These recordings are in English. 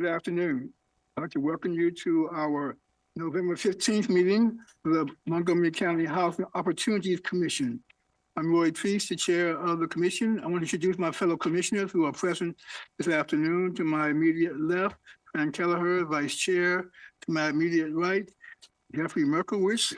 Good afternoon. I'd like to welcome you to our November 15th meeting of the Montgomery County Housing Opportunities Commission. I'm Roy Priest, the chair of the commission. I want to introduce my fellow commissioners who are present this afternoon. To my immediate left, Fran Kelleher, vice chair. To my immediate right, Jeffrey Merkowitz,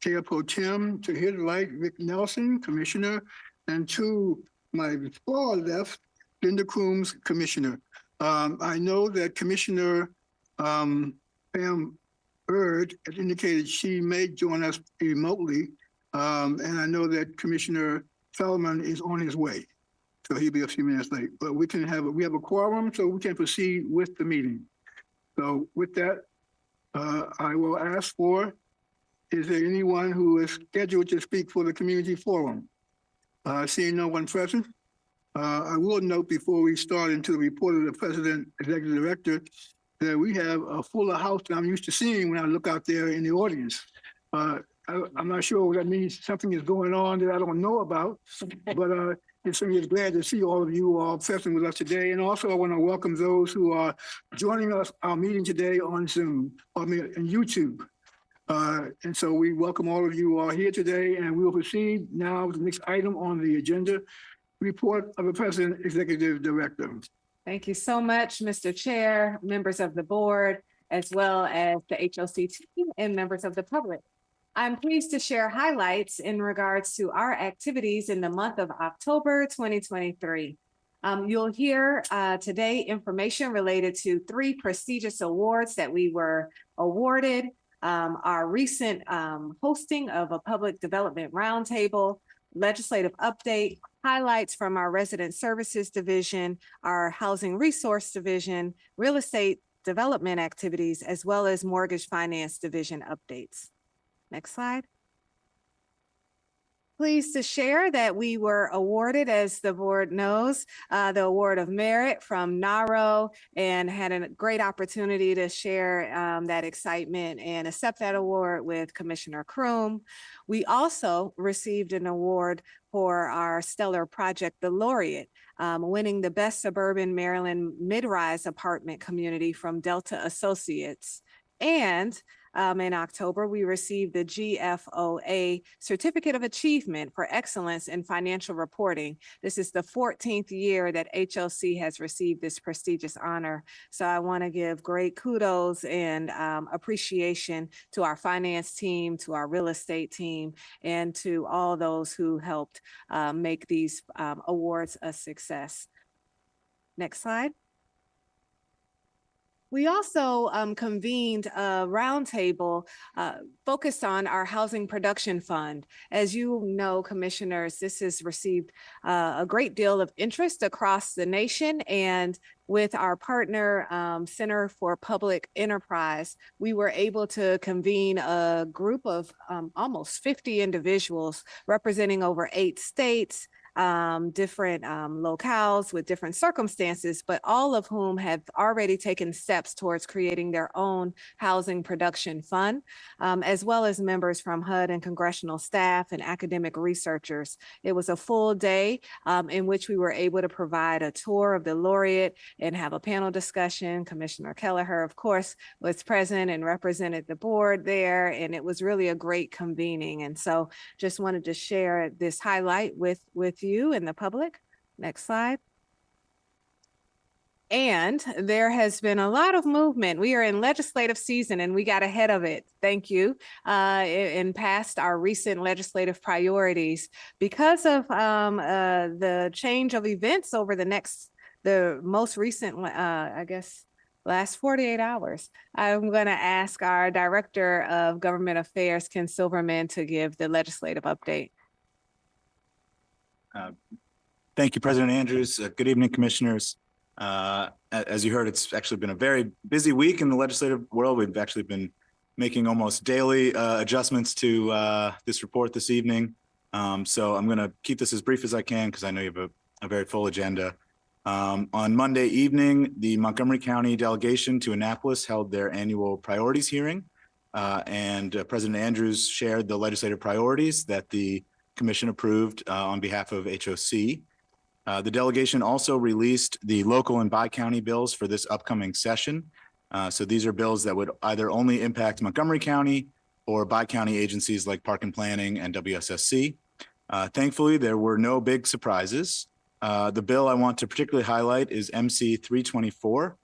chair pro tem. To his right, Rick Nelson, commissioner. And to my far left, Linda Coombs, commissioner. I know that Commissioner Pam Bird has indicated she may join us remotely. And I know that Commissioner Solomon is on his way, so he'll be a few minutes late. But we have a quorum, so we can proceed with the meeting. So with that, I will ask for, is there anyone who is scheduled to speak for the community forum? Seeing no one present, I will note before we start into the report of the president, executive director, that we have a fuller house than I'm used to seeing when I look out there in the audience. I'm not sure what that means. Something is going on that I don't know about, but it's certainly glad to see all of you all present with us today. And also I want to welcome those who are joining us, our meeting today on Zoom, and YouTube. And so we welcome all of you all here today, and we will proceed now with the next item on the agenda, report of the president, executive director. Thank you so much, Mr. Chair, members of the board, as well as the HOC team and members of the public. I'm pleased to share highlights in regards to our activities in the month of October 2023. You'll hear today information related to 3 prestigious awards that we were awarded, our recent hosting of a public development roundtable, legislative update, highlights from our resident services division, our housing resource division, real estate development activities, as well as mortgage finance division updates. Next slide. Pleased to share that we were awarded, as the board knows, the Award of Merit from NARO, and had a great opportunity to share that excitement and accept that award with Commissioner Kroom. We also received an award for our stellar project, The Laureate, winning the Best Suburban Maryland Mid-Rise Apartment Community from Delta Associates. And in October, we received the GFOA Certificate of Achievement for Excellence in Financial Reporting. This is the 14th year that HOC has received this prestigious honor. So I want to give great kudos and appreciation to our finance team, to our real estate team, and to all those who helped make these awards a success. Next slide. We also convened a roundtable focused on our housing production fund. As you know, commissioners, this has received a great deal of interest across the nation, and with our partner Center for Public Enterprise, we were able to convene a group of almost 50 individuals representing over 8 states, different locales with different circumstances, but all of whom have already taken steps towards creating their own housing production fund, as well as members from HUD and congressional staff and academic researchers. It was a full day in which we were able to provide a tour of the laureate and have a panel discussion. Commissioner Kelleher, of course, was present and represented the board there, and it was really a great convening. And so just wanted to share this highlight with you and the public. Next slide. And there has been a lot of movement. We are in legislative season and we got ahead of it. Thank you. And passed our recent legislative priorities because of the change of events over the most recent, I guess, last 48 hours. I'm going to ask our Director of Government Affairs, Ken Silverman, to give the legislative update. Thank you, President Andrews. Good evening, commissioners. As you heard, it's actually been a very busy week in the legislative world. We've actually been making almost daily adjustments to this report this evening. So I'm going to keep this as brief as I can because I know you have a very full agenda. On Monday evening, the Montgomery County delegation to Annapolis held their annual priorities hearing, and President Andrews shared the legislative priorities that the commission approved on behalf of HOC. The delegation also released the local and bi-county bills for this upcoming session. So these are bills that would either only impact Montgomery County or bi-county agencies like Park and Planning and WSSC. Thankfully, there were no big surprises. The bill I want to particularly highlight is MC 324,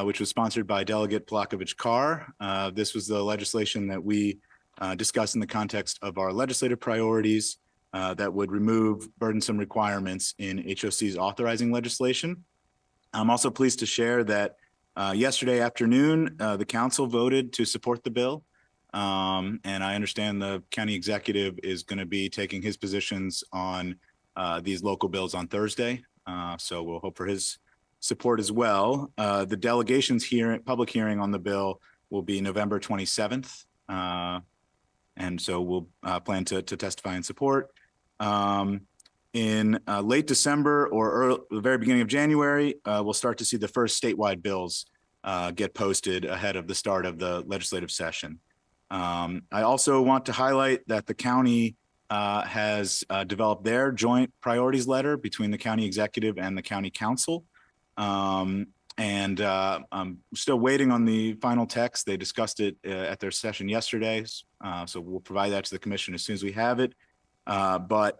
which was sponsored by Delegate Palakovich Carr. This was the legislation that we discussed in the context of our legislative priorities that would remove burdensome requirements in HOC's authorizing legislation. I'm also pleased to share that yesterday afternoon, the council voted to support the bill. And I understand the county executive is going to be taking his positions on these local bills on Thursday. So we'll hope for his support as well. The delegation's public hearing on the bill will be November 27th. And so we'll plan to testify in support. In late December or the very beginning of January, we'll start to see the first statewide bills get posted ahead of the start of the legislative session. I also want to highlight that the county has developed their joint priorities letter between the county executive and the county council. I'm still waiting on the final text. They discussed it at their session yesterday. So we'll provide that to the commission as soon as we have it. But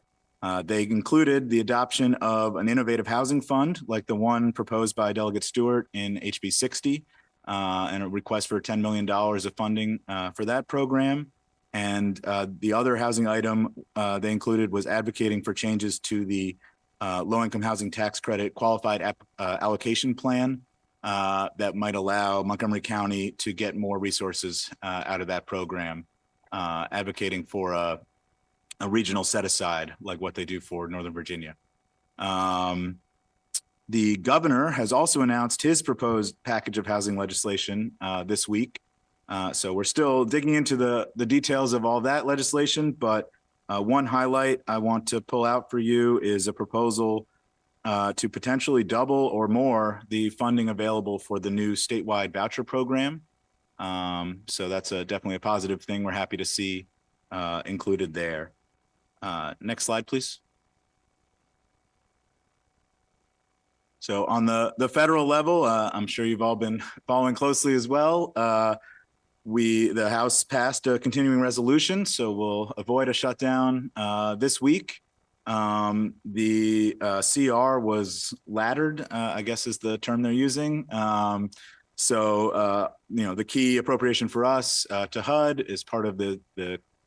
they included the adoption of an innovative housing fund like the one proposed by Delegate Stewart in HB 60 and a request for $10 million of funding for that program. And the other housing item they included was advocating for changes to the low-income housing tax credit qualified allocation plan that might allow Montgomery County to get more resources out of that program, advocating for a regional set aside like what they do for Northern Virginia. The governor has also announced his proposed package of housing legislation this week. So we're still digging into the details of all that legislation, but one highlight I want to pull out for you is a proposal to potentially double or more the funding available for the new statewide voucher program. So that's definitely a positive thing we're happy to see included there. Next slide, please. So on the federal level, I'm sure you've all been following closely as well. The House passed a continuing resolution, so we'll avoid a shutdown this week. The CR was laddered, I guess is the term they're using. The key appropriation for us to HUD is part of the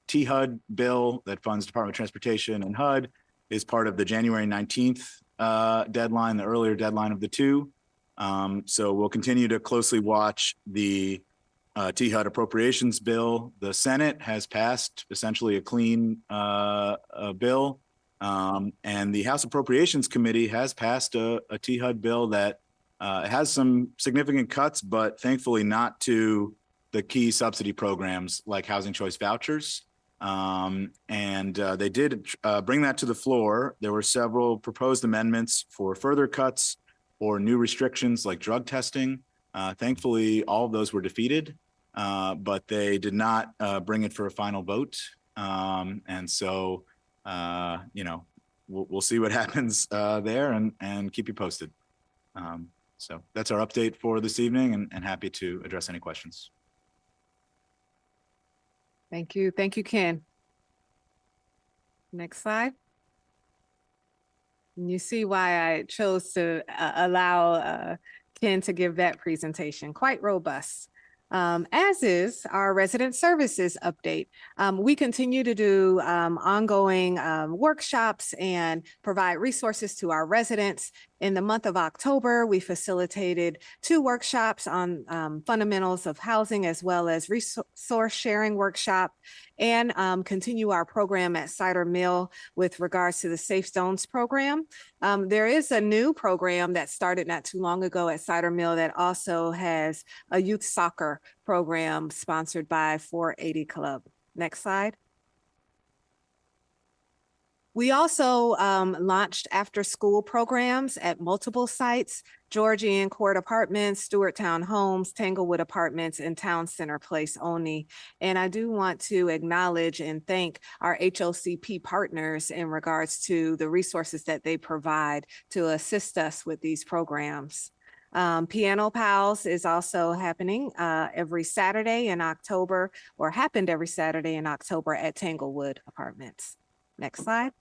THUD bill that funds Department of Transportation, and HUD is part of the January 19th deadline, the earlier deadline of the two. So we'll continue to closely watch the THUD appropriations bill. The Senate has passed essentially a clean bill. And the House Appropriations Committee has passed a THUD bill that has some significant cuts, but thankfully not to the key subsidy programs like housing choice vouchers. They did bring that to the floor. There were several proposed amendments for further cuts or new restrictions like drug testing. Thankfully, all of those were defeated, but they did not bring it for a final vote. We'll see what happens there and keep you posted. So that's our update for this evening, and happy to address any questions. Thank you. Thank you, Ken. Next slide. And you see why I chose to allow Ken to give that presentation. Quite robust. As is our resident services update. We continue to do ongoing workshops and provide resources to our residents. In the month of October, we facilitated 2 workshops on fundamentals of housing, as well as resource sharing workshop, and continue our program at Cider Mill with regards to the Safe Zones program. There is a new program that started not too long ago at Cider Mill that also has a youth soccer program sponsored by 480 Club. Next slide. We also launched after-school programs at multiple sites: Georgian Court Apartments, Stewart Town Homes, Tanglewood Apartments, and Town Center Place only. And I do want to acknowledge and thank our HOCP partners in regards to the resources that they provide to assist us with these programs. Piano Pals is also happening every Saturday in October, or happened every Saturday in October at Tanglewood Apartments. Next slide.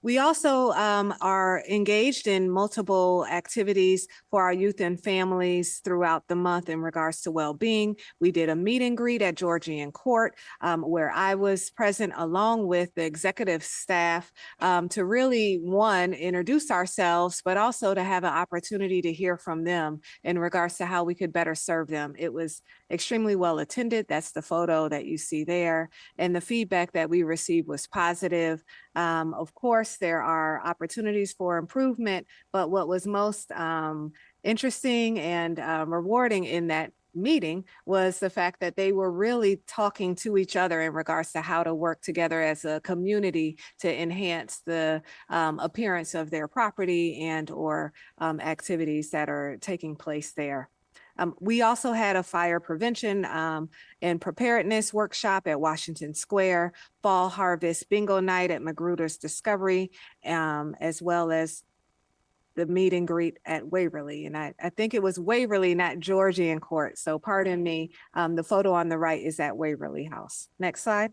We also are engaged in multiple activities for our youth and families throughout the month in regards to well-being. We did a meet and greet at Georgian Court where I was present along with the executive staff to really, one, introduce ourselves, but also to have an opportunity to hear from them in regards to how we could better serve them. It was extremely well attended. That's the photo that you see there. And the feedback that we received was positive. Of course, there are opportunities for improvement, but what was most interesting and rewarding in that meeting was the fact that they were really talking to each other in regards to how to work together as a community to enhance the appearance of their property and or activities that are taking place there. We also had a fire prevention and preparedness workshop at Washington Square, fall harvest bingo night at Magruder's Discovery, as well as the meet and greet at Waverly. And I think it was Waverly, not Georgian Court. So pardon me, the photo on the right is at Waverly House. Next slide.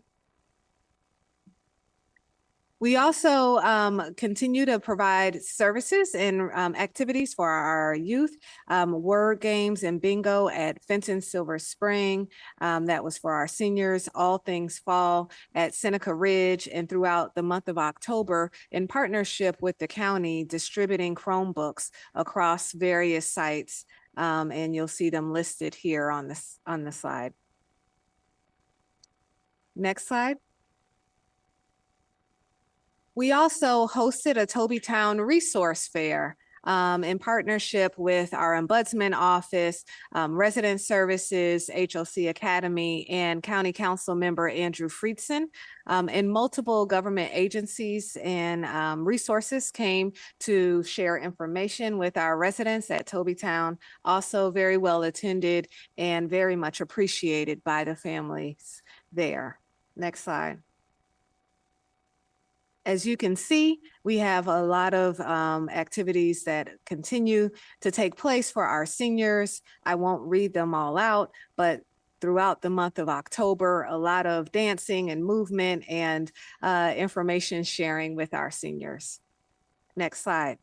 We also continue to provide services and activities for our youth, word games and bingo at Fenton Silver Spring. That was for our seniors, all things fall at Seneca Ridge, and throughout the month of October in partnership with the county distributing Chromebooks across various sites. And you'll see them listed here on the slide. Next slide. We also hosted a Tobytown Resource Fair in partnership with our Ombudsman Office, Resident Services, HOC Academy, and County Council member Andrew Friedson. And multiple government agencies and resources came to share information with our residents at Tobytown. Also very well attended and very much appreciated by the families there. Next slide. As you can see, we have a lot of activities that continue to take place for our seniors. I won't read them all out, but throughout the month of October, a lot of dancing and movement and information sharing with our seniors. Next slide.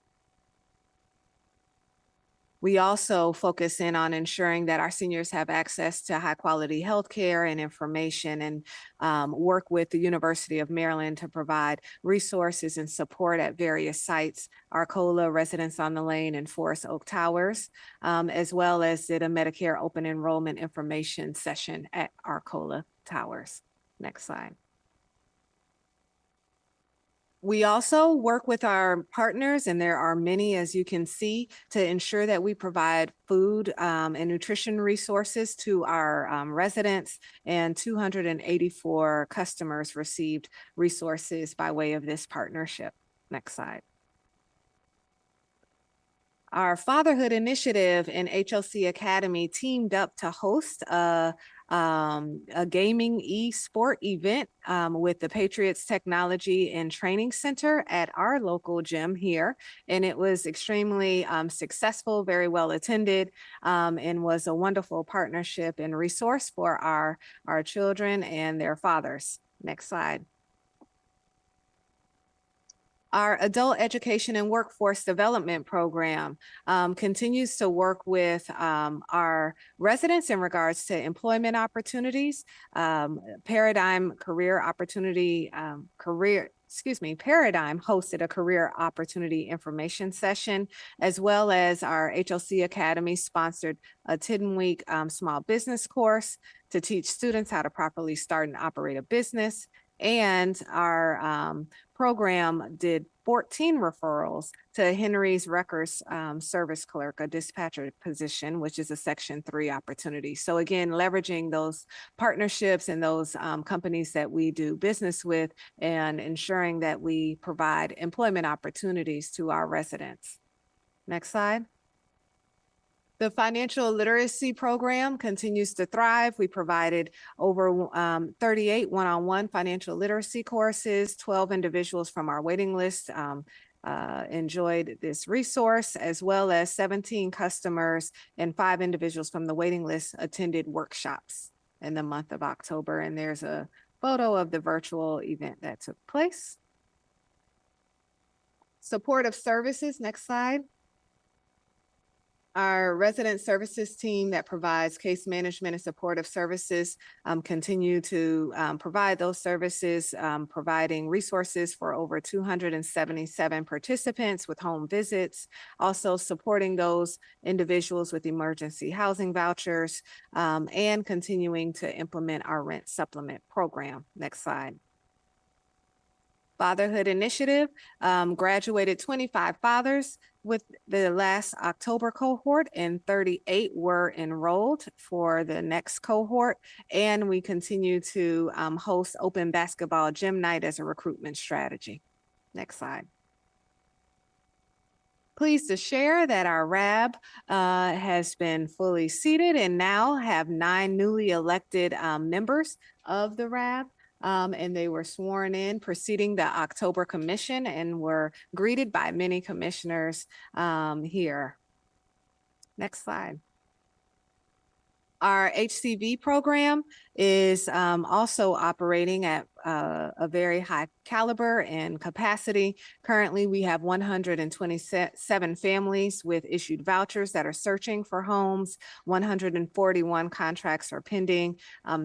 We also focus in on ensuring that our seniors have access to high quality healthcare and information, and work with the University of Maryland to provide resources and support at various sites, Arcola, Residence on the Lane, and Forest Oak Towers, as well as did a Medicare open enrollment information session at Arcola Towers. Next slide. We also work with our partners, and there are many, as you can see, to ensure that we provide food and nutrition resources to our residents, and 284 customers received resources by way of this partnership. Next slide. Our Fatherhood Initiative and HOC Academy teamed up to host a gaming e-sport event with the Patriots Technology and Training Center at our local gym here. And it was extremely successful, very well attended, and was a wonderful partnership and resource for our children and their fathers. Next slide. Our Adult Education and Workforce Development Program continues to work with our residents in regards to employment opportunities. Paradigm hosted a career opportunity information session, as well as our HOC Academy sponsored a 10-week small business course to teach students how to properly start and operate a business. And our program did 14 referrals to Henry's Records Service Clerk, a dispatcher position, which is a Section 3 opportunity. So again, leveraging those partnerships and those companies that we do business with and ensuring that we provide employment opportunities to our residents. Next slide. The financial literacy program continues to thrive. We provided over 38 one-on-one financial literacy courses. 12 individuals from our waiting list enjoyed this resource, as well as 17 customers and 5 individuals from the waiting list attended workshops in the month of October. And there's a photo of the virtual event that took place. Supportive services, next slide. Our resident services team that provides case management and supportive services continue to provide those services, providing resources for over 277 participants with home visits, also supporting those individuals with emergency housing vouchers, and continuing to implement our rent supplement program. Next slide. Fatherhood Initiative graduated 25 fathers with the last October cohort, and 38 were enrolled for the next cohort. And we continue to host open basketball gym night as a recruitment strategy. Next slide. Pleased to share that our RAB has been fully seated and now have 9 newly elected members of the RAB. And they were sworn in preceding the October commission and were greeted by many commissioners here. Next slide. Our HCV program is also operating at a very high caliber and capacity. Currently, we have 127 families with issued vouchers that are searching for homes. 141 contracts are pending.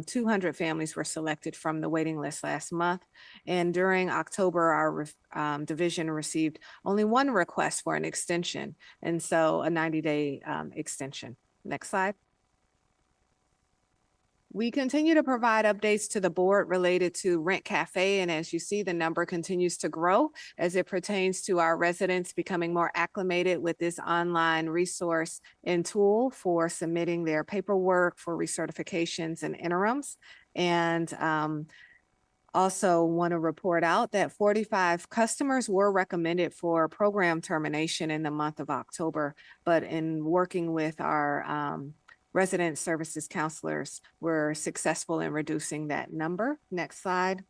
200 families were selected from the waiting list last month. And during October, our division received only 1 request for an extension, and so a 90-day extension. Next slide. We continue to provide updates to the board related to Rent Cafe, and as you see, the number continues to grow as it pertains to our residents becoming more acclimated with this online resource and tool for submitting their paperwork for recertifications and interims. And also want to report out that 45 customers were recommended for program termination in the month of October, but in working with our resident services counselors, were successful in reducing that number. Next slide.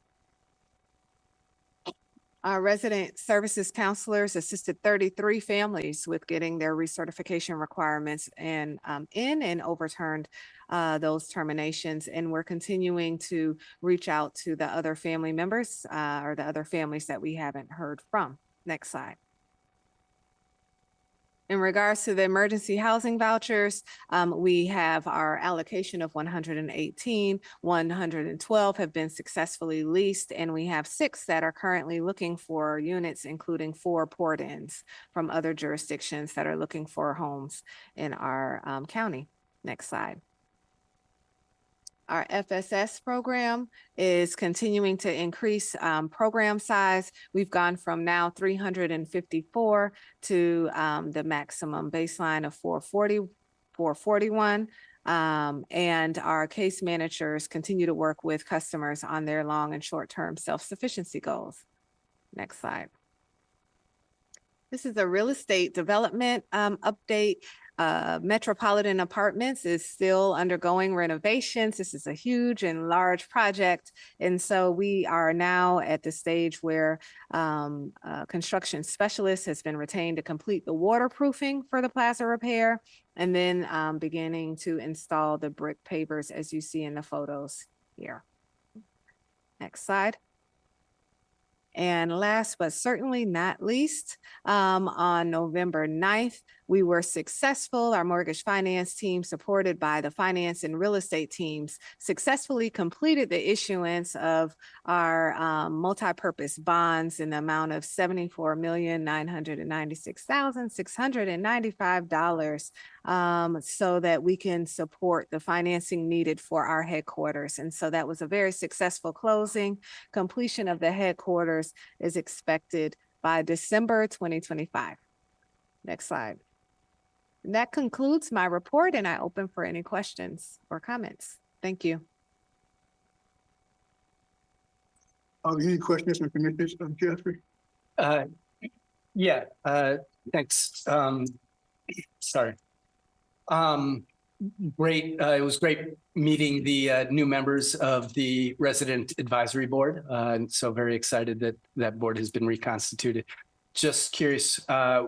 Our resident services counselors assisted 33 families with getting their recertification requirements and overturned those terminations. And we're continuing to reach out to the other family members or the other families that we haven't heard from. Next slide. In regards to the emergency housing vouchers, we have our allocation of 118, 112 have been successfully leased, and we have 6 that are currently looking for units, including 4 port-ins from other jurisdictions that are looking for homes in our county. Next slide. Our FSS program is continuing to increase program size. We've gone from now 354 to the maximum baseline of 441. And our case managers continue to work with customers on their long and short-term self-sufficiency goals. Next slide. This is a real estate development update. Metropolitan Apartments is still undergoing renovations. This is a huge and large project. And so we are now at the stage where a construction specialist has been retained to complete the waterproofing for the plaza repair, and then beginning to install the brick pavers as you see in the photos here. Next slide. And last but certainly not least, on November 9th, we were successful. Our mortgage finance team, supported by the finance and real estate teams, successfully completed the issuance of our multi-purpose bonds in the amount of $74,996,695 so that we can support the financing needed for our headquarters. And so that was a very successful closing. Completion of the headquarters is expected by December 2025. Next slide. And that concludes my report, and I open for any questions or comments. Thank you. Any questions from commissioners? Jeffrey? Yeah, thanks. Sorry. Great. It was great meeting the new members of the Resident Advisory Board. And so very excited that that board has been reconstituted. Just curious,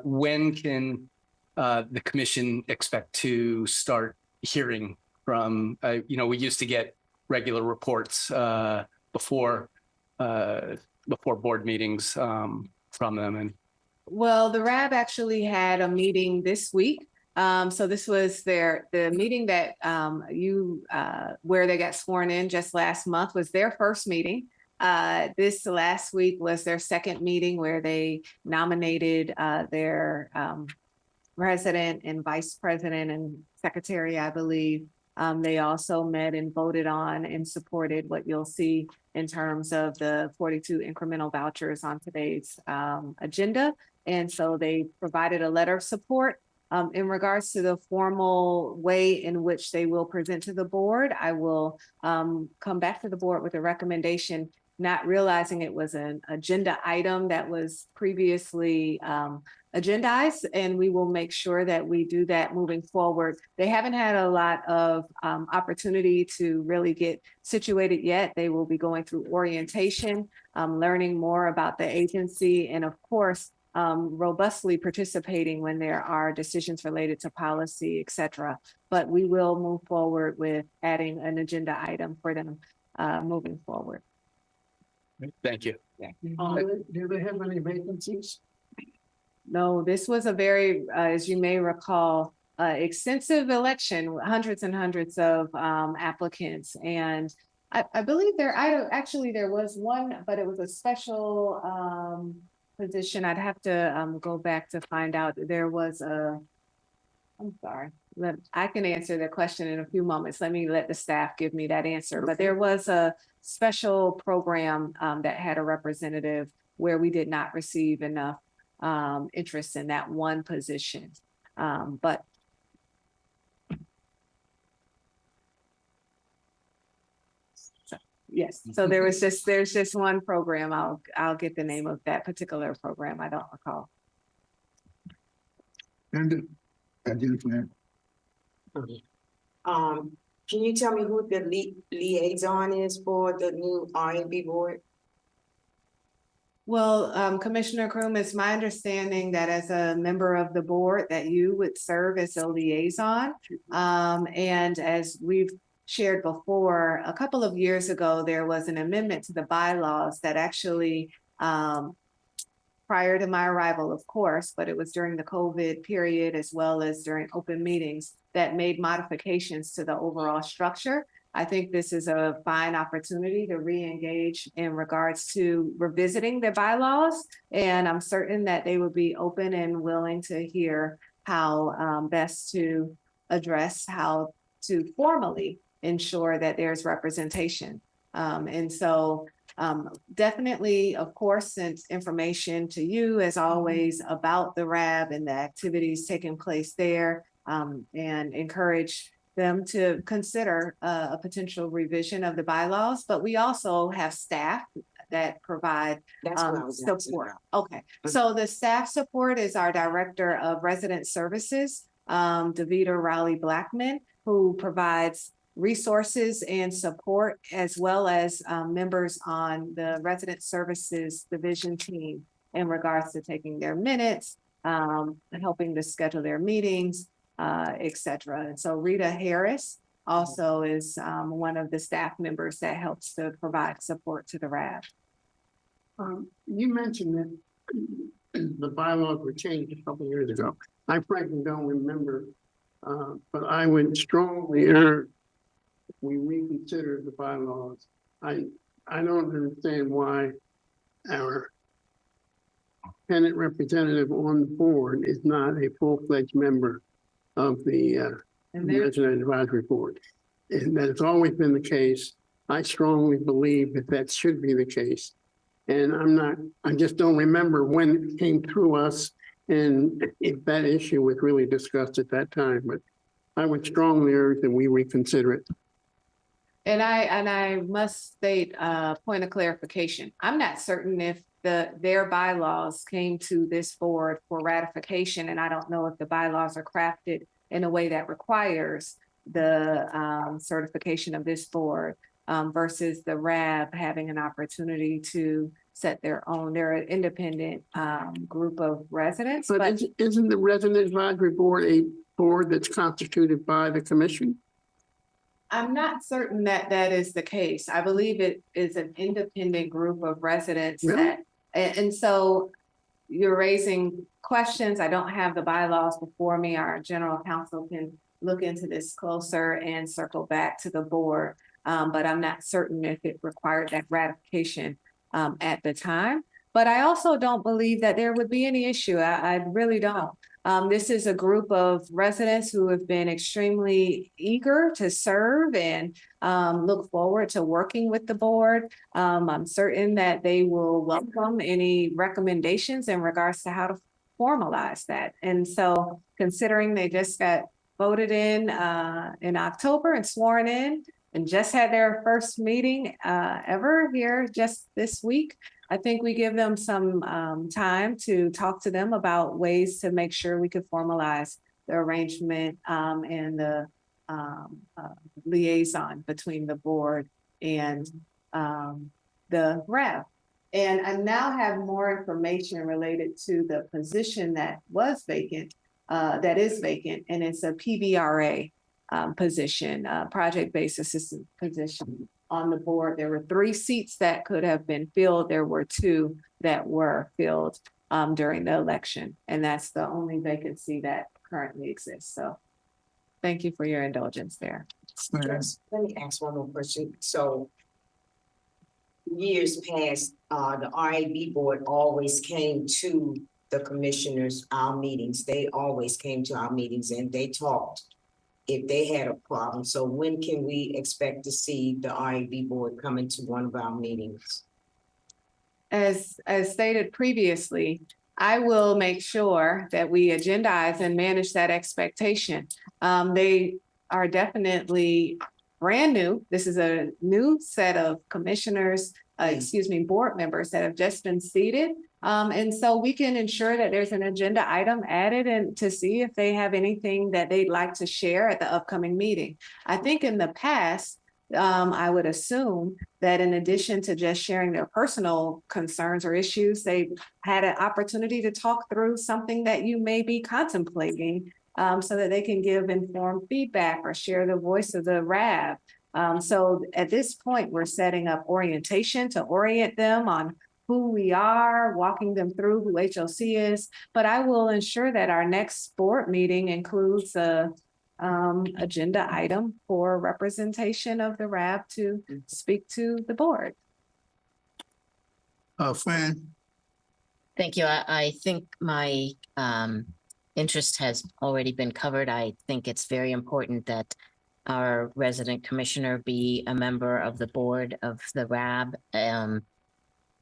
when can the commission expect to start hearing from, we used to get regular reports before board meetings from them. And well, the RAB actually had a meeting this week. So this was the meeting that where they got sworn in just last month was their first meeting. This last week was their second meeting where they nominated their president and vice president and secretary, I believe. They also met and voted on and supported what you'll see in terms of the 42 incremental vouchers on today's agenda. And so they provided a letter of support. In regards to the formal way in which they will present to the board, I will come back to the board with a recommendation, not realizing it was an agenda item that was previously agendized, and we will make sure that we do that moving forward. They haven't had a lot of opportunity to really get situated yet. They will be going through orientation, learning more about the agency, and of course, robustly participating when there are decisions related to policy, et cetera. But we will move forward with adding an agenda item for them moving forward. thank you. Do they have any vacancies? No, this was a very, as you may recall, extensive election, hundreds and hundreds of applicants. And I believe there was one, but it was a special position. I'd have to go back to find out. There was I'm sorry, I can answer the question in a few moments. Let me let the staff give me that answer. But there was a special program that had a representative where we did not receive enough interest in that one position. But yes, so there's just one program. I'll get the name of that particular program. I don't recall. And can you tell me who the liaison is for the new R&B board? Well, Commissioner Kroom, it's my understanding that as a member of the board that you would serve as a liaison. And as we've shared before, a couple of years ago, there was an amendment to the bylaws that actually, prior to my arrival, of course, but it was during the COVID period as well as during open meetings that made modifications to the overall structure. I think this is a fine opportunity to re-engage in regards to revisiting their bylaws. And I'm certain that they would be open and willing to hear how best to address how to formally ensure that there's representation. And so definitely, of course, sent information to you as always about the RAB and the activities taking place there, and encourage them to consider a potential revision of the bylaws. But we also have staff that provide support. Okay, so the staff support is our Director of Resident Services, Davida Rowley Blackman, who provides resources and support, as well as members on the Resident Services Division team in regards to taking their minutes, helping to schedule their meetings, et cetera. And so Rita Harris also is one of the staff members that helps to provide support to the RAB. You mentioned that the bylaws were changed a couple of years ago. I frankly don't remember, but I would strongly urge we reconsider the bylaws. I don't understand why our tenant representative on the board is not a full-fledged member of the resident advisory board. And that's always been the case. I strongly believe that that should be the case. And I just don't remember when it came through us and if that issue was really discussed at that time, but I would strongly urge that we reconsider it. And I must state a point of clarification. I'm not certain if their bylaws came to this board for ratification, and I don't know if the bylaws are crafted in a way that requires the certification of this board versus the RAB having an opportunity to set their own. They're an independent group of residents. But isn't the resident advisory board a board that's constituted by the commission? I'm not certain that that is the case. I believe it is an independent group of residents Really? and so you're raising questions. I don't have the bylaws before me. Our general counsel can look into this closer and circle back to the board. But I'm not certain if it required that ratification at the time. But I also don't believe that there would be any issue. I really don't. This is a group of residents who have been extremely eager to serve and look forward to working with the board. I'm certain that they will welcome any recommendations in regards to how to formalize that. And so considering they just got voted in October and sworn in and just had their first meeting ever here just this week, I think we give them some time to talk to them about ways to make sure we could formalize the arrangement and the liaison between the board and the RAB. And I now have more information related to the position that was vacant, that is vacant, and it's a PBRA position, project-based assistant position. On the board, there were 3 seats that could have been filled. There were 2 that were filled during the election, and that's the only vacancy that currently exists. So thank you for your indulgence there. Yes, let me ask one more question. So years past, the RAB board always came to the commissioners, our meetings. They always came to our meetings and they talked if they had a problem. So when can we expect to see the RAB board coming to one of our meetings? As stated previously, I will make sure that we agendize and manage that expectation. They are definitely brand new. This is a new set of commissioners, board members that have just been seated. And so we can ensure that there's an agenda item added and to see if they have anything that they'd like to share at the upcoming meeting. I think in the past, I would assume that in addition to just sharing their personal concerns or issues, they had an opportunity to talk through something that you may be contemplating so that they can give informed feedback or share the voice of the RAB. So at this point, we're setting up orientation to orient them on who we are, walking them through who HOC is. But I will ensure that our next board meeting includes a agenda item for representation of the RAB to speak to the board. Fran? Thank you. I think my interest has already been covered. I think it's very important that our resident commissioner be a member of the board of the RAB,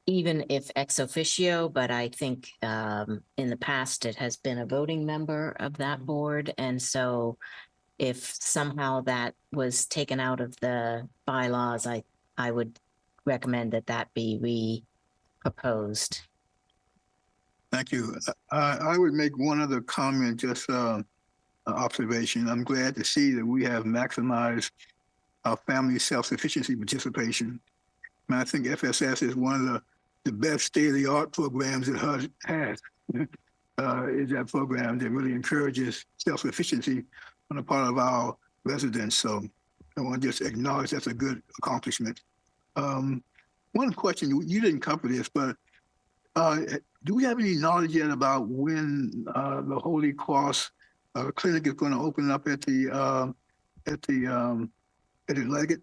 even if ex officio, but I think in the past it has been a voting member of that board. And so if somehow that was taken out of the bylaws, I would recommend that that be re-proposed. Thank you. I would make one other comment, just observation. I'm glad to see that we have maximized our family self-sufficiency participation. And I think FSS is one of the best state-of-the-art programs that HUD has. Is that program that really encourages self-sufficiency on the part of our residents. So I want to just acknowledge that's a good accomplishment. One question, you didn't cover this, but Do we have any knowledge yet about when the Holy Cross Clinic is going to open up at the Leggett?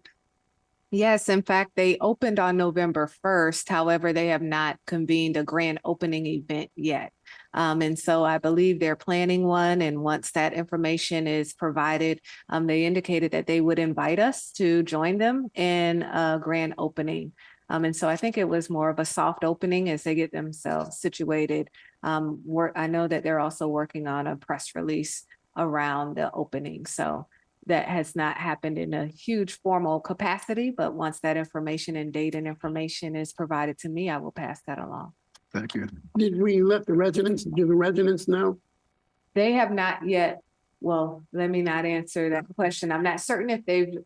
Yes, in fact, they opened on November 1st. However, they have not convened a grand opening event yet. And so I believe they're planning one. And once that information is provided, they indicated that they would invite us to join them in a grand opening. And so I think it was more of a soft opening as they get themselves situated. I know that they're also working on a press release around the opening. So that has not happened in a huge formal capacity, but once that information and date and information is provided to me, I will pass that along. Thank you. Did we let the residents, do the residents know? They have not yet, well, let me not answer that question. I'm not certain if they've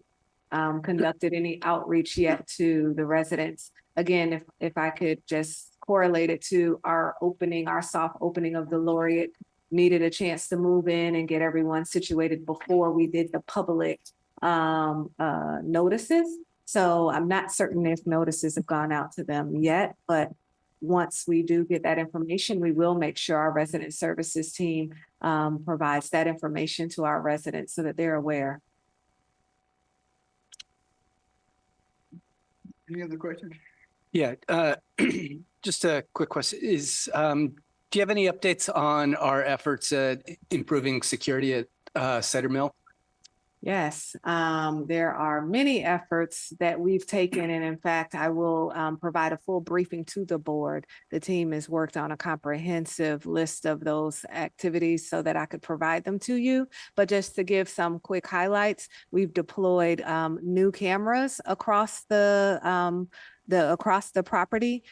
conducted any outreach yet to the residents. Again, if I could just correlate it to our opening, our soft opening of the Laureate, needed a chance to move in and get everyone situated before we did the public notices. So I'm not certain if notices have gone out to them yet, but once we do get that information, we will make sure our resident services team provides that information to our residents so that they're aware. Any other questions? Yeah, just a quick question is, do you have any updates on our efforts at improving security at Cider Mill? Yes, there are many efforts that we've taken, and in fact, I will provide a full briefing to the board. The team has worked on a comprehensive list of those activities so that I could provide them to you. But just to give some quick highlights, we've deployed new cameras across the property.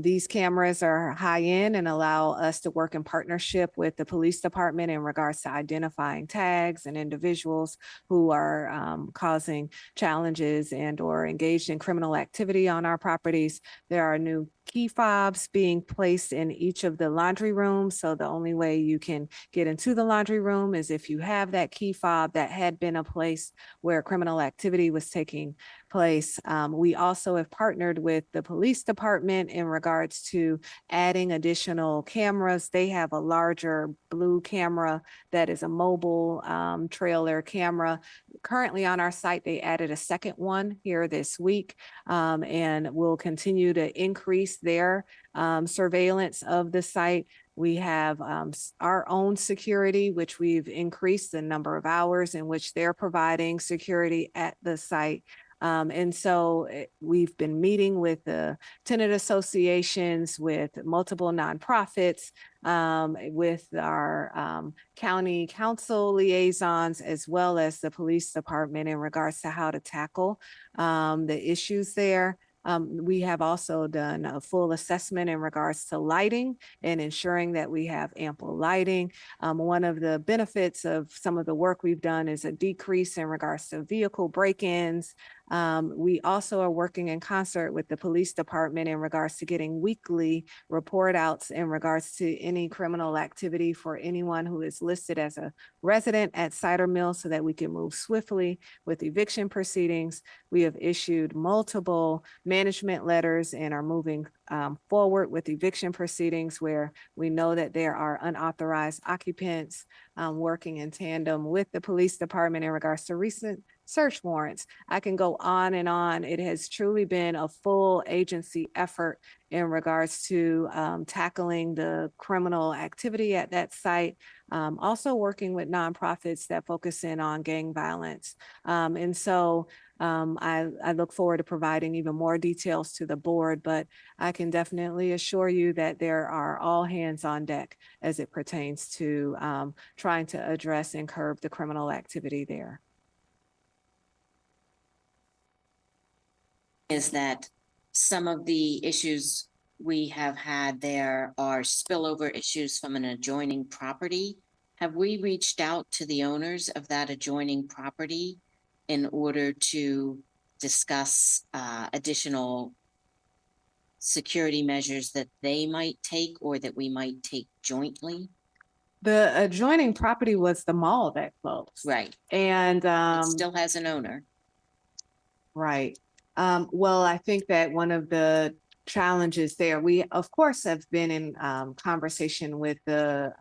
These cameras are high end and allow us to work in partnership with the police department in regards to identifying tags and individuals who are causing challenges and or engaged in criminal activity on our properties. There are new key fobs being placed in each of the laundry rooms. So the only way you can get into the laundry room is if you have that key fob that had been a place where criminal activity was taking place. We also have partnered with the police department in regards to adding additional cameras. They have a larger blue camera that is a mobile trailer camera. Currently on our site, they added a second one here this week and will continue to increase their surveillance of the site. We have our own security, which we've increased the number of hours in which they're providing security at the site. And so we've been meeting with the tenant associations, with multiple nonprofits, with our county council liaisons, as well as the police department in regards to how to tackle the issues there. We have also done a full assessment in regards to lighting and ensuring that we have ample lighting. One of the benefits of some of the work we've done is a decrease in regards to vehicle break-ins. We also are working in concert with the police department in regards to getting weekly report outs in regards to any criminal activity for anyone who is listed as a resident at Cider Mill so that we can move swiftly with eviction proceedings. We have issued multiple management letters and are moving forward with eviction proceedings where we know that there are unauthorized occupants working in tandem with the police department in regards to recent search warrants. I can go on and on. It has truly been a full agency effort in regards to tackling the criminal activity at that site. Also working with nonprofits that focus in on gang violence. And so I look forward to providing even more details to the board, but I can definitely assure you that there are all hands on deck as it pertains to trying to address and curb the criminal activity there. Is that some of the issues we have had there are spillover issues from an adjoining property. Have we reached out to the owners of that adjoining property in order to discuss additional security measures that they might take or that we might take jointly? The adjoining property was the mall that closed. Right. And It still has an owner. right. Well, I think that one of the challenges there. We, of course, have been in conversation with the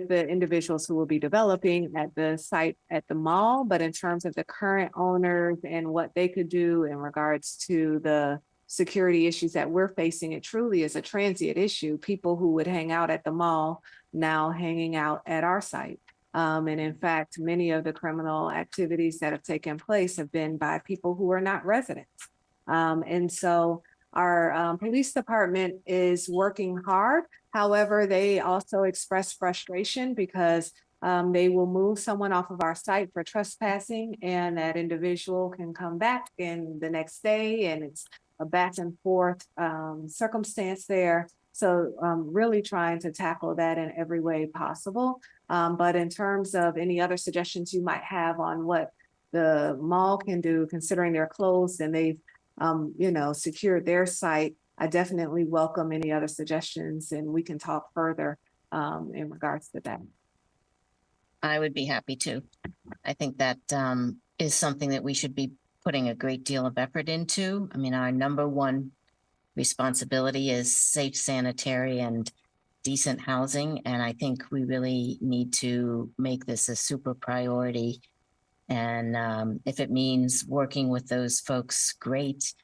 individuals who will be developing at the site at the mall, but in terms of the current owners and what they could do in regards to the security issues that we're facing, it truly is a transient issue. People who would hang out at the mall now hanging out at our site. And in fact, many of the criminal activities that have taken place have been by people who are not residents. And so our police department is working hard. However, they also express frustration because they will move someone off of our site for trespassing, and that individual can come back in the next day, and it's a back and forth circumstance there. So really trying to tackle that in every way possible. But in terms of any other suggestions you might have on what the mall can do, considering they're closed and they've secured their site, I definitely welcome any other suggestions, and we can talk further in regards to that. I would be happy to. I think that is something that we should be putting a great deal of effort into. I mean, our number one responsibility is safe, sanitary, and decent housing. And I think we really need to make this a super priority. And if it means working with those folks, great.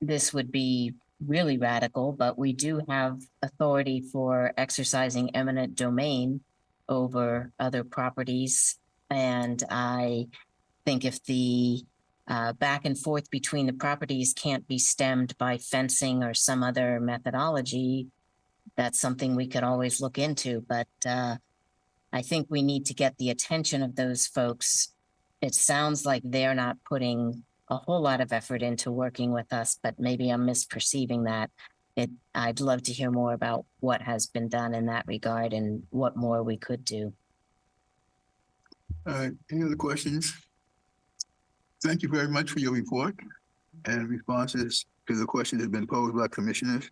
This would be really radical, but we do have authority for exercising eminent domain over other properties. And I think if the back and forth between the properties can't be stemmed by fencing or some other methodology, that's something we could always look into. But I think we need to get the attention of those folks. It sounds like they're not putting a whole lot of effort into working with us, but maybe I'm misperceiving that. I'd love to hear more about what has been done in that regard and what more we could do. All right, any other questions? Thank you very much for your report and responses to the questions that have been posed by commissioners.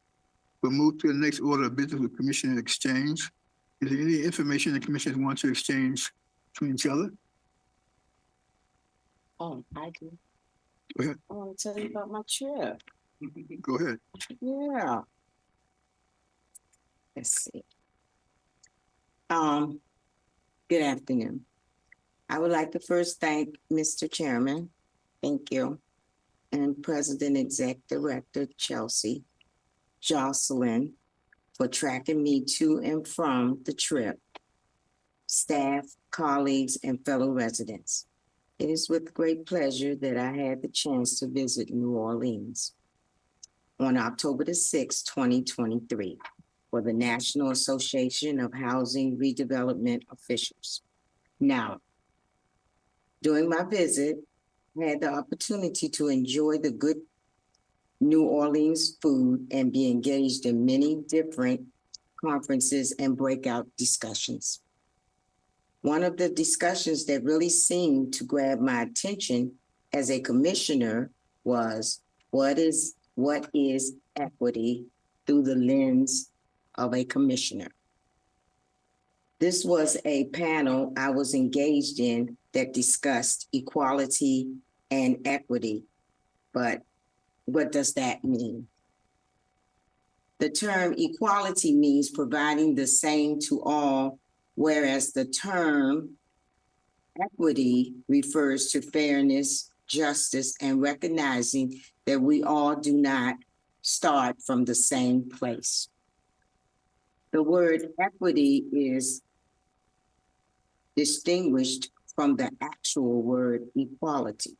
We'll move to the next order of business with commissioner exchange. Is there any information the commissioners want to exchange between each other? Oh, I do. Go ahead. I want to tell you about my trip. Go ahead. Yeah. Let's see. Good afternoon. I would like to first thank Mr. Chairman, thank you, and President-Exec Director Chelsea Jocelyn for tracking me to and from the trip, staff, colleagues, and fellow residents. It is with great pleasure that I had the chance to visit New Orleans on October the 6th, 2023, for the National Association of Housing Redevelopment Officials. Now, during my visit, I had the opportunity to enjoy the good New Orleans food and be engaged in many different conferences and breakout discussions. One of the discussions that really seemed to grab my attention as a commissioner was what is equity through the lens of a commissioner. This was a panel I was engaged in that discussed equality and equity, but what does that mean? The term equality means providing the same to all, whereas the term equity refers to fairness, justice, and recognizing that we all do not start from the same place. The word equity is distinguished from the actual word equality.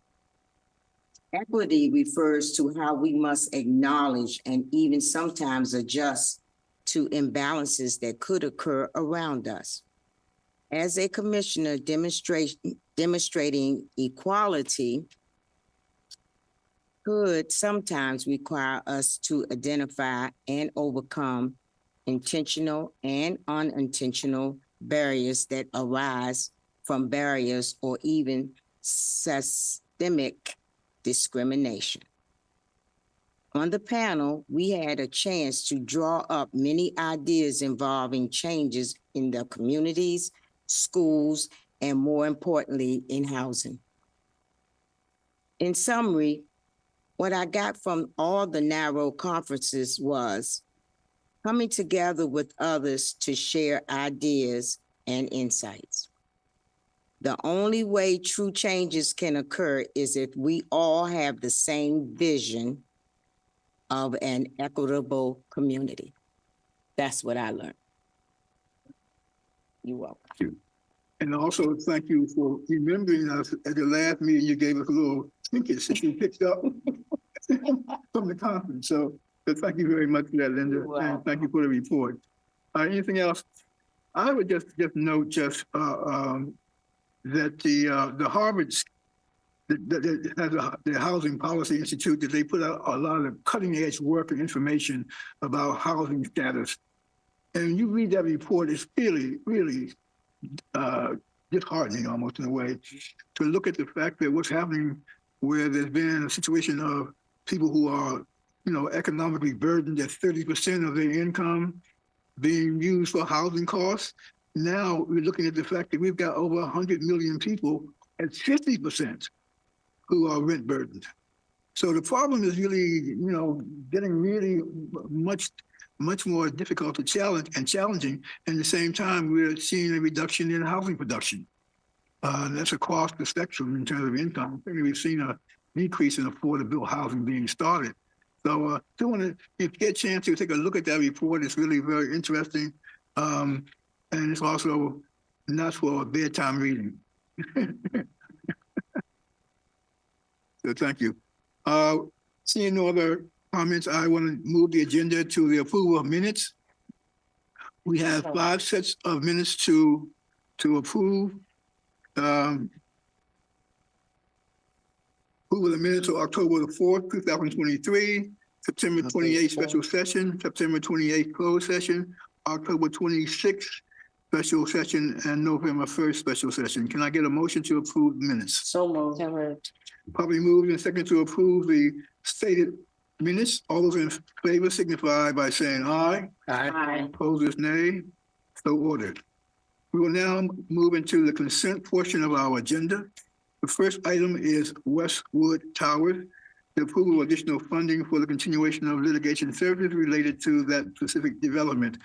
Equity refers to how we must acknowledge and even sometimes adjust to imbalances that could occur around us. As a commissioner demonstrating equality could sometimes require us to identify and overcome intentional and unintentional barriers that arise from barriers or even systemic discrimination. On the panel, we had a chance to draw up many ideas involving changes in the communities, schools, and more importantly, in housing. In summary, what I got from all the narrow conferences was coming together with others to share ideas and insights. The only way true changes can occur is if we all have the same vision of an equitable community. That's what I learned. You're welcome. And also thank you for remembering us at the last meeting. You gave us a little trinkets that you picked up from the conference. So thank you very much for that, Linda. And thank you for the report. Anything else? I would just note that the Harvard's that has the Housing Policy Institute, that they put out a lot of cutting edge work and information about housing status. And you read that report, it's really, really disheartening almost in a way to look at the fact that what's happening where there's been a situation of people who are, economically burdened at 30% of their income being used for housing costs. Now we're looking at the fact that we've got over 100 million people at 50% who are rent burdened. So the problem is really, getting really much more difficult to challenging. And at the same time, we're seeing a reduction in housing production. That's across the spectrum in terms of income. We've seen a decrease in affordable housing being started. So if you get a chance to take a look at that report, it's really very interesting. And it's also not for a bedtime reading. So thank you. Seeing no other comments, I want to move the agenda to the approval of minutes. We have 5 sets of minutes to approve. Approval of the minutes of October the 4th, 2023, September 28th special session, September 28th closed session, October 26th special session, and November 1st special session. Can I get a motion to approve the minutes? So moved. Probably moved and second to approve the stated minutes. All those in favor signify by saying aye. Aye. Opposers, nay. So ordered. We will now move into the consent portion of our agenda. The first item is Westwood Towers, the approval of additional funding for the continuation of litigation services related to that specific development.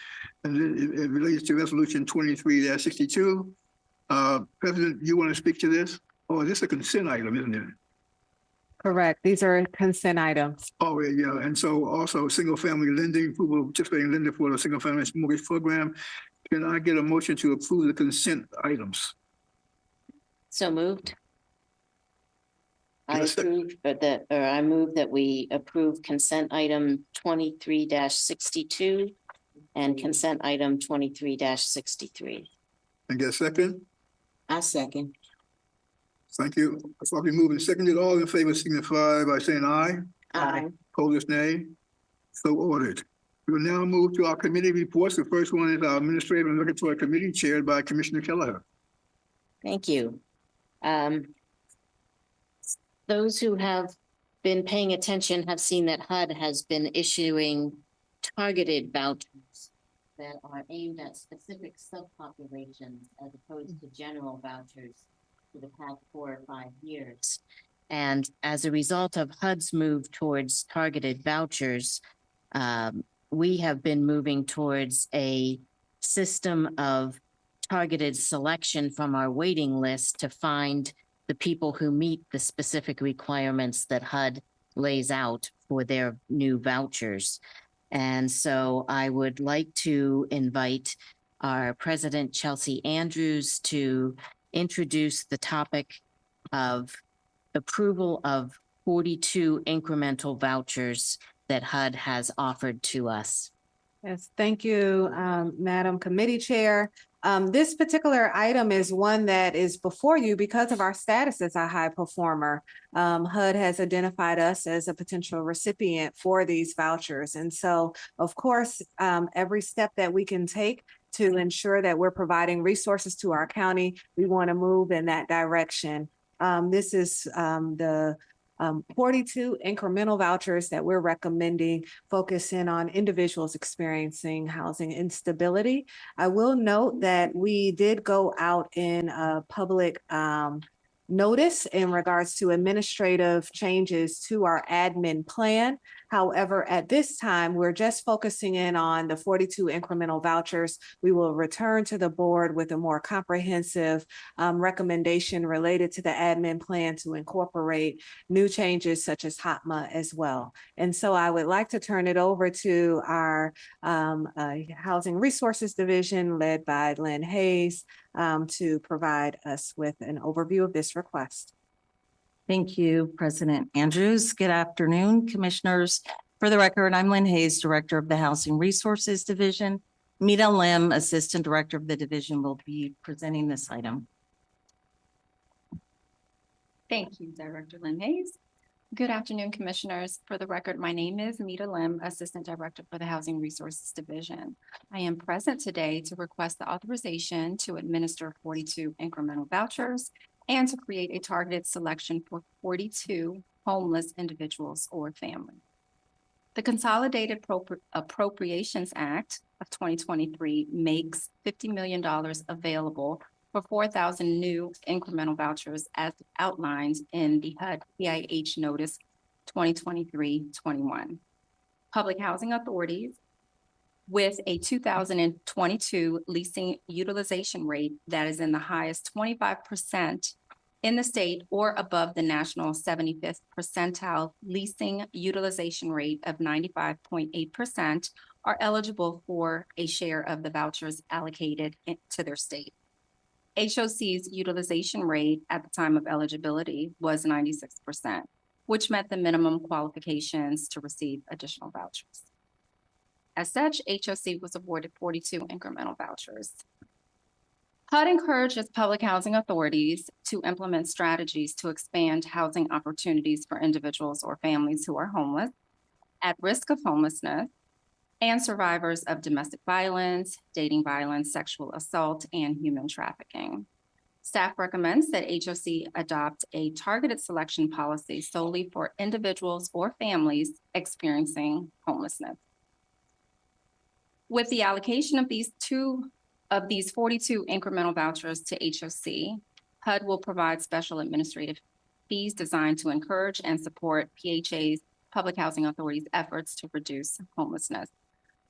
And it relates to resolution 23-62. President, you want to speak to this? Oh, this is a consent item, isn't it? Correct. These are consent items. Oh, yeah. And so also single family lending, approval of participating lender for the single family mortgage program. Can I get a motion to approve the consent items? So moved. I Yes, sir. I move that we approve consent item 23-62 and consent item 23-63. And get a second? I second. Thank you. Probably moved and seconded. All in favor signify by saying aye. Aye. Opposers, nay. So ordered. We will now move to our committee reports. The first one is our Administrative and Regulatory Committee chaired by Commissioner Kelleher. Thank you. Those who have been paying attention have seen that HUD has been issuing targeted vouchers that are aimed at specific subpopulations as opposed to general vouchers for the past 4 or 5 years. And as a result of HUD's move towards targeted vouchers, we have been moving towards a system of targeted selection from our waiting list to find the people who meet the specific requirements that HUD lays out for their new vouchers. And so I would like to invite our President Chelsea Andrews to introduce the topic of approval of 42 incremental vouchers that HUD has offered to us. Yes, thank you, Madam Committee Chair. This particular item is one that is before you because of our status as a high performer. HUD has identified us as a potential recipient for these vouchers. And so, of course, every step that we can take to ensure that we're providing resources to our county, we want to move in that direction. This is the 42 incremental vouchers that we're recommending focus in on individuals experiencing housing instability. I will note that we did go out in a public notice in regards to administrative changes to our admin plan. However, at this time, we're just focusing in on the 42 incremental vouchers. We will return to the board with a more comprehensive recommendation related to the admin plan to incorporate new changes such as HOTMA as well. And so I would like to turn it over to our Housing Resources Division led by Lynn Hayes to provide us with an overview of this request. Thank you, President Andrews. Good afternoon, Commissioners. For the record, I'm Lynn Hayes, Director of the Housing Resources Division. Mita Lim, Assistant Director of the Division, will be presenting this item. Thank you, Director Lynn Hayes. Good afternoon, Commissioners. For the record, my name is Mita Lim, Assistant Director for the Housing Resources Division. I am present today to request the authorization to administer 42 incremental vouchers and to create a targeted selection for 42 homeless individuals or families. The Consolidated Appropriations Act of 2023 makes $50 million available for 4,000 new incremental vouchers as outlined in the HUD PIH Notice 2023-21. Public housing authorities with a 2022 leasing utilization rate that is in the highest 25% in the state or above the national 75th percentile leasing utilization rate of 95.8% are eligible for a share of the vouchers allocated to their state. HOC's utilization rate at the time of eligibility was 96%, which met the minimum qualifications to receive additional vouchers. As such, HOC was awarded 42 incremental vouchers. HUD encourages public housing authorities to implement strategies to expand housing opportunities for individuals or families who are homeless, at risk of homelessness, and survivors of domestic violence, dating violence, sexual assault, and human trafficking. Staff recommends that HOC adopt a targeted selection policy solely for individuals or families experiencing homelessness. With the allocation of these 42 incremental vouchers to HOC, HUD will provide special administrative fees designed to encourage and support PHA's public housing authorities' efforts to reduce homelessness.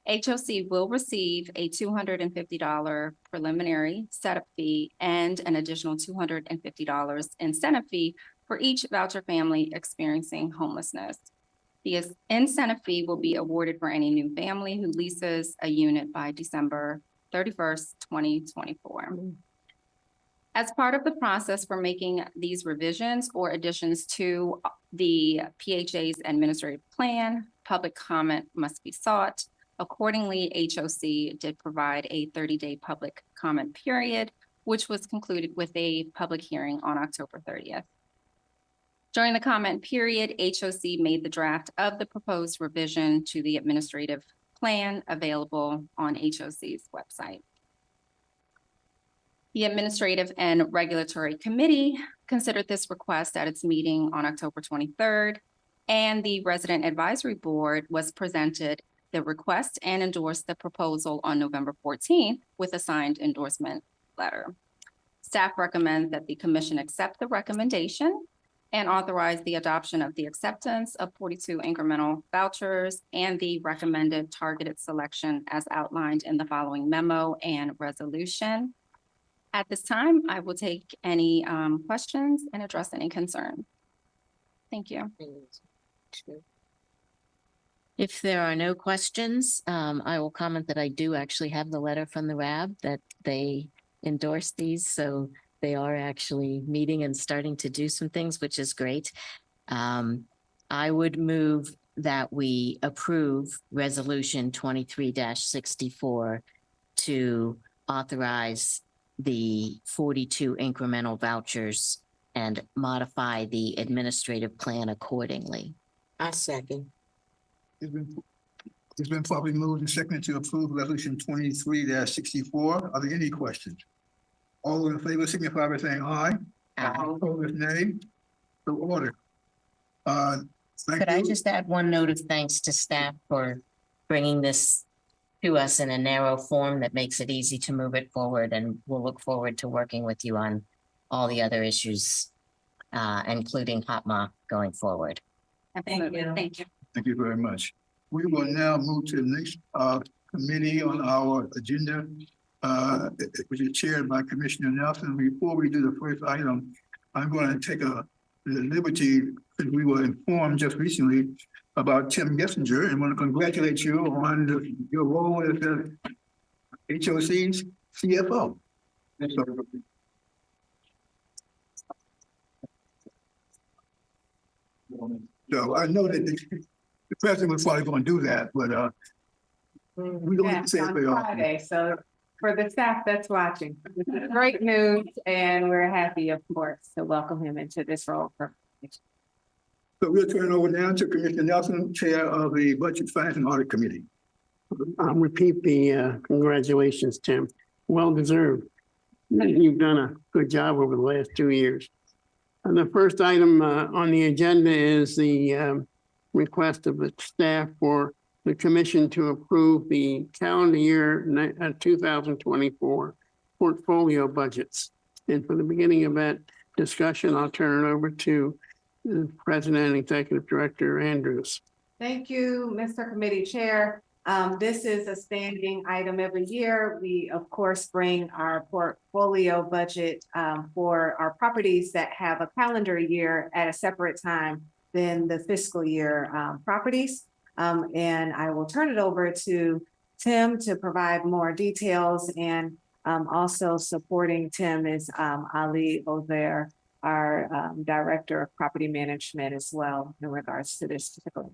HOC will receive a $250 preliminary setup fee and an additional $250 incentive fee for each voucher family experiencing homelessness. The incentive fee will be awarded for any new family who leases a unit by December 31st, 2024. As part of the process for making these revisions or additions to the PHA's administrative plan, public comment must be sought. Accordingly, HOC did provide a 30-day public comment period, which was concluded with a public hearing on October 30th. During the comment period, HOC made the draft of the proposed revision to the administrative plan available on HOC's website. The Administrative and Regulatory Committee considered this request at its meeting on October 23rd, and the Resident Advisory Board was presented the request and endorsed the proposal on November 14th with a signed endorsement letter. Staff recommends that the Commission accept the recommendation and authorize the adoption of the acceptance of 42 incremental vouchers and the recommended targeted selection as outlined in the following memo and resolution. At this time, I will take any questions and address any concerns. Thank you. If there are no questions, I will comment that I do actually have the letter from the RAB that they endorsed these. So they are actually meeting and starting to do some things, which is great. I would move that we approve Resolution 23-64 to authorize the 42 incremental vouchers and modify the administrative plan accordingly. I second. It's been properly moved and seconded to approve resolution 23-64. Are there any questions? All in favor signify by saying aye. All opposed, nay. So ordered. Thank Could I you. just add one note of thanks to staff for bringing this to us in a narrow form that makes it easy to move it forward, and we'll look forward to working with you on all the other issues including HOTMA going forward. Absolutely. Thank you. Thank you very much. We will now move to the next committee on our agenda, which is chaired by Commissioner Nelson. Before we do the first item, I'm going to take the liberty, because we were informed just recently about Tim Gessinger, and want to congratulate you on your role as the HOC's CFO. So I know that the president was probably going to do that, but we don't Yes, say it on very often. Friday. So for the staff that's watching, this is great news, and we're happy, of course, to welcome him into this role. So we'll turn over now to Commissioner Nelson, Chair of the Budget, Finance, and Audit Committee. I'll repeat the congratulations, Tim. Well deserved. You've done a good job over the last 2 years. And the first item on the agenda is the request of the staff for the commission to approve the calendar year 2024 portfolio budgets. And for the beginning of that discussion, I'll turn it over to the President and Executive Director Andrews. Thank you, Mr. Committee Chair. This is a standing item every year. We, of course, bring our portfolio budget for our properties that have a calendar year at a separate time than the fiscal year properties. And I will turn it over to Tim to provide more details, and also supporting Tim is Ali Ozair, our Director of Property Management as well in regards to this particular.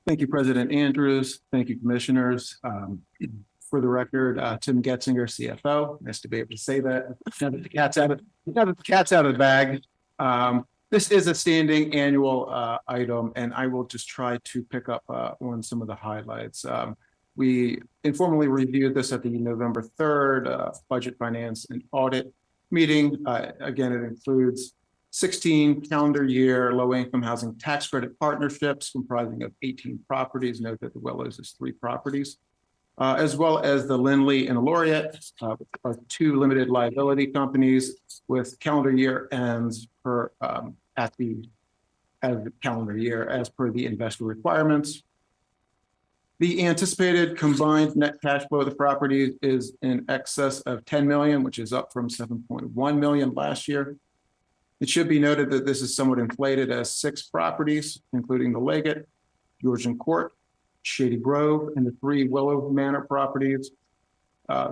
Thank you, President Andrews. Thank you, commissioners. For the record, Tim Getzinger, CFO. Nice to be able to say that. Now that the cat's out of the bag. This is a standing annual item, and I will just try to pick up on some of the highlights. We informally reviewed this at the November 3rd Budget, Finance, and Audit meeting. Again, it includes 16 calendar year low-income housing tax credit partnerships comprising of 18 properties. Note that the Willows is 3 properties, as well as the Lindley and Laureate, are 2 limited liability companies with calendar year ends per as the calendar year as per the investor requirements. The anticipated combined net cash flow of the property is in excess of 10 million, which is up from 7.1 million last year. It should be noted that this is somewhat inflated as 6 properties, including the Leggett, Georgian Court, Shady Grove, and the 3 Willow Manor properties.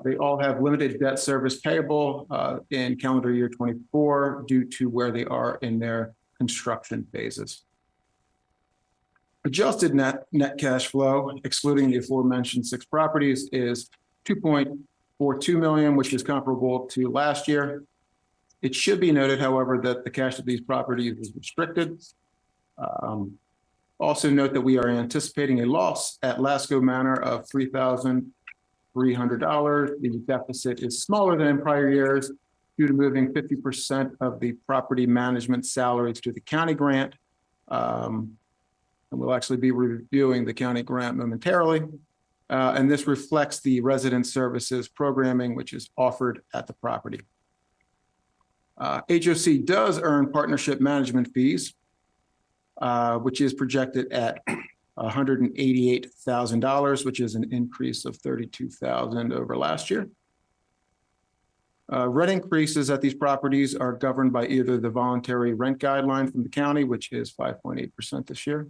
They all have limited debt service payable in calendar year 24 due to where they are in their construction phases. Adjusted net cash flow, excluding the aforementioned 6 properties, is 2.42 million, which is comparable to last year. It should be noted, however, that the cash of these properties is restricted. Also note that we are anticipating a loss at Lasco Manor of $3,300. The deficit is smaller than in prior years due to moving 50% of the property management salaries to the county grant. And we'll actually be reviewing the county grant momentarily. And this reflects the resident services programming, which is offered at the property. HOC does earn partnership management fees, which is projected at $188,000, which is an increase of $32,000 over last year. Rent increases at these properties are governed by either the voluntary rent guideline from the county, which is 5.8% this year,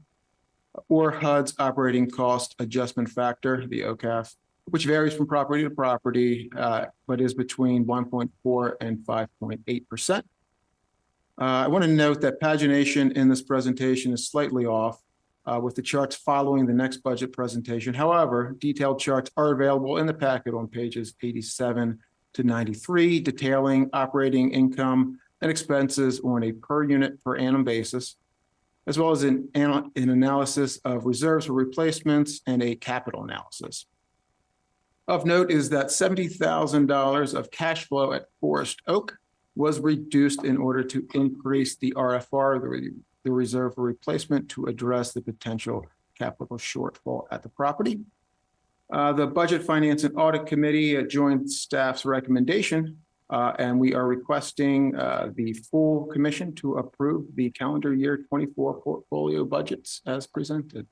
or HUD's operating cost adjustment factor, the OCAF, which varies from property to property, but is between 1.4 and 5.8%. I want to note that pagination in this presentation is slightly off with the charts following the next budget presentation. However, detailed charts are available in the packet on pages 87 to 93, detailing operating income and expenses on a per unit per annum basis, as well as an analysis of reserves for replacements and a capital analysis. Of note is that $70,000 of cash flow at Forest Oak was reduced in order to increase the RFR, the reserve for replacement, to address the potential capital shortfall at the property. The Budget, Finance, and Audit Committee joined staff's recommendation And we are requesting the full commission to approve the calendar year 24 portfolio budgets as presented.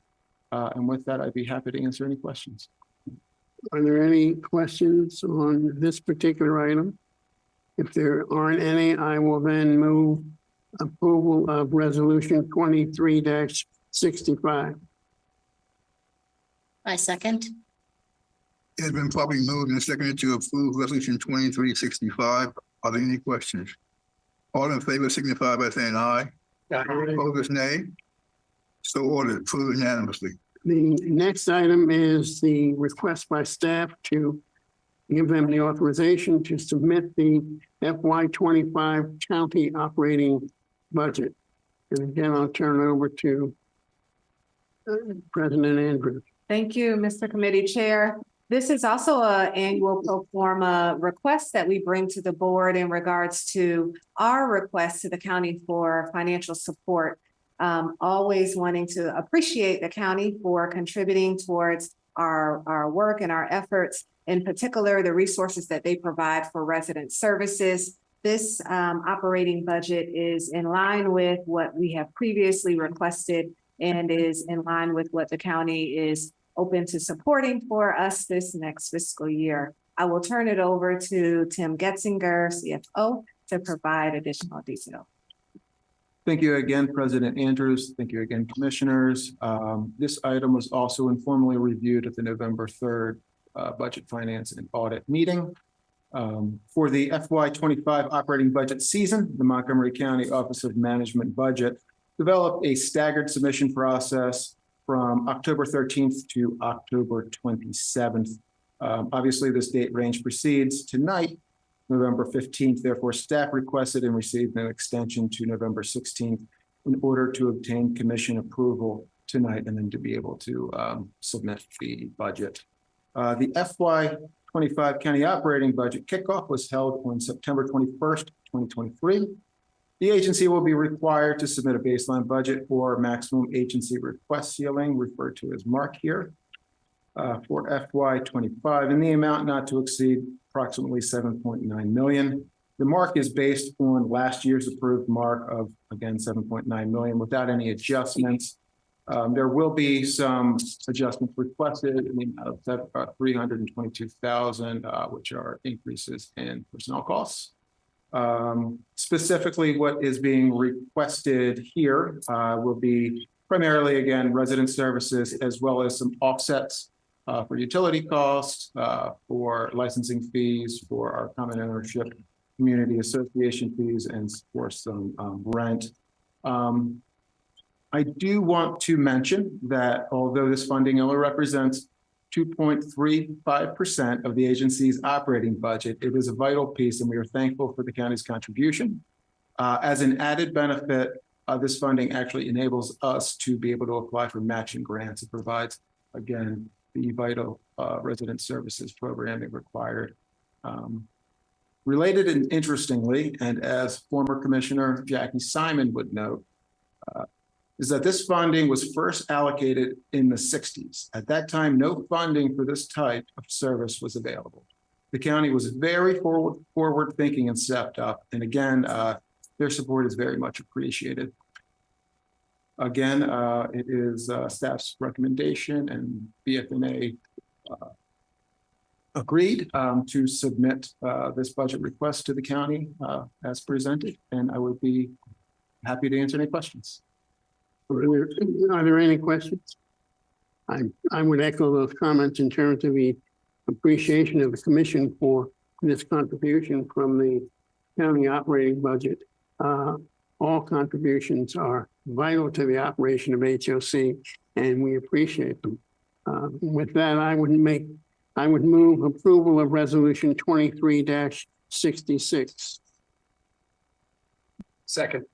And with that, I'd be happy to answer any questions. Are there any questions on this particular item? If there aren't any, I will then move approval of resolution 23-65. I second. It's been probably moved and seconded to approve resolution 2365. Are there any questions? All in favor signify by saying aye. Opposed, nay. So ordered, approved unanimously. The next item is the request by staff to give them the authorization to submit the FY 25 county operating budget. And again, I'll turn it over to President Andrews. Thank you, Mr. Committee Chair. This is also an annual pro forma request that we bring to the board in regards to our request to the county for financial support. Always wanting to appreciate the county for contributing towards our work and our efforts, in particular, the resources that they provide for resident services. This operating budget is in line with what we have previously requested and is in line with what the county is open to supporting for us this next fiscal year. I will turn it over to Tim Getzinger, CFO, to provide additional detail. Thank you again, President Andrews. Thank you again, commissioners. This item was also informally reviewed at the November 3rd Budget Finance and Audit meeting. For the FY 25 operating budget season, the Montgomery County Office of Management Budget developed a staggered submission process from October 13th to October 27th. Obviously, this date range proceeds tonight, November 15th. Therefore, staff requested and received an extension to November 16th in order to obtain commission approval tonight and then to be able to submit the budget. The FY 25 county operating budget kickoff was held on September 21st, 2023. The agency will be required to submit a baseline budget or maximum agency request ceiling, referred to as MARC here, for FY 25, in the amount not to exceed approximately 7.9 million. The MARC is based on last year's approved MARC of, again, 7.9 million without any adjustments. There will be some adjustments requested in the amount of 322,000, which are increases in personnel costs. Specifically, what is being requested here will be primarily, again, resident services, as well as some offsets for utility costs, for licensing fees, for our common ownership community association fees, and for some rent. I do want to mention that although this funding only represents 2.35% of the agency's operating budget, it is a vital piece, and we are thankful for the county's contribution. As an added benefit, this funding actually enables us to be able to apply for matching grants. It provides, again, the vital resident services programming required. Related and interestingly, and as former Commissioner Jackie Simon would note, is that this funding was first allocated in the 60s. At that time, no funding for this type of service was available. The county was very forward thinking and stepped up. And again, their support is very much appreciated. Again, it is staff's recommendation, and BFNA agreed to submit this budget request to the county as presented. And I would be happy to answer any questions. Are there any questions? I would echo those comments in terms of the appreciation of the commission for this contribution from the county operating budget. All contributions are vital to the operation of HOC, and we appreciate them. With that, I would move approval of resolution 23-66. Second.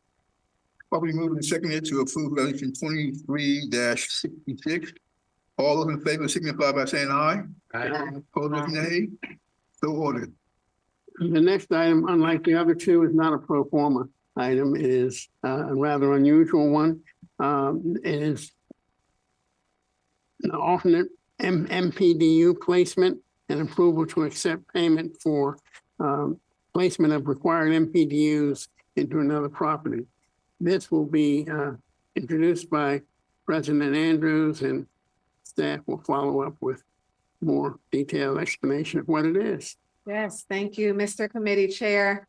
Probably moved and seconded to approve resolution 23-66. All those in favor signify by saying aye. Opposed, nay. So ordered. The next item, unlike the other two, is not a pro forma item. It is a rather unusual one. It is an alternate MPDU placement and approval to accept payment for placement of required MPDUs into another property. This will be introduced by President Andrews, and staff will follow up with more detailed explanation of what it is. Yes, thank you, Mr. Committee Chair.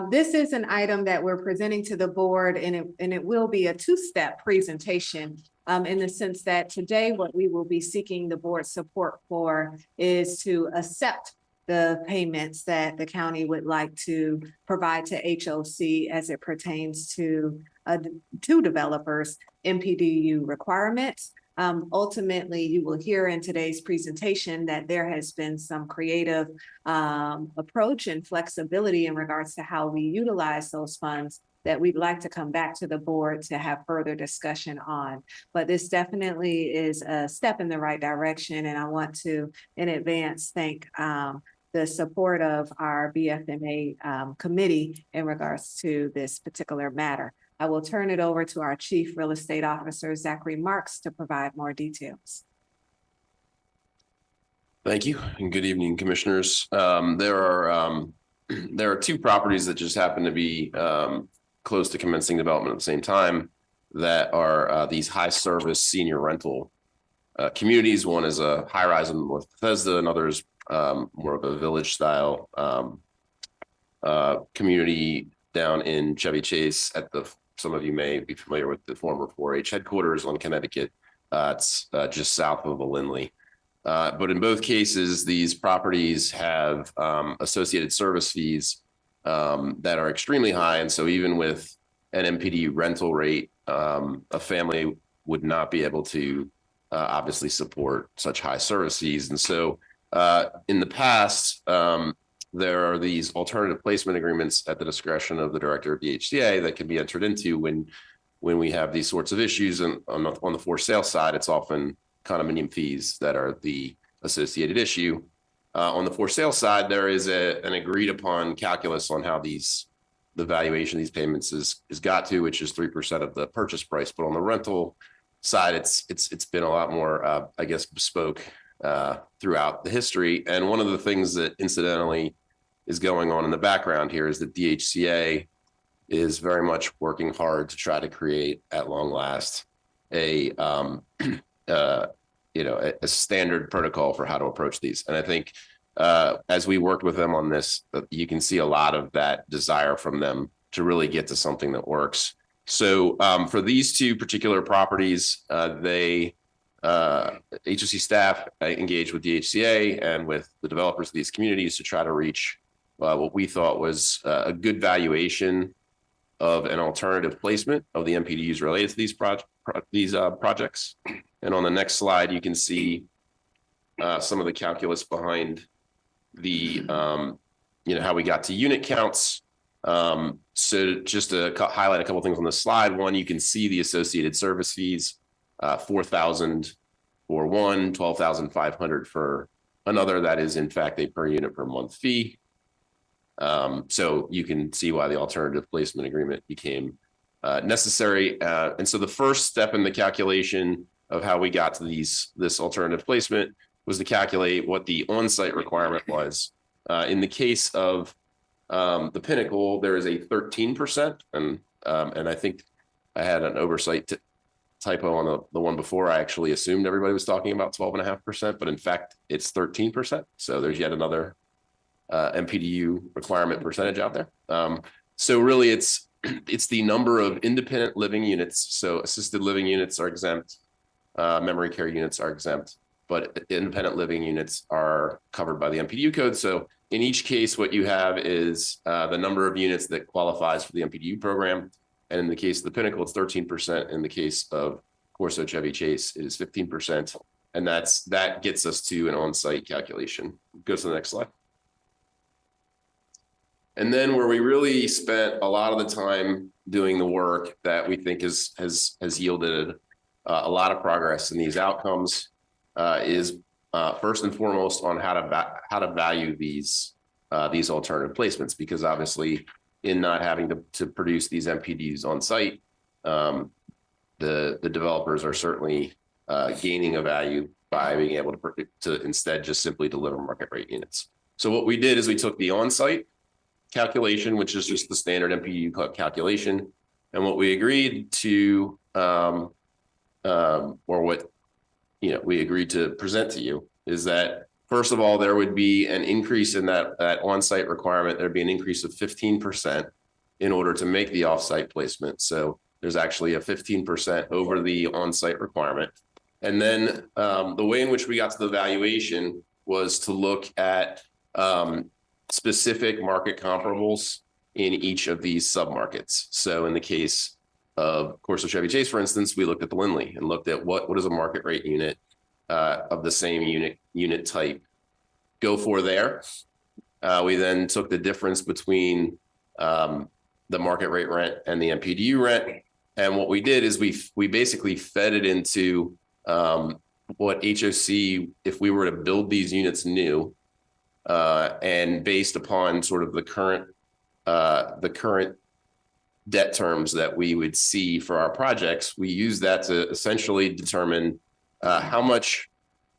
This is an item that we're presenting to the board, and it will be a two-step presentation in the sense that today what we will be seeking the board's support for is to accept the payments that the county would like to provide to HOC as it pertains to two developers' MPDU requirements. Ultimately, you will hear in today's presentation that there has been some creative approach and flexibility in regards to how we utilize those funds that we'd like to come back to the board to have further discussion on. But this definitely is a step in the right direction, and I want to, in advance, thank the support of our BFMA committee in regards to this particular matter. I will turn it over to our Chief Real Estate Officer, Zachary Marks, to provide more details. Thank you, and good evening, commissioners. There are two properties that just happen to be close to commencing development at the same time that are these high service senior rental communities. One is a high rise in North Bethesda, another is more of a village style community down in Chevy Chase at some of you may be familiar with the former 4-H headquarters on Connecticut. It's just south of Lindley. But in both cases, these properties have associated service fees that are extremely high. And so even with an MPD rental rate, a family would not be able to obviously support such high service fees. And so in the past, there are these alternative placement agreements at the discretion of the director of the HCA that can be entered into when we have these sorts of issues. And on the for sale side, it's often condominium fees that are the associated issue. On the for sale side, there is an agreed upon calculus on how the valuation of these payments is got to, which is 3% of the purchase price. But on the rental side, it's been a lot more, I guess, bespoke throughout the history. And one of the things that incidentally is going on in the background here is that DHCA is very much working hard to try to create at long last a standard protocol for how to approach these. And I think as we worked with them on this, you can see a lot of that desire from them to really get to something that works. So for these two particular properties, HOC staff engaged with DHCA and with the developers of these communities to try to reach what we thought was a good valuation of an alternative placement of the MPDUs related to these projects. And on the next slide, you can see some of the calculus behind the, how we got to unit counts. So just to highlight a couple of things on this slide. One, you can see the associated service fees, $4,000 for one, $12,500 for another. That is in fact a per unit per month fee. So you can see why the alternative placement agreement became necessary. And so the first step in the calculation of how we got to this alternative placement was to calculate what the on-site requirement was. In the case of the Pinnacle, there is a 13%, and I think I had an oversight typo on the one before. I actually assumed everybody was talking about 12.5%, but in fact it's 13%. So there's yet another MPDU requirement percentage out there. So really it's the number of independent living units. So assisted living units are exempt, memory care units are exempt, but independent living units are covered by the MPDU code. So in each case, what you have is the number of units that qualifies for the MPDU program. And in the case of the Pinnacle, it's 13%. In the case of Corso Chevy Chase, it is 15%. And that gets us to an on-site calculation. Go to the next slide. And then where we really spent a lot of the time doing the work that we think has yielded a lot of progress in these outcomes is first and foremost on how to value these alternative placements, because obviously in not having to produce these MPDs on site, the developers are certainly gaining a value by being able to instead just simply deliver market rate units. So what we did is we took the on-site calculation, which is just the standard MPDU calculation. And what we agreed to, or what, we agreed to present to you is that, first of all, there would be an increase in that on-site requirement. There'd be an increase of 15% in order to make the off-site placement. So there's actually a 15% over the on-site requirement. And then the way in which we got to the valuation was to look at specific market comparables in each of these submarkets. So in the case of Corso Chevy Chase, for instance, we looked at the Lindley and looked at what is a market rate unit of the same unit type go for there. We then took the difference between the market rate rent and the MPDU rent. And what we did is we basically fed it into what HOC, if we were to build these units new, and based upon sort of the current debt terms that we would see for our projects, we use that to essentially determine how much,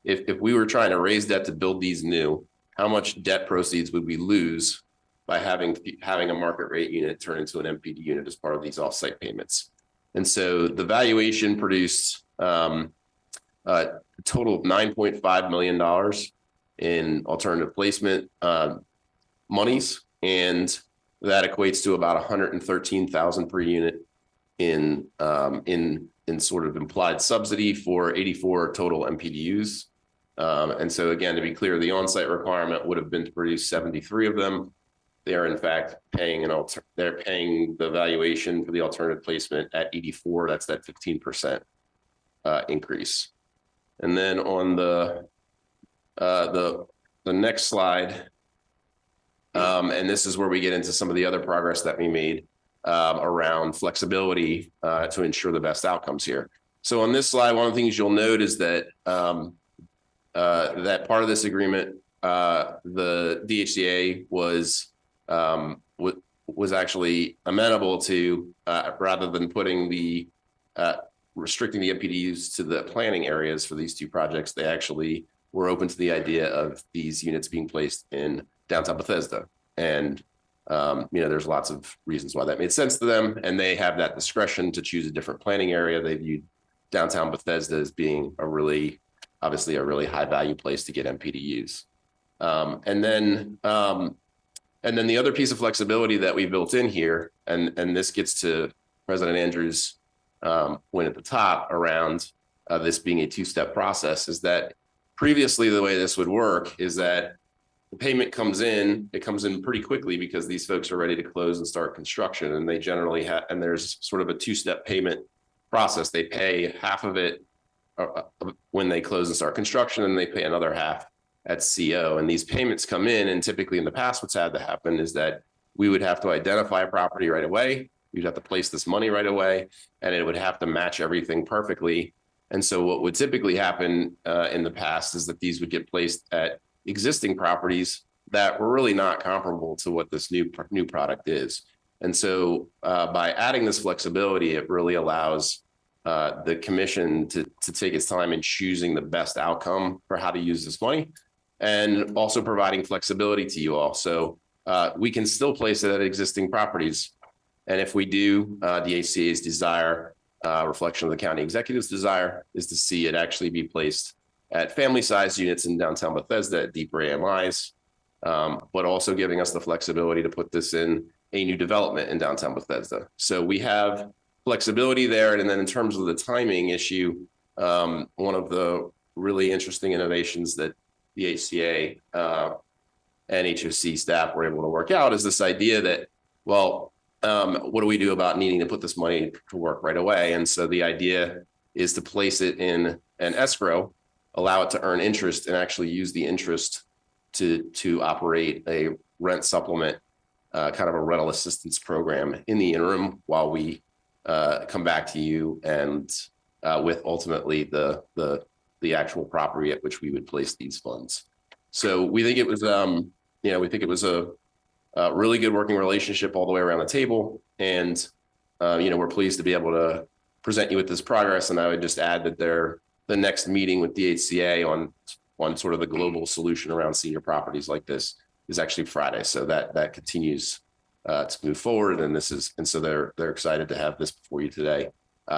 if we were trying to raise debt to build these new, how much debt proceeds would we lose by having a market rate unit turn into an MPD unit as part of these offsite payments. And so the valuation produced a total of $9.5 million in alternative placement monies, and that equates to about $113,000 per unit in sort of implied subsidy for 84 total MPDUs. And so again, to be clear, the on-site requirement would have been to produce 73 of them. They are in fact paying they're paying the valuation for the alternative placement at 84. That's that 15% increase. And then on the next slide, and this is where we get into some of the other progress that we made around flexibility to ensure the best outcomes here. So on this slide, one of the things you'll note is that that part of this agreement, the DHCA was actually amenable to, rather than putting the restricting the MPDUs to the planning areas for these two projects, they actually were open to the idea of these units being placed in downtown Bethesda. And there's lots of reasons why that made sense to them, and they have that discretion to choose a different planning area. They viewed downtown Bethesda as being obviously a really high value place to get MPDUs. And then the other piece of flexibility that we built in here, and this gets to President Andrews' point at the top around this being a two-step process, is that previously the way this would work is that the payment comes in pretty quickly because these folks are ready to close and start construction, and they generally have, and there's sort of a two-step payment process. They pay half of it when they close and start construction, and they pay another half at CO. And these payments come in, and typically in the past, what's had to happen is that we would have to identify a property right away. We'd have to place this money right away, and it would have to match everything perfectly. And so what would typically happen in the past is that these would get placed at existing properties that were really not comparable to what this new product is. And so by adding this flexibility, it really allows the commission to take its time in choosing the best outcome for how to use this money, and also providing flexibility to you all. So we can still place it at existing properties. And if we do, the HCA's desire, reflection of the county executive's desire, is to see it actually be placed at family-sized units in downtown Bethesda at deeper AMIs, but also giving us the flexibility to put this in a new development in downtown Bethesda. So we have flexibility there. And then in terms of the timing issue, one of the really interesting innovations that the HCA and HOC staff were able to work out is this idea that, well, what do we do about needing to put this money to work right away? And so the idea is to place it in an escrow, allow it to earn interest, and actually use the interest to operate a rent supplement, kind of a rental assistance program in the interim while we come back to you and with ultimately the actual property at which we would place these funds. So we think it was a really good working relationship all the way around the table, and we're pleased to be able to present you with this progress. And I would just add that the next meeting with DHCA on sort of the global solution around senior properties like this is actually Friday. So that continues to move forward. And so they're excited to have this before you today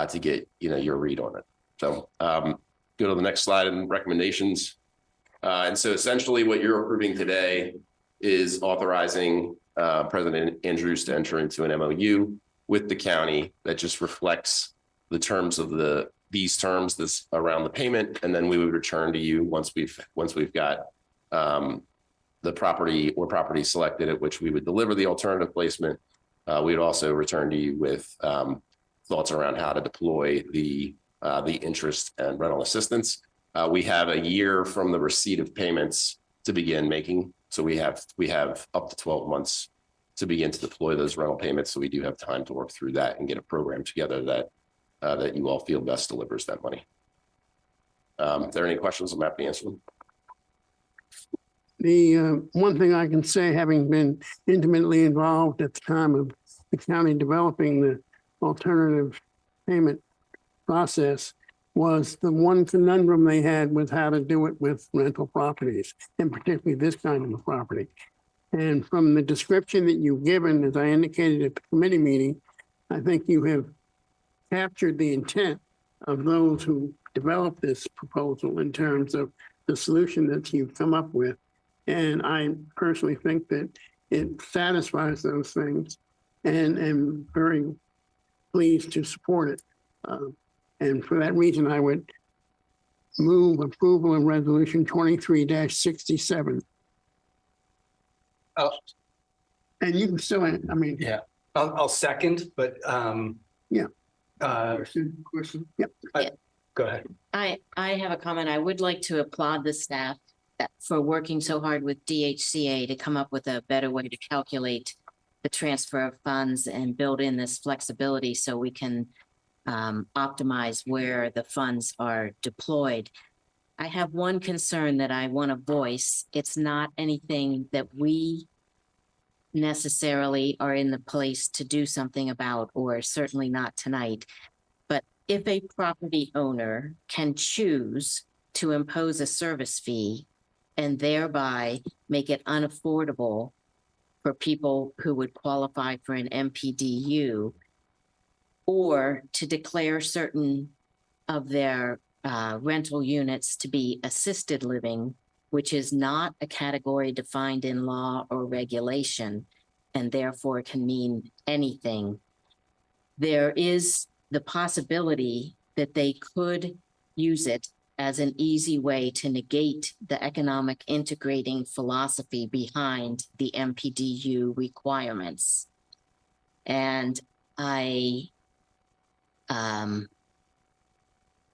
to get, your read on it. So go to the next slide and recommendations. And so essentially what you're approving today is authorizing President Andrews to enter into an MOU with the county that just reflects the terms of these terms this around the payment. And then we would return to you once we've got the property or property selected at which we would deliver the alternative placement. We'd also return to you with thoughts around how to deploy the interest and rental assistance. We have a year from the receipt of payments to begin making. So we have up to 12 months to begin to deploy those rental payments. So we do have time to work through that and get a program together that you all feel best delivers that money. If there are any questions, I'm happy to answer them. The one thing I can say, having been intimately involved at the time of the county developing the alternative payment process, was the one conundrum they had with how to do it with rental properties, and particularly this kind of a property. And from the description that you've given, as I indicated at the committee meeting, I think you have captured the intent of those who developed this proposal in terms of the solution that you've come up with. And I personally think that it satisfies those things and am very pleased to support it. And for that reason, I would move approval of resolution 23-67. Oh. And you can still, Yeah, I'll second, but Yeah. Question? Yep. Go ahead. I have a comment. I would like to applaud the staff for working so hard with DHCA to come up with a better way to calculate the transfer of funds and build in this flexibility so we can optimize where the funds are deployed. I have one concern that I want to voice. It's not anything that we necessarily are in the place to do something about, or certainly not tonight. But if a property owner can choose to impose a service fee and thereby make it unaffordable for people who would qualify for an MPDU, or to declare certain of their rental units to be assisted living, which is not a category defined in law or regulation, and therefore can mean anything. There is the possibility that they could use it as an easy way to negate the economic integrating philosophy behind the MPDU requirements. And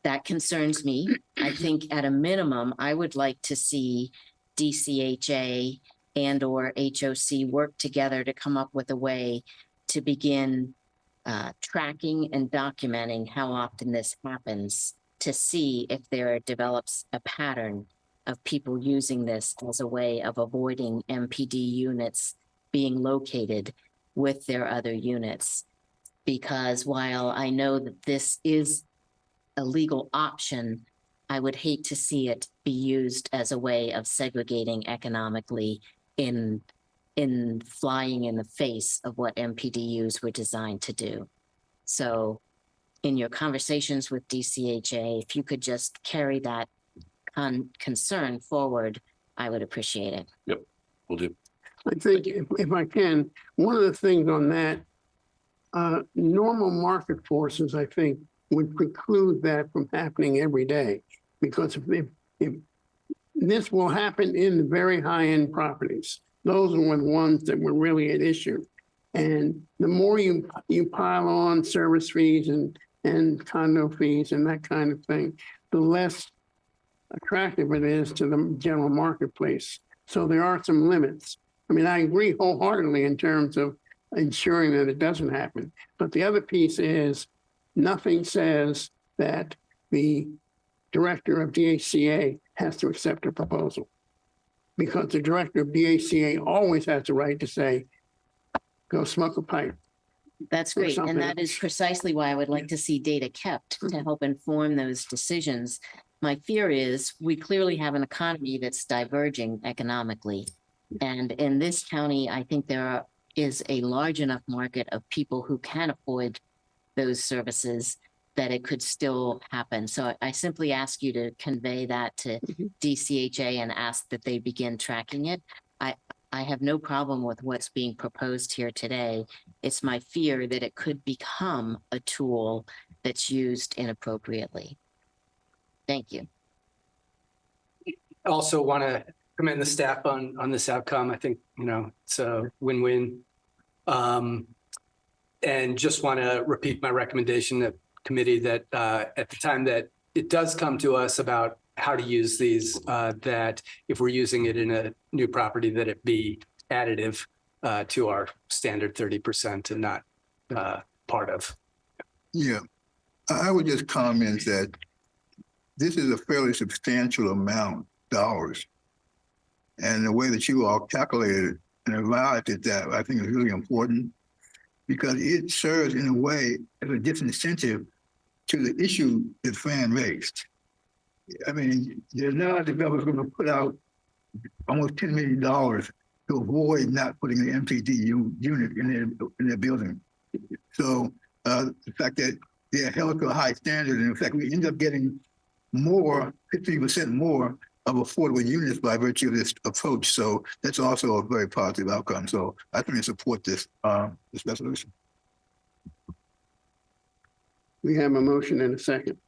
that concerns me. I think at a minimum, I would like to see DCHA and or HOC work together to come up with a way to begin tracking and documenting how often this happens, to see if there develops a pattern of people using this as a way of avoiding MPD units being located with their other units. Because while I know that this is a legal option, I would hate to see it be used as a way of segregating economically in flying in the face of what MPDUs were designed to do. So in your conversations with DCHA, if you could just carry that concern forward, I would appreciate it. Yep, we'll do. I think if I can, one of the things on that, normal market forces, I think, would preclude that from happening every day. Because if this will happen in the very high-end properties, those are the ones that were really at issue. And the more you pile on service fees and condo fees and that kind of thing, the less attractive it is to the general marketplace. So there are some limits. I mean, I agree wholeheartedly in terms of ensuring that it doesn't happen. But the other piece is nothing says that the director of DHCA has to accept a proposal, because the director of DHCA always has the right to say, go smoke a pipe. That's great. And that is precisely why I would like to see data kept to help inform those decisions. My fear is we clearly have an economy that's diverging economically. And in this county, I think is a large enough market of people who can afford those services that it could still happen. So I simply ask you to convey that to DCHA and ask that they begin tracking it. I have no problem with what's being proposed here today. It's my fear that it could become a tool that's used inappropriately. Thank you. Also want to commend the staff on this outcome. I think, it's a win-win. And just want to repeat my recommendation to committee that at the time that it does come to us about how to use these, that if we're using it in a new property, that it be additive to our standard 30% and not part of. Yeah, I would just comment that this is a fairly substantial amount of dollars. And the way that you all calculated it and arrived at that, I think is really important because it serves in a way as a disincentive to the issue that Fran raised. I mean, there's now a developer going to put out almost $10 million to avoid not putting the MPD unit in their building. So the fact that they're held to a high standard, and in fact, we end up getting more, 50% more of affordable units by virtue of this approach. So that's also a very positive outcome. So I think I support this resolution. We have a motion and a second.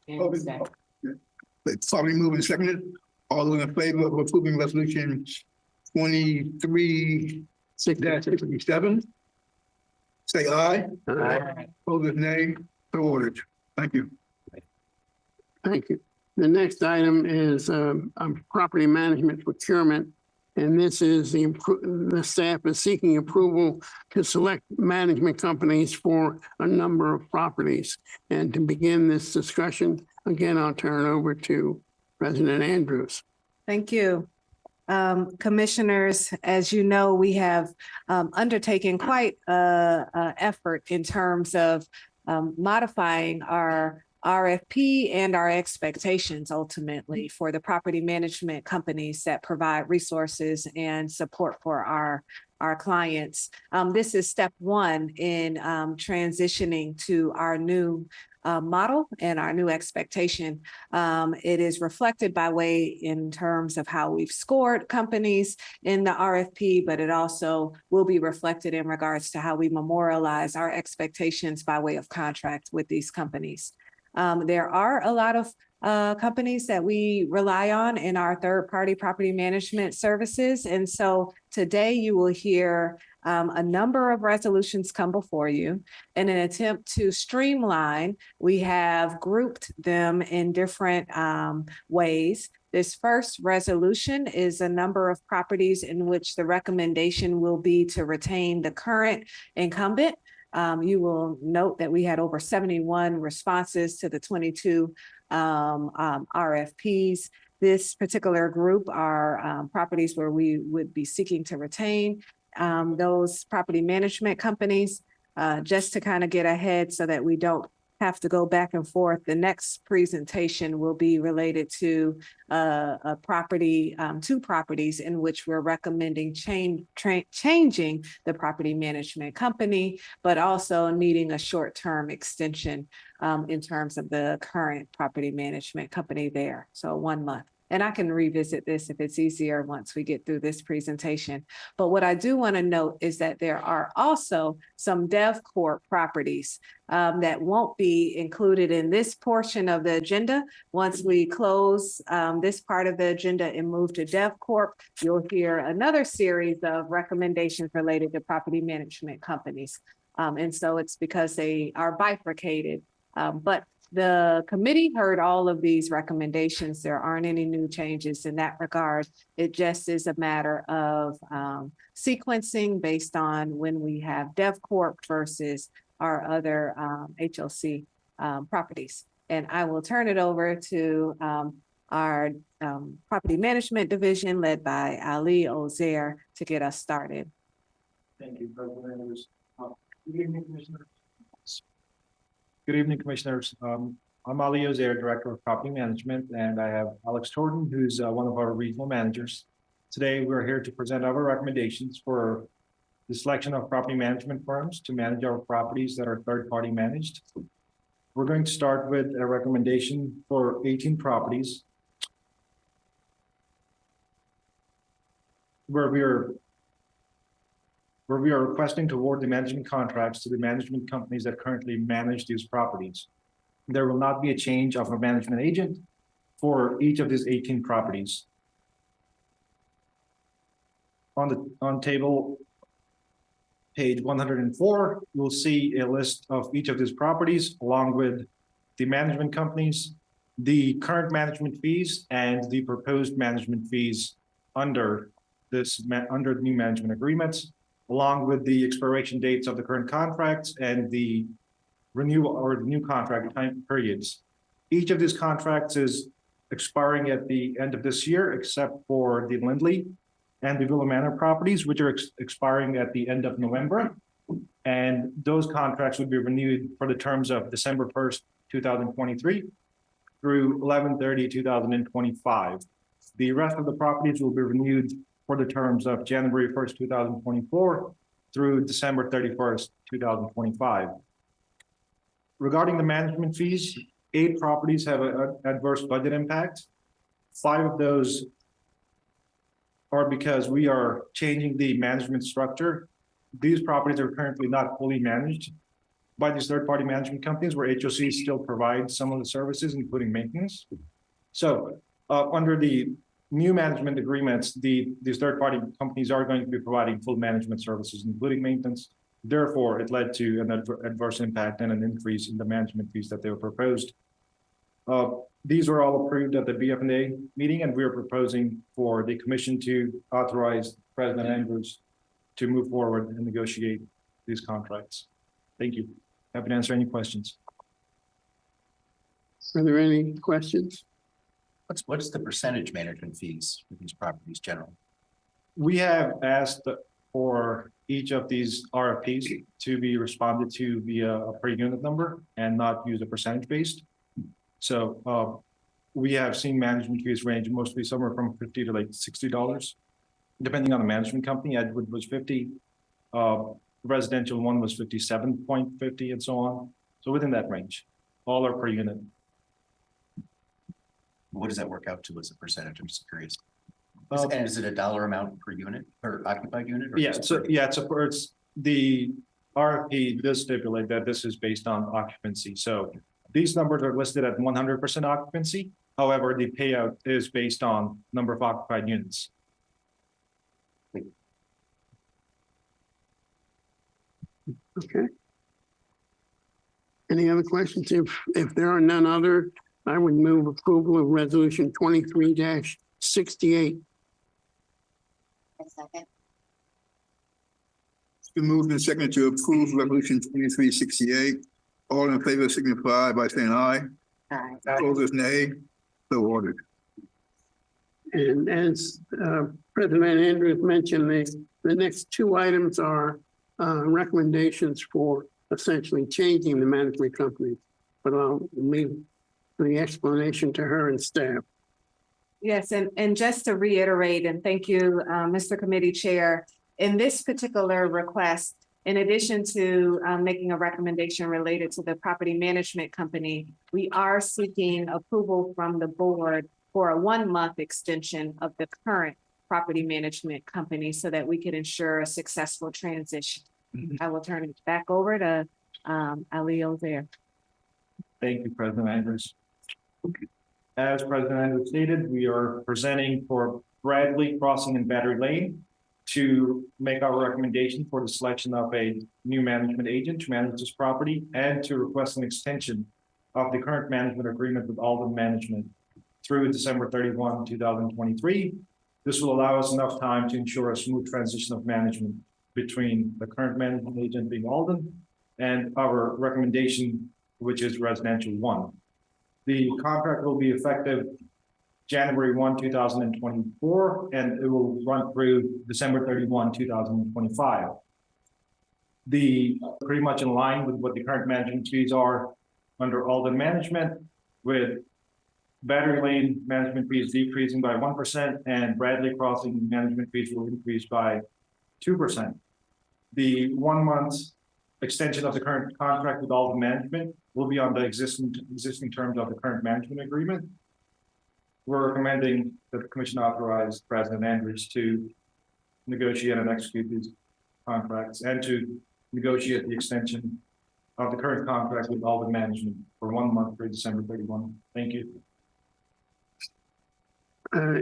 It's probably moving seconded. All those in favor of approving resolution 23/67, say aye. Aye. Opposed, nay. So ordered. Thank you. Thank you. The next item is property management procurement. And this is the staff is seeking approval to select management companies for a number of properties. And to begin this discussion, again, I'll turn it over to President Andrews. Thank you. Commissioners, as you know, we have undertaken quite an effort in terms of modifying our RFP and our expectations ultimately for the property management companies that provide resources and support for our clients. This is step one in transitioning to our new model and our new expectation. It is reflected by way in terms of how we've scored companies in the RFP, but it also will be reflected in regards to how we memorialize our expectations by way of contract with these companies. There are a lot of companies that we rely on in our third-party property management services. And so today you will hear a number of resolutions come before you. In an attempt to streamline, we have grouped them in different ways. This first resolution is a number of properties in which the recommendation will be to retain the current incumbent. You will note that we had over 71 responses to the 22 RFPs. This particular group are properties where we would be seeking to retain those property management companies just to kind of get ahead so that we don't have to go back and forth. The next presentation will be related to a property, two properties in which we're recommending changing the property management company, but also needing a short-term extension in terms of the current property management company there. So 1 month. And I can revisit this if it's easier once we get through this presentation. But what I do want to note is that there are also some DevCorp properties that won't be included in this portion of the agenda. Once we close this part of the agenda and move to DevCorp, you'll hear another series of recommendations related to property management companies. And so it's because they are bifurcated. But the committee heard all of these recommendations. There aren't any new changes in that regard. It just is a matter of sequencing based on when we have DevCorp versus our other HOC properties. And I will turn it over to our property management division led by Ali Ozair to get us started. Thank you, President Andrews. Good evening, Commissioners. Good evening, Commissioners. I'm Ali Ozair, Director of Property Management, and I have Alex Torton, who's one of our regional managers. Today, we're here to present our recommendations for the selection of property management firms to manage our properties that are third-party managed. We're going to start with a recommendation for 18 properties where we are requesting to award the management contracts to the management companies that currently manage these properties. There will not be a change of a management agent for each of these 18 properties. On table page 104, you'll see a list of each of these properties along with the management companies, the current management fees, and the proposed management fees under the new management agreements, along with the expiration dates of the current contracts and the renewal or new contract time periods. Each of these contracts is expiring at the end of this year, except for the Lindley and the Villa Manor properties, which are expiring at the end of November. And those contracts would be renewed for the terms of December 1st, 2023 through 11/30/2025. The rest of the properties will be renewed for the terms of January 1st, 2024 through December 31st, 2025. Regarding the management fees, 8 properties have an adverse budget impact. 5 of those are because we are changing the management structure. These properties are currently not fully managed by these third-party management companies where HOC still provides some of the services, including maintenance. So under the new management agreements, these third-party companies are going to be providing full management services, including maintenance. Therefore, it led to an adverse impact and an increase in the management fees that they were proposed. These were all approved at the BF&A meeting, and we are proposing for the commission to authorize President Andrews to move forward and negotiate these contracts. Thank you. Happy to answer any questions. Are there any questions? What's the percentage management fees for these properties generally? We have asked for each of these RFPs to be responded to via a per unit number and not use a percentage based. So we have seen management fees range mostly somewhere from $50 to like $60, depending on the management company. Edgewood was 50, residential one was 57.50 and so on. So within that range, all are per unit. What does that work out to as a percentage? I'm just curious. And is it a dollar amount per unit or occupied unit? Or it's the RFP does stipulate that this is based on occupancy. So these numbers are listed at 100% occupancy. However, the payout is based on number of occupied units. Okay. Any other questions? If there are none other, I would move approval of resolution 23-68. Second. It's been moved and seconded to approve resolution 2368. All in favor signify by saying aye. Aye. Opposers, nay. So ordered. And as President Andrews mentioned, the next 2 items are recommendations for essentially changing the management company. But I'll leave the explanation to her and staff. Yes, and just to reiterate, and thank you, Mr. Committee Chair, in this particular request, in addition to making a recommendation related to the property management company, we are seeking approval from the board for a 1-month extension of the current property management company so that we can ensure a successful transition. I will turn it back over to Ali Ozair. Thank you, President Andrews. As President Andrews stated, we are presenting for Bradley Crossing and Battery Lane to make our recommendation for the selection of a new management agent to manage this property and to request an extension of the current management agreement with Alden Management through December 31, 2023. This will allow us enough time to ensure a smooth transition of management between the current management agent being Alden and our recommendation, which is residential 1. The contract will be effective January 1, 2024, and it will run through December 31, 2025. Pretty much in line with what the current management fees are under Alden Management, with Battery Lane management fees decreasing by 1%, and Bradley Crossing management fees will increase by 2%. The 1 month extension of the current contract with all the management will be on the existing terms of the current management agreement. We're recommending that the commission authorize President Andrews to negotiate and execute these contracts and to negotiate the extension of the current contract with all the management for 1 month through December 31. Thank you. Are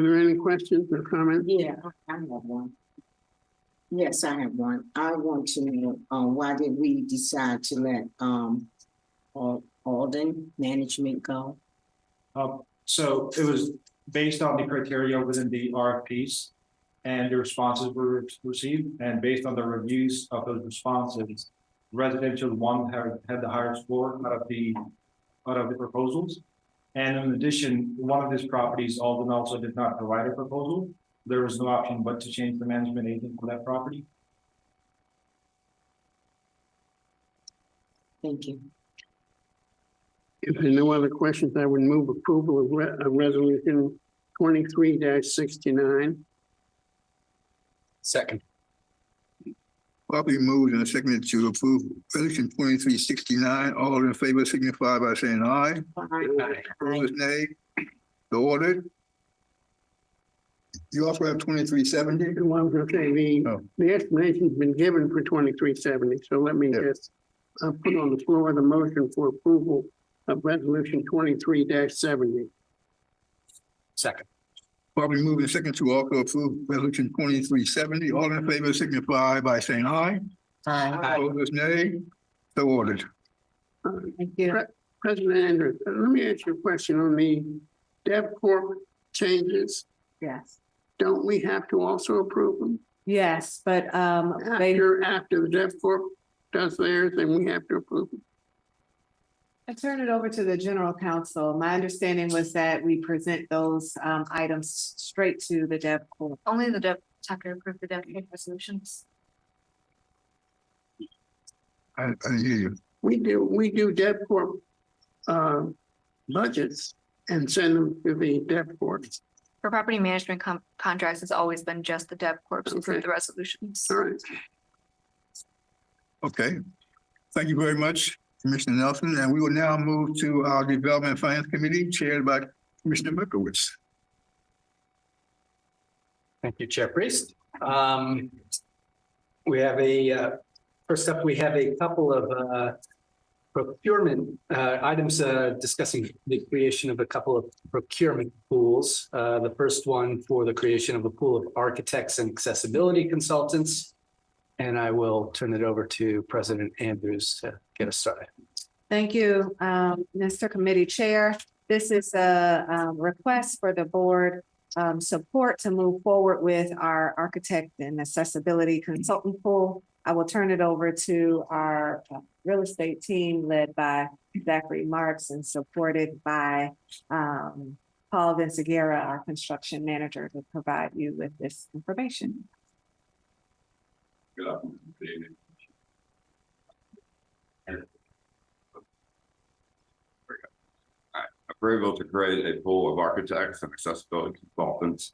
there any questions or comments? Yeah, I have one. Yes, I have one. I want to know, why did we decide to let, Alden management go? So it was based on the criteria within the RFPs and the responses were received, and based on the reviews of those responses, residential one had the higher score out of the proposals. And in addition, one of these properties, Alden also did not provide a proposal. There was no option but to change the management agent for that property. Thank you. If there are no other questions, I would move approval of resolution 23-69. Second. Properly moved and seconded to approve resolution 2369. All in favor signify by saying aye. Opposed, nay. So ordered. You also have 2370. Well, I was gonna say, the explanation's been given for 2370, so let me just put on the floor the motion for approval of resolution 23-70. Second. Properly moved and seconded to also approve resolution 2370. All in favor signify by saying aye. Aye. Opposed, nay. So ordered. Thank you. President Andrews, let me ask you a question on the Dev Corp changes. Yes. Don't we have to also approve them? Yes, but After the Dev Corp does theirs, then we have to approve them. I turn it over to the general counsel. My understanding was that we present those items straight to the Dev Corp. Only the have to approve the Dev resolutions. I hear you. We do Dev Corp budgets and send them to the Dev Corp. For property management contracts, it's always been just the Dev Corp to approve Okay. the resolutions. All right. Okay. Thank you very much, Commissioner Nelson. And we will now move to our Development and Finance Committee chaired by Commissioner Merkowitz. Thank you, Chair Priest. We have first up, we have a couple of procurement items discussing the creation of a couple of procurement pools. The first one for the creation of a pool of architects and accessibility consultants. And I will turn it over to President Andrews to get us started. Thank you, Mr. Committee Chair. This is a request for the board support to move forward with our architect and accessibility consultant pool. I will turn it over to our real estate team led by Zachary Marks and supported by Paul Vinciguerra, our construction manager, to provide you with this information. Good afternoon. Good evening. Approval to create a pool of architects and accessibility consultants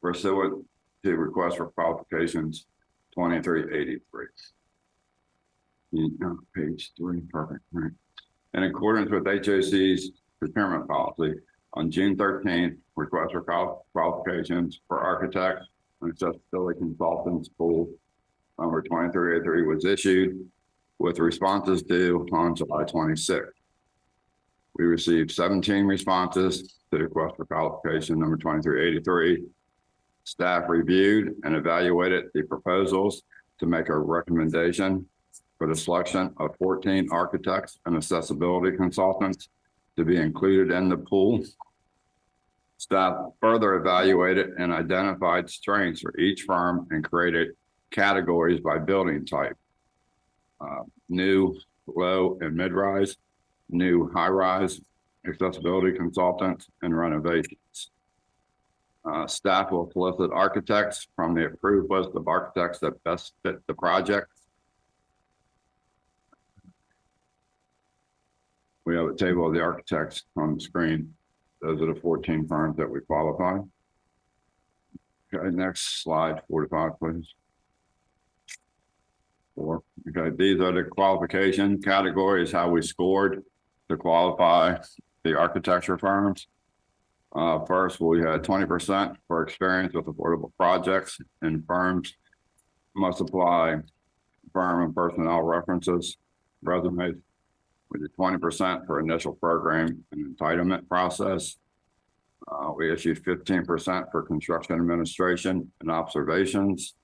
pursuant to request for qualifications 2383. Page 3, perfect. Right. In accordance with HOC's procurement policy, on June 13th, request for qualifications for architects and accessibility consultants pool number 2383 was issued with responses due on July 26th. We received 17 responses to the request for qualification number 2383. Staff reviewed and evaluated the proposals to make a recommendation for the selection of 14 architects and accessibility consultants to be included in the pool. Staff further evaluated and identified strengths for each firm and created categories by building type. New, low, and mid-rise, new high-rise, accessibility consultants, and renovations. Staff will solicit architects from the approved list of architects that best fit the project. We have a table of the architects on the screen. Those are the 14 firms that we qualified. Okay, next slide, 45, please. 4. Okay, these are the qualification categories, how we scored to qualify the architecture firms. First, we had 20% for experience with affordable projects, and firms must apply firm and personnel references, resumes. We did 20% for initial program and entitlement process. We issued 15% for construction administration and observations,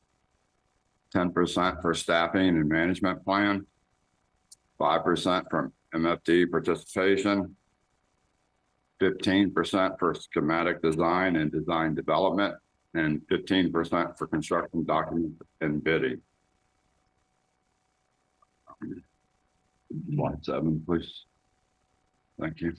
10% for staffing and management plan, 5% from MFD participation, 15% for schematic design and design development, and 15% for construction documents and bidding. Slide 7, please. Thank you.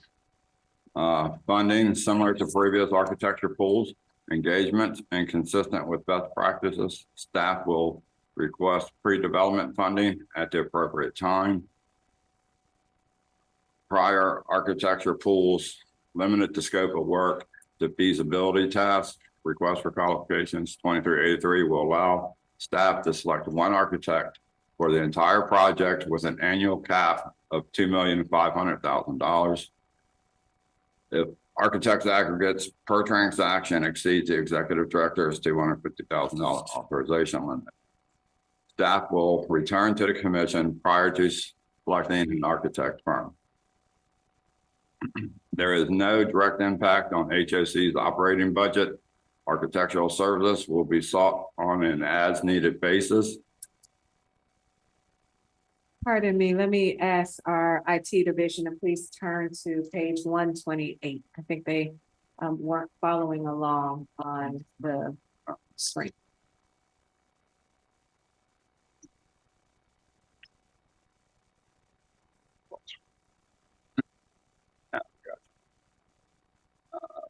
Funding similar to previous architecture pools, engagements, and consistent with best practices. Staff will request pre-development funding at the appropriate time. Prior architecture pools limited the scope of work to feasibility tasks. Request for qualifications 2383 will allow staff to select one architect for the entire project with an annual cap of $2,500,000. If architect's aggregates per transaction exceeds the executive director's $250,000 authorization limit, staff will return to the commission prior to selecting an architect firm. There is no direct impact on HOC's operating budget. Architectural services will be sought on an as-needed basis. Pardon me, let me ask our IT division to please turn to page 128. I think they weren't following along on the screen.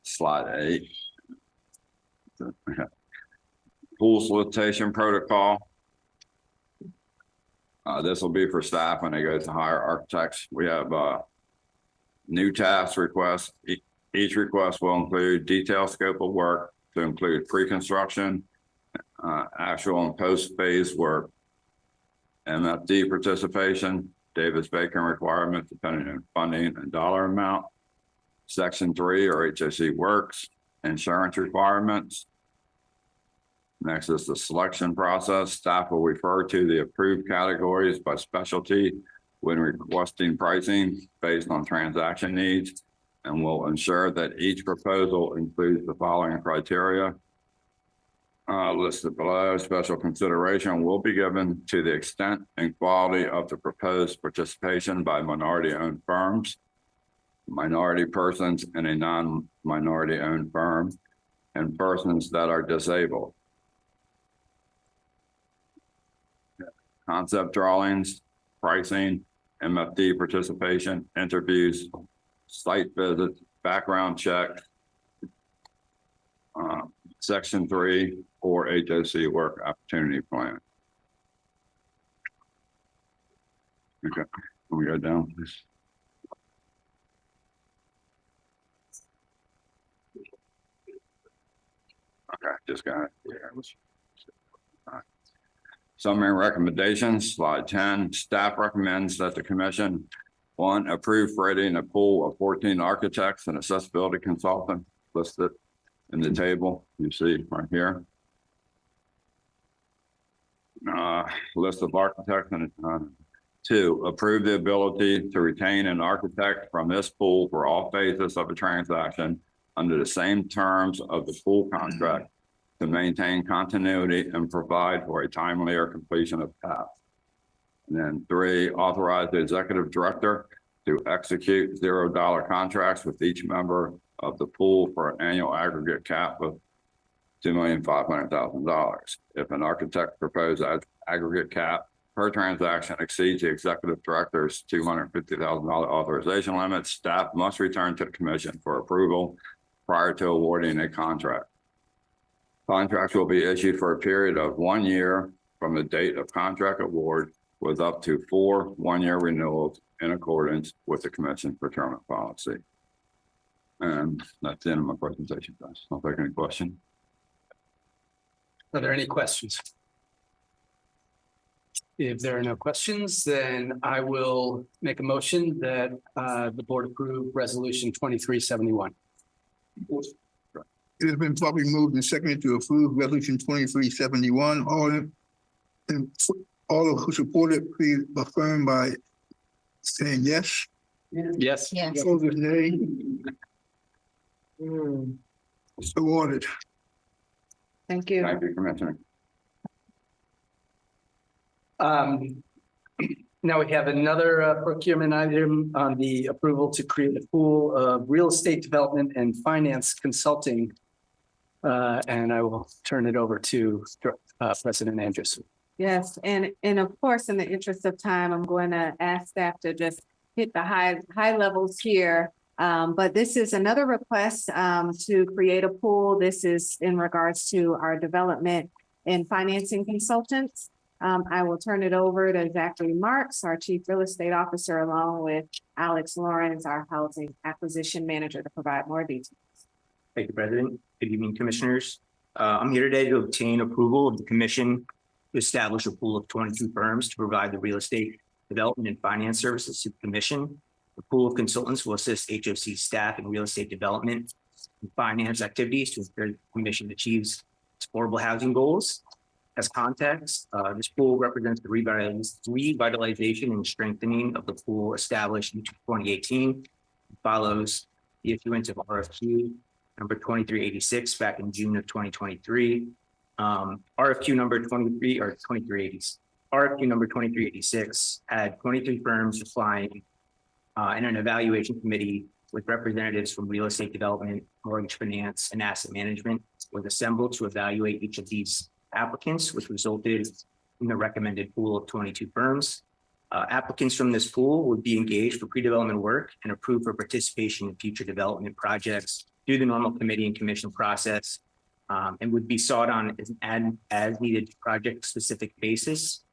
Slide 8. Pool solicitation protocol. This will be for staff when they go to hire architects. We have new task requests. Each request will include detailed scope of work to include pre-construction, actual and post-phase work, MFD participation, Davis-Bacon requirements depending on funding and dollar amount, Section 3 or HOC works, insurance requirements. Next is the selection process. Staff will refer to the approved categories by specialty when requesting pricing based on transaction needs, and will ensure that each proposal includes the following criteria. Listed below. Special consideration will be given to the extent and quality of the proposed participation by minority-owned firms, minority persons in a non-minority owned firm, and persons that are disabled. Concept drawings, pricing, MFD participation, interviews, site visits, background check, Section 3 or HOC work opportunity plan. Okay, can we go down, please? Okay, just got it. Yeah. Summary recommendations, slide 10. Staff recommends that the commission, 1, approve creating a pool of 14 architects and accessibility consultants listed in the table you see right here. List of architects and 2, approve the ability to retain an architect from this pool for all phases of a transaction under the same terms of the pool contract to maintain continuity and provide for a timelier completion of tasks. And then 3, authorize the executive director to execute $0 contracts with each member of the pool for an annual aggregate cap of $2,500,000. If an architect proposed aggregate cap per transaction exceeds the executive director's $250,000 authorization limit, staff must return to the commission for approval prior to awarding a contract. Contracts will be issued for a period of 1 year from the date of contract award, with up to 4 one-year renewals in accordance with the commission procurement policy. And that's the end of my presentation, guys. I'll take any question. Are there any questions? If there are no questions, then I will make a motion that the board approve resolution 2371. It has been properly moved and seconded to approve resolution 2371. All who support it, please affirm by saying yes. Yes. Yes. Opposers, nay. So ordered. Thank you. Thank you, Commissioner. Now we have another procurement item on the approval to create a pool of real estate development and finance consulting. And I will turn it over to President Andrews. Yes, and of course, in the interest of time, I'm going to ask staff to just hit the high levels here. But this is another request to create a pool. This is in regards to our development and financing consultants. I will turn it over to Zachary Marks, our Chief Real Estate Officer, along with Alex Lawrence, our Housing Acquisition Manager, to provide more details. Thank you, President. Good evening, Commissioners. I'm here today to obtain approval of the Commission to establish a pool of 22 firms to provide the real estate development and finance services to the Commission. The pool of consultants will assist HOC staff in real estate development and finance activities to ensure the Commission achieves its affordable housing goals. As context, this pool represents the revitalization and strengthening of the pool established in 2018. It follows the issuance of RFQ number 2386 back in June of 2023. RFQ number 2386 had 23 firms applying and an evaluation committee with representatives from real estate development, mortgage finance, and asset management was assembled to evaluate each of these applicants, which resulted in the recommended pool of 22 firms. Applicants from this pool would be engaged for pre-development work and approved for participation in future development projects through the normal committee and commission process, and would be sought on as needed project specific basis,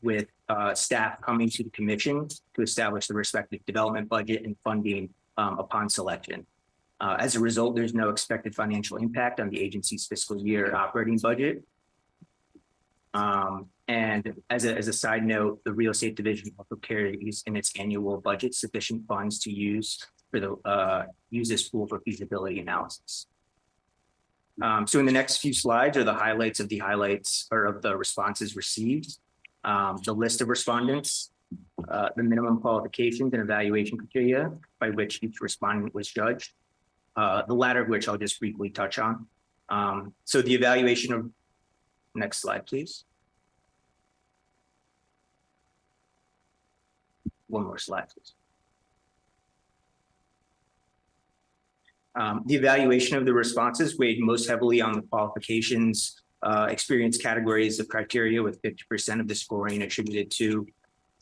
with staff coming to the commission to establish the respective development budget and funding upon selection. As a result, there's no expected financial impact on the agency's fiscal year operating budget. And as a side note, the real estate division also carries in its annual budget sufficient funds to use this pool for feasibility analysis. So in the next few slides are the highlights of the responses received, the list of respondents, the minimum qualifications and evaluation criteria by which each respondent was judged, the latter of which I'll just briefly touch on. So the evaluation of, next slide, please. One more slide, please. The evaluation of the responses weighed most heavily on the qualifications, experience categories of criteria, with 50% of the scoring attributed to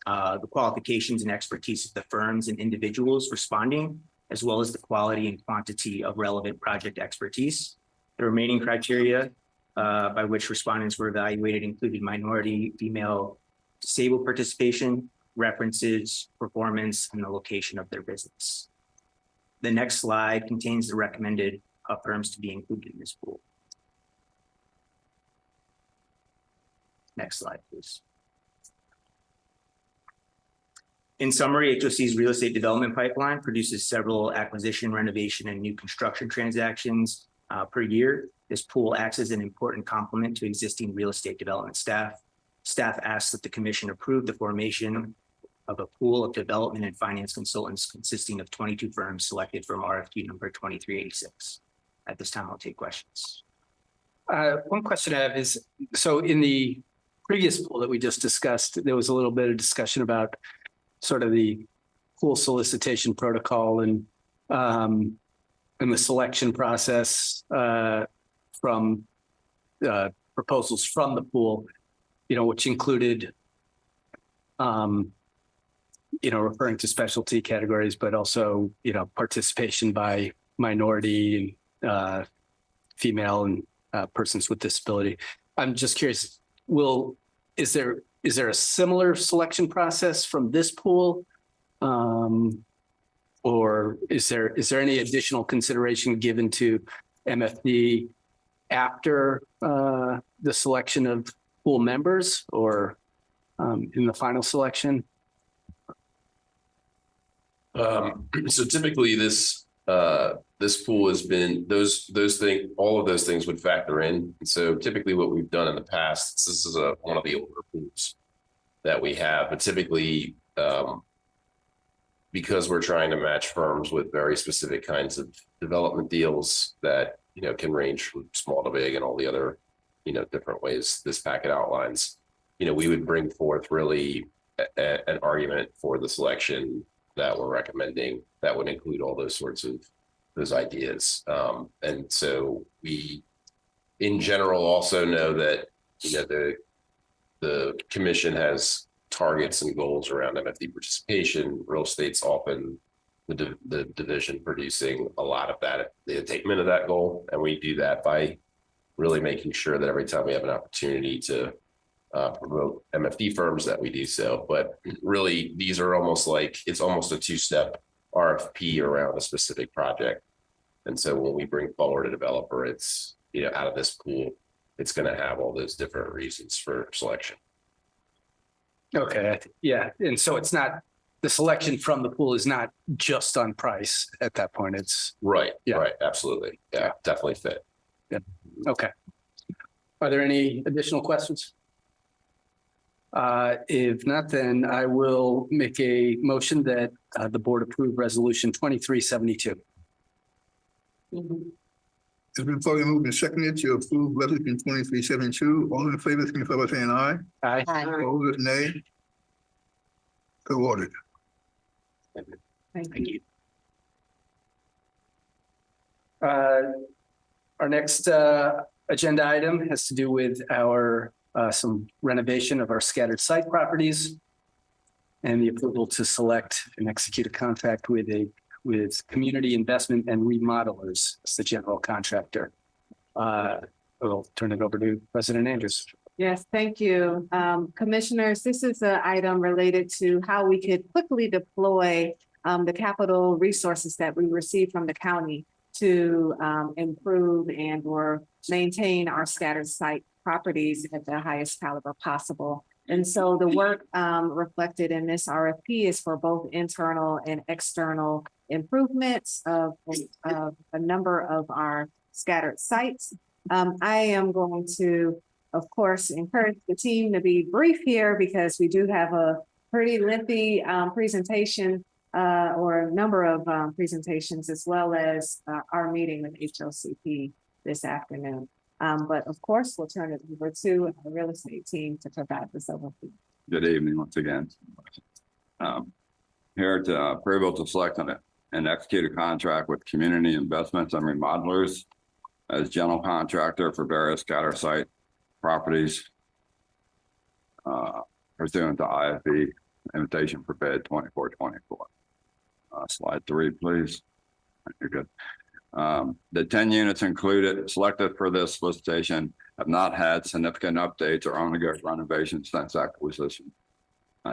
the qualifications and expertise of the firms and individuals responding, as well as the quality and quantity of relevant project expertise. The remaining criteria by which respondents were evaluated included minority, female, disabled participation, references, performance, and the location of their business. The next slide contains the recommended firms to be included in this pool. Next slide, please. In summary, HOC's real estate development pipeline produces several acquisition, renovation, and new construction transactions per year. This pool acts as an important complement to existing real estate development staff. Staff asks that the commission approve the formation of a pool of development and finance consultants consisting of 22 firms selected from RFQ number 2386. At this time, I'll take questions. One question I have is, so in the previous pool that we just discussed, there was a little bit of discussion about sort of the pool solicitation protocol and the selection process from proposals from the pool, which included referring to specialty categories, but also, participation by minority and female and persons with disability. I'm just curious, is there a similar selection process from this pool? Or is there any additional consideration given to MFD after the selection of pool members or in the final selection? So typically this pool has been, those things, all of those things would factor in. So typically what we've done in the past, this is one of the older pools that we have, but typically, because we're trying to match firms with very specific kinds of development deals that, you know, can range from small to big and all the other, you know, different ways this packet outlines, you know, we would bring forth really an argument for the selection that we're recommending that would include all those sorts of those ideas. And so we, in general, also know that, you know, the commission has targets and goals around MFD participation. Real estate's often the division producing a lot of that, the attainment of that goal. And we do that by really making sure that every time we have an opportunity to promote MFD firms that we do so. But really, these are almost like, it's almost a two-step RFP around a specific project. And so when we bring forward a developer, it's, you know, out of this pool, it's going to have all those different reasons for selection. Okay, yeah, and so it's not, the selection from the pool is not just on price at that point, it's. Right, Yeah. right, absolutely. Yeah, definitely fit. Okay. Are there any additional questions? If not, then I will make a motion that the board approve resolution 2372. It's been fully moved and seconded to approve resolution 2372. All in favor, signify by saying aye. Aye. Opposed, nay. So ordered. Thank you. Our next agenda item has to do with our some renovation of our scattered site properties and the approval to select and execute a contract with Community Investment and Remodelers as the general contractor. We'll turn it over to President Andrews. Yes, thank you. Commissioners, this is an item related to how we could quickly deploy the capital resources that we receive from the county to improve and or maintain our scattered site properties at the highest caliber possible. And so the work reflected in this RFP is for both internal and external improvements of a number of our scattered sites. I am going to, of course, encourage the team to be brief here because we do have a pretty lengthy presentation or a number of presentations, as well as our meeting with HOCP this afternoon. But of course, we'll turn it over to the real estate team to provide this overview. Good evening once again. Here to approval to select and execute a contract with Community Investments and Remodelers as general contractor for various scatter site properties pursuant to IFE invitation for bid 2424. Slide 3, please. You're good. The 10 units included, selected for this solicitation have not had significant updates or ongoing renovations since acquisition.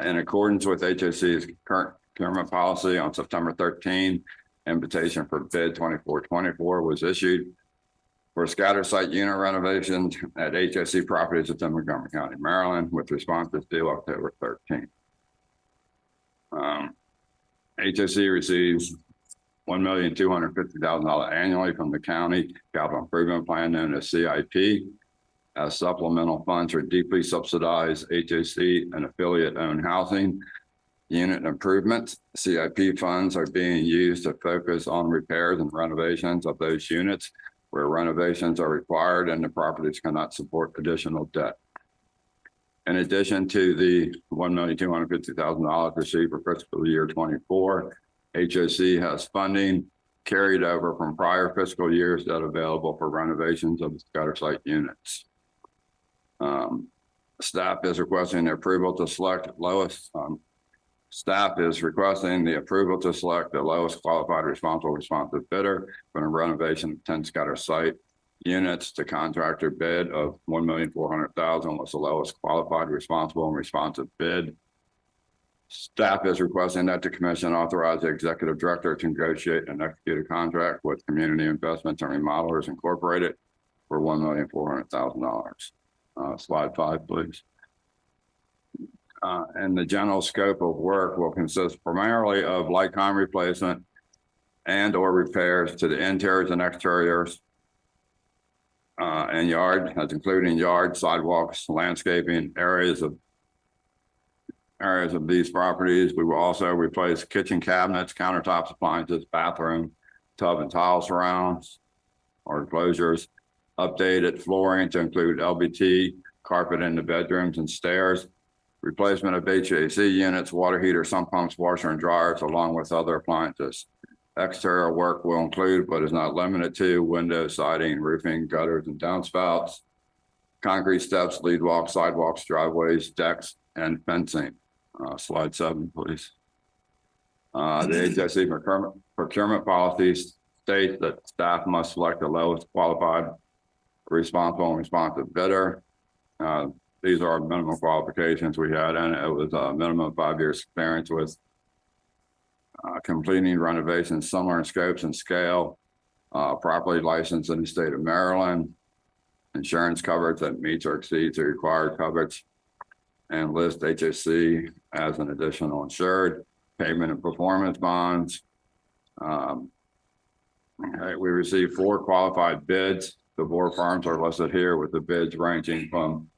In accordance with HOC's current procurement policy, on September 13, invitation for bid 2424 was issued for scatter site unit renovations at HOC properties within Montgomery County, Maryland, with responses due October 13. HOC receives $1,250,000 annually from the county capital improvement plan known as CIP as supplemental funds for deeply subsidized HOC and affiliate-owned housing unit improvements. CIP funds are being used to focus on repairs and renovations of those units where renovations are required and the properties cannot support additional debt. In addition to the $1,250,000 received for fiscal year 24, HOC has funding carried over from prior fiscal years that are available for renovations of the scatter site units. Staff is requesting the approval to select lowest. Staff is requesting the approval to select the lowest qualified responsive bidder for the renovation of 10 scatter site units. The contractor bid of $1,400,000 was the lowest qualified responsible and responsive bid. Staff is requesting that the commission authorize the executive director to negotiate and execute a contract with Community Investments and Remodelers Incorporated for $1,400,000. Slide 5, please. And the general scope of work will consist primarily of light con replacement and or repairs to the interiors and exteriors and yard, as including yard, sidewalks, landscaping, areas of these properties. We will also replace kitchen cabinets, countertops, appliances, bathroom, tub and tile surrounds or enclosures, updated flooring to include LVT, carpet in the bedrooms and stairs, replacement of HVAC units, water heater, sump pumps, washer and dryers, along with other appliances. Exterior work will include, but is not limited to, windows, siding, roofing, gutters and downspouts, concrete steps, lead walks, sidewalks, driveways, decks, and fencing. Slide 7, please. The HOC procurement policies state that staff must select the lowest qualified, responsible and responsive bidder. These are our minimum qualifications we had, and it was a minimum of 5 years experience with completing renovations similar in scopes and scale, properly licensed in the state of Maryland, insurance coverage that meets or exceeds the required coverage, and list HOC as an additional insured, payment and performance bonds. We received 4 qualified bids. The 4 firms are listed here with the bids ranging from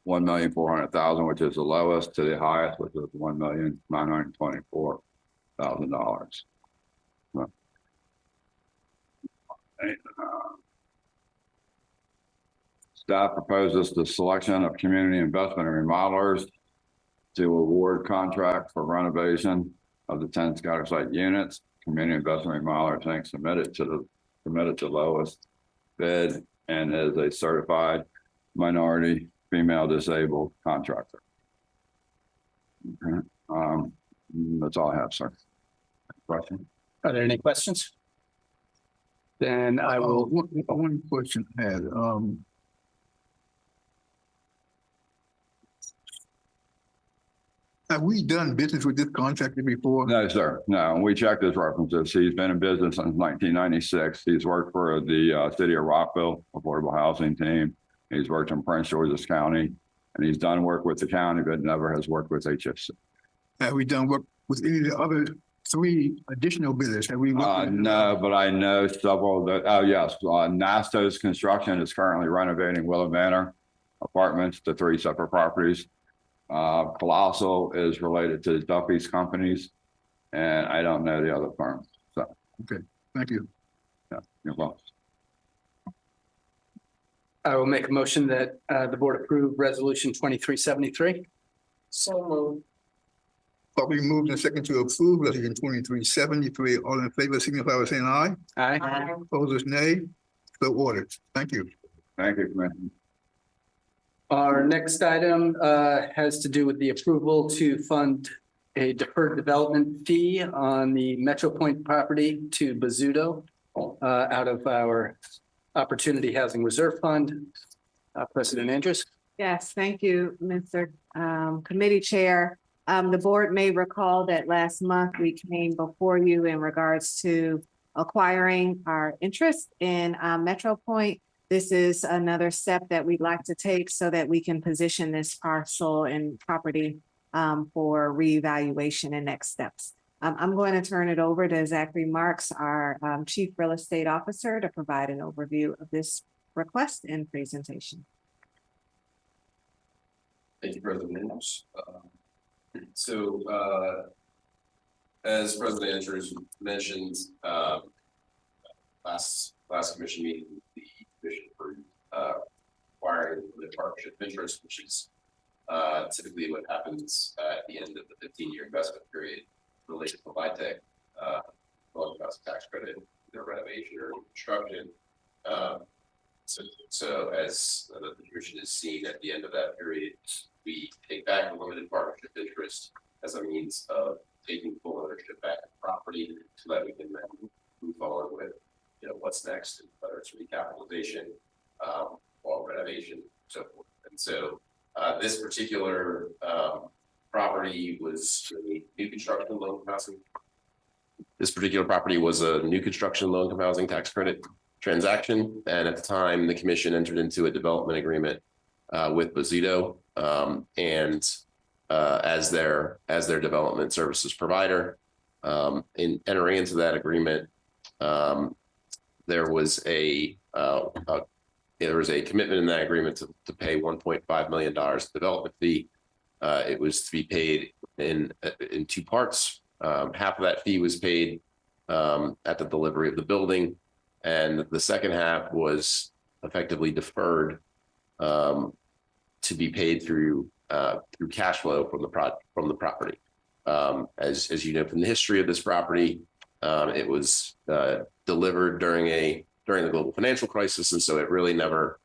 $1,400,000, which is the lowest, to the highest, which is $1,924,000. Staff proposes the selection of community investment and remodelers to award contract for renovation of the 10 scatter site units. Community investment remodeler Inc. submitted to lowest bid and is a certified minority female disabled contractor. Okay. That's all I have, sir. Question? Are there any questions? Then I will. One question I had. Have we done business with this contractor before? No, sir. No, we checked his references. He's been in business since 1996. He's worked for the city of Rockville Affordable Housing Team. He's worked in Prince George's County, and he's done work with the county, but never has worked with HOC. Have we done work with any of the other 3 additional bidders? Have we? No, but I know several that, oh yes, Nastos Construction is currently renovating Willow Manor apartments to 3 separate properties. Colossal is related to Duffy's companies, and I don't know the other firms. So, okay, thank you. Yeah, you're welcome. I will make a motion that the board approve resolution 2373. So moved. Probably moved and second to approve resolution 2373. All in favor, signify by saying aye. Aye. Opposers, nay. So ordered. Thank you. Thank you, Commissioner. Our next item has to do with the approval to fund a deferred development fee on the Metro Point property to Bozzuto out of our Opportunity Housing Reserve Fund. President Andrews. Yes, thank you, Mr. Committee Chair. The board may recall that last month we came before you in regards to acquiring our interest in Metro Point. This is another step that we'd like to take so that we can position this parcel and property for reevaluation and next steps. I'm going to turn it over to Zachary Marks, our Chief Real Estate Officer, to provide an overview of this request and presentation. Thank you, President Andrews. As President Andrews mentioned, last commission meeting, the commission approved acquiring the partnership interest, which is typically what happens at the end of the 15-year investment period related to LIHTC, low cost tax credit, either renovation or construction. So as the commission has seen at the end of that period, we take back the limited partnership interest as a means of taking full ownership back of the property so that we can then move forward with, what's next, whether it's recapitalization or renovation, so forth. And so this particular property was was a new construction low housing. This particular property was a new construction low income housing tax credit transaction. And at the time, the commission entered into a development agreement with Bozito as their development services provider. In entering into that agreement, there was a commitment in that agreement to pay $1.5 million development fee. It was to be paid in two parts. Half of that fee was paid at the delivery of the building, and the second half was effectively deferred to be paid through cash flow from the property. As you know from the history of this property, it was delivered during the global financial crisis, and so it really never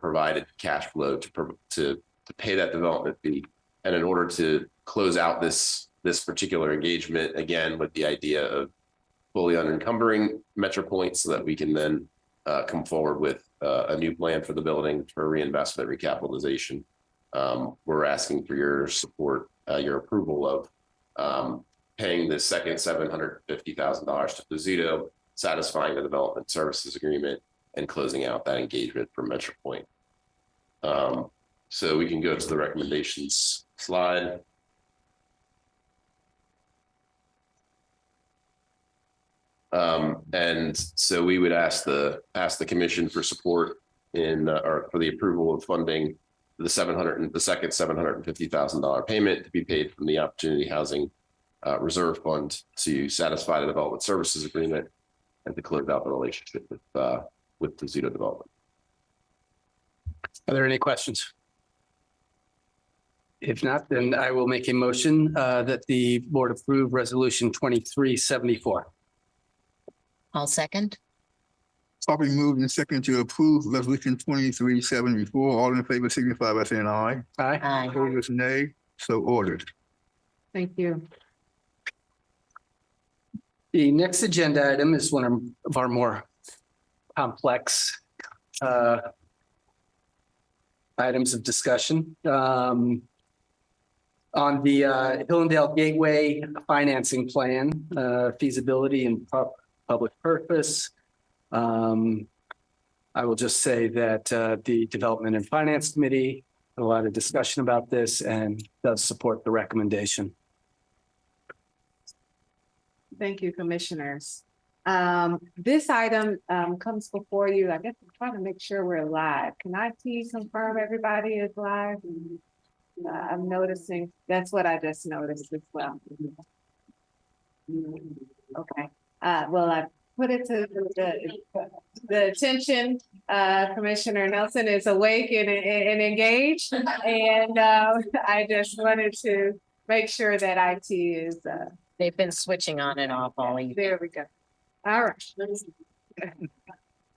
provided cash flow to pay that development fee. And in order to close out this particular engagement, again with the idea of fully unencumbering Metro Point, so that we can then come forward with a new plan for the building for reinvestment, recapitalization, we're asking for your support, your approval of paying the second $750,000 to Bozito, satisfying the development services agreement, and closing out that engagement for Metro Point. So we can go to the recommendations slide. And so we would ask the commission for support or for the approval of funding the second $750,000 payment to be paid from the Opportunity Housing Reserve Fund to satisfy the development services agreement and to close out the relationship with Bozito Development. Are there any questions? If not, then I will make a motion that the board approve resolution 2374. I'll second. Properly moved and second to approve resolution 2374. All in favor signify by saying aye. Aye. Aye. Opposers, nay. So ordered. Thank you. The next agenda item is one of our more complex items of discussion. On the Hillendale Gateway financing plan, feasibility and public purpose. I will just say that the Development and Finance Committee had a lot of discussion about this and does support the recommendation. Thank you, commissioners. This item comes before you. I guess I'm trying to make sure we're live. Can I please confirm everybody is live? I'm noticing, that's what I just noticed as well. Okay, well, I put it to the attention. Commissioner Nelson is awake and engaged. And I just wanted to make sure that IT is. They've been switching on and off all evening. There we go. All right.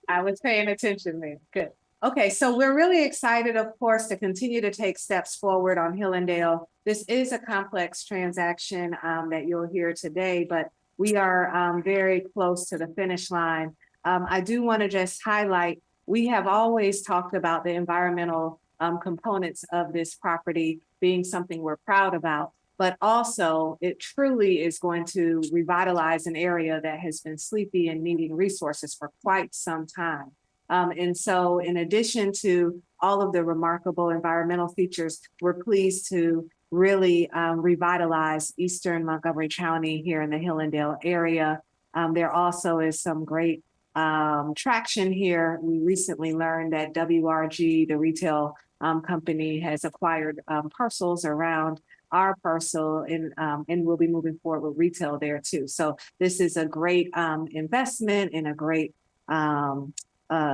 I was paying attention there. Good. Okay, so we're really excited, of course, to continue to take steps forward on Hillendale. This is a complex transaction that you'll hear today, but we are very close to the finish line. I do want to just highlight, we have always talked about the environmental components of this property being something we're proud about, but also it truly is going to revitalize an area that has been sleepy and needing resources for quite some time. And so in addition to all of the remarkable environmental features, we're pleased to really revitalize Eastern Montgomery County here in the Hillendale area. There also is some great traction here. We recently learned that WRG, the retail company, has acquired parcels around our parcel and we'll be moving forward with retail there too. So this is a great investment and a great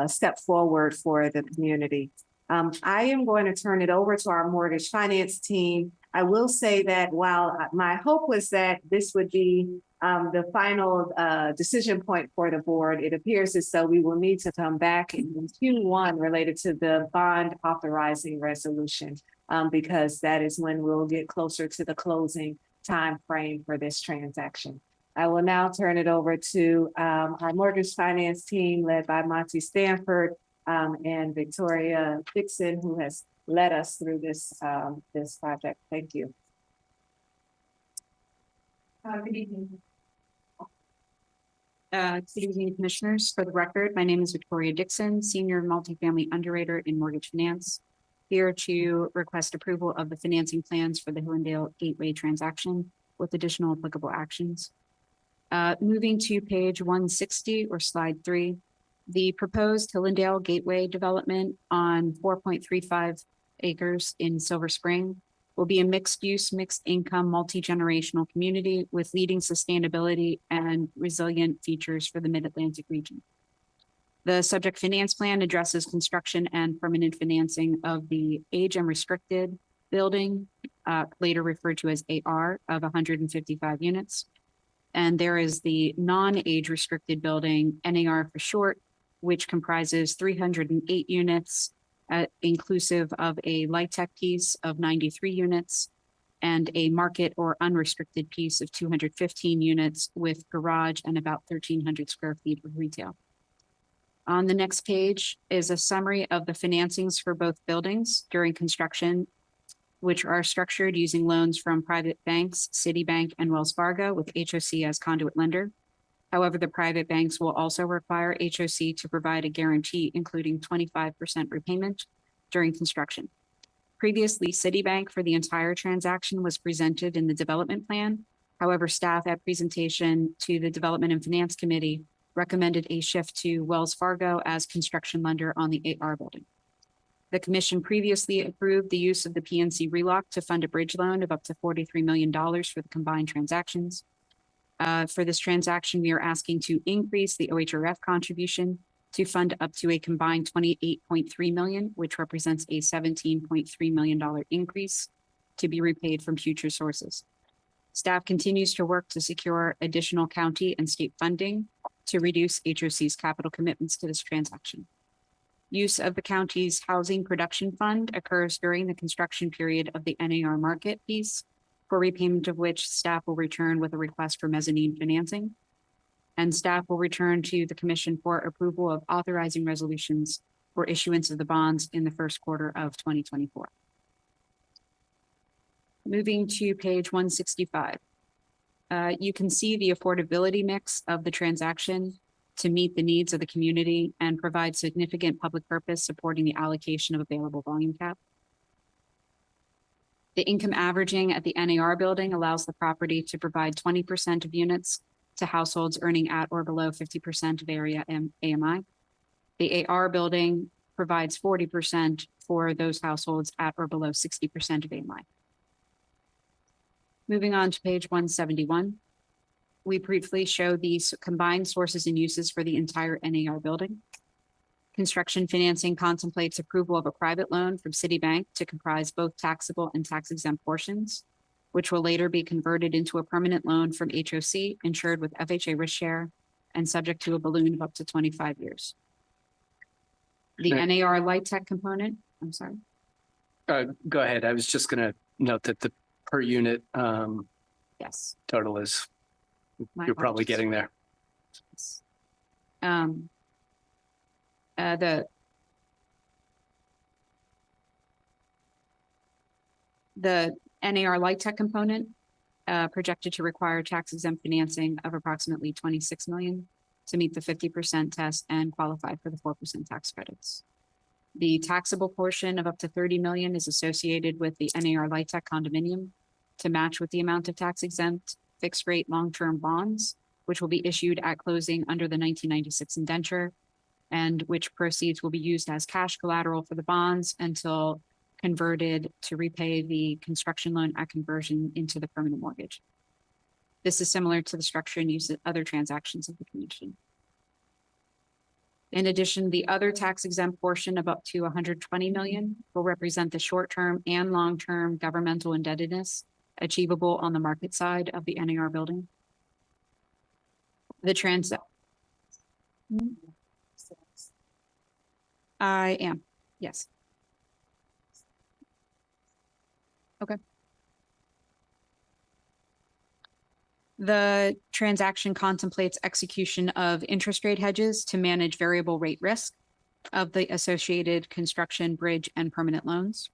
step forward for the community. I am going to turn it over to our mortgage finance team. I will say that while my hope was that this would be the final decision point for the board, it appears as though we will need to come back in Q1 related to the bond authorizing resolution, because that is when we'll get closer to the closing time frame for this transaction. I will now turn it over to our mortgage finance team led by Monty Stanford and Victoria Dixon, who has led us through this project. Thank you. Good evening. Good evening, Commissioners. For the record, my name is Victoria Dixon, Senior Multifamily Underwriter in Mortgage Finance. Here to request approval of the financing plans for the Hillendale Gateway transaction with additional applicable actions. Moving to page 160 or slide 3, the proposed Hillendale Gateway development on 4.35 acres in Silver Spring will be a mixed-use, mixed-income, multi-generational community with leading sustainability and resilient features for the Mid-Atlantic region. The subject finance plan addresses construction and permanent financing of the age and restricted building, later referred to as AR, of 155 units. And there is the non-age restricted building, NAR for short, which comprises 308 units, inclusive of a light tech piece of 93 units and a market or unrestricted piece of 215 units with garage and about 1,300 square feet of retail. On the next page is a summary of the financings for both buildings during construction, which are structured using loans from private banks, Citibank, and Wells Fargo, with HOC as conduit lender. However, the private banks will also require HOC to provide a guarantee, including 25% repayment during construction. Previously, Citibank for the entire transaction was presented in the development plan. However, staff at presentation to the Development and Finance Committee recommended a shift to Wells Fargo as construction lender on the AR building. The commission previously approved the use of the PNC reloc to fund a bridge loan of up to $43 million for the combined transactions. For this transaction, we are asking to increase the OHRF contribution to fund up to a combined $28.3 million, which represents a $17.3 million increase to be repaid from future sources. Staff continues to work to secure additional county and state funding to reduce HOC's capital commitments to this transaction. Use of the county's housing production fund occurs during the construction period of the NAR market piece, for repayment of which staff will return with a request for mezzanine financing. And staff will return to the commission for approval of authorizing resolutions for issuance of the bonds in the first quarter of 2024. Moving to page 165. You can see the affordability mix of the transaction to meet the needs of the community and provide significant public purpose supporting the allocation of available volume cap. The income averaging at the NAR building allows the property to provide 20% of units to households earning at or below 50% of area AMI. The AR building provides 40% for those households at or below 60% of AMI. Moving on to page 171. We briefly show these combined sources and uses for the entire NAR building. Construction financing contemplates approval of a private loan from Citibank to comprise both taxable and tax-exempt portions, which will later be converted into a permanent loan from HOC insured with FHA risk share and subject to a balloon of up to 25 years. The NAR light tech component, I'm sorry. Go ahead. I was just going to note that the per unit Yes. total is, My you're probably apologies. getting there. The NAR light tech component projected to require tax exempt financing of approximately 26 million to meet the 50% test and qualify for the 4% tax credits. The taxable portion of up to 30 million is associated with the NAR light tech condominium to match with the amount of tax exempt fixed rate long-term bonds, which will be issued at closing under the 1996 indenture, and which proceeds will be used as cash collateral for the bonds until converted to repay the construction loan at conversion into the permanent mortgage. This is similar to the structure and use of other transactions of the commission. In addition, the other tax exempt portion of up to 120 million will represent the short-term and long-term governmental indebtedness achievable on the market side of the NAR building. The I am, yes. Okay. The transaction contemplates execution of interest rate hedges to manage variable rate risk of the associated construction, bridge, and permanent loans.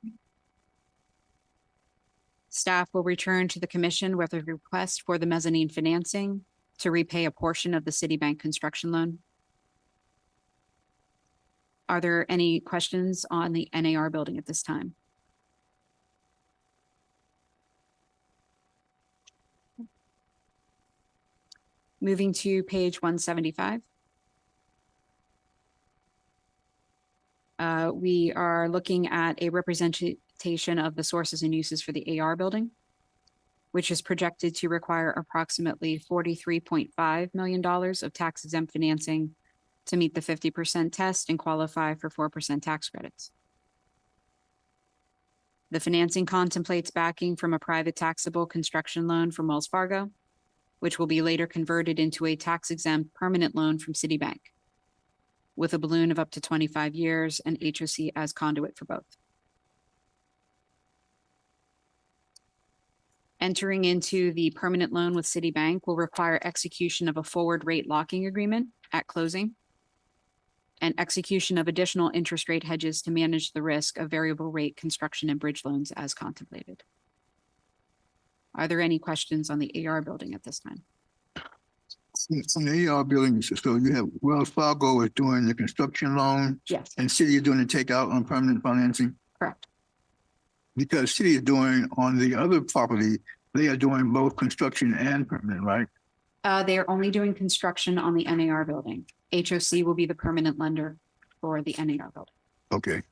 Staff will return to the commission with a request for the mezzanine financing to repay a portion of the Citibank construction loan. Are there any questions on the NAR building at this time? Moving to page 175. We are looking at a representation of the sources and uses for the AR building, which is projected to require approximately $43.5 million of tax exempt financing to meet the 50% test and qualify for 4% tax credits. The financing contemplates backing from a private taxable construction loan from Wells Fargo, which will be later converted into a tax exempt permanent loan from Citibank, with a balloon of up to 25 years and HOC as conduit for both. Entering into the permanent loan with Citibank will require execution of a forward rate locking agreement at closing and execution of additional interest rate hedges to manage the risk of variable rate construction and bridge loans as contemplated. Are there any questions on the AR building at this time? On the AR building, so you have Wells Fargo is doing the construction loan Yes, and city is doing the takeout on permanent financing? correct. Because city is doing on the other property, they are doing both construction and permanent, right? They are only doing construction on the NAR building. HOC will be the permanent lender for the NAR building. Okay.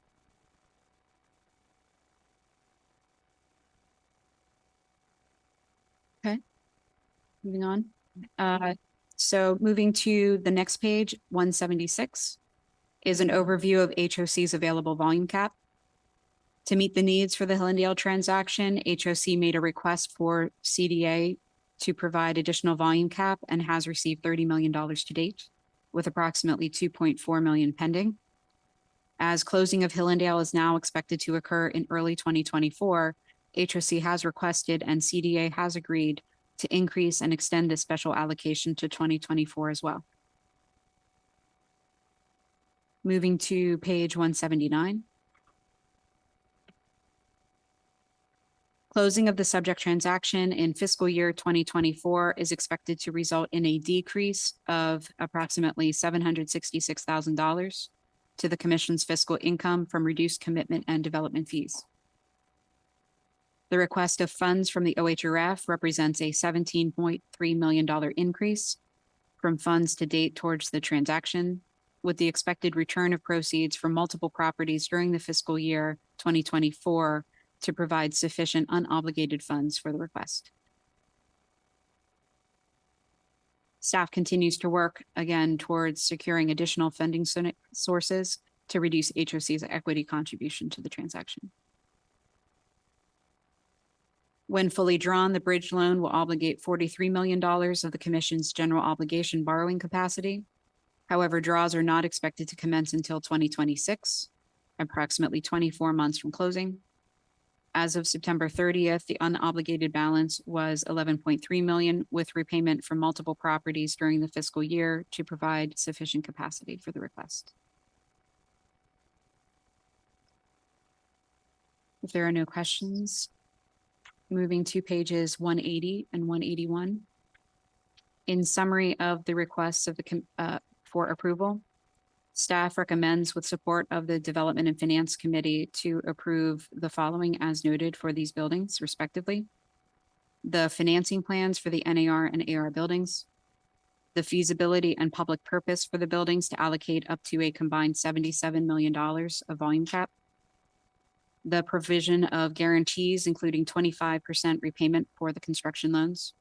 Moving on. So moving to the next page, 176, is an overview of HOC's available volume cap. To meet the needs for the Hillendale transaction, HOC made a request for CDA to provide additional volume cap and has received $30 million to date, with approximately 2.4 million pending. As closing of Hillendale is now expected to occur in early 2024, HOC has requested and CDA has agreed to increase and extend the special allocation to 2024 as well. Moving to page 179. Closing of the subject transaction in fiscal year 2024 is expected to result in a decrease of approximately $766,000 to the commission's fiscal income from reduced commitment and development fees. The request of funds from the OHRF represents a $17.3 million increase from funds to date towards the transaction, with the expected return of proceeds from multiple properties during the fiscal year 2024 to provide sufficient unobligated funds for the request. Staff continues to work again towards securing additional funding sources to reduce HOC's equity contribution to the transaction. When fully drawn, the bridge loan will obligate $43 million of the commission's general obligation borrowing capacity. However, draws are not expected to commence until 2026, approximately 24 months from closing. As of September 30th, the unobligated balance was $11.3 million, with repayment from multiple properties during the fiscal year to provide sufficient capacity for the request. If there are no questions, moving to pages 180 and 181. In summary of the requests of the for approval, staff recommends with support of the Development and Finance Committee to approve the following as noted for these buildings respectively. The financing plans for the NAR and AR buildings, the feasibility and public purpose for the buildings to allocate up to a combined $77 million of volume cap, the provision of guarantees, including 25% repayment for the construction loans,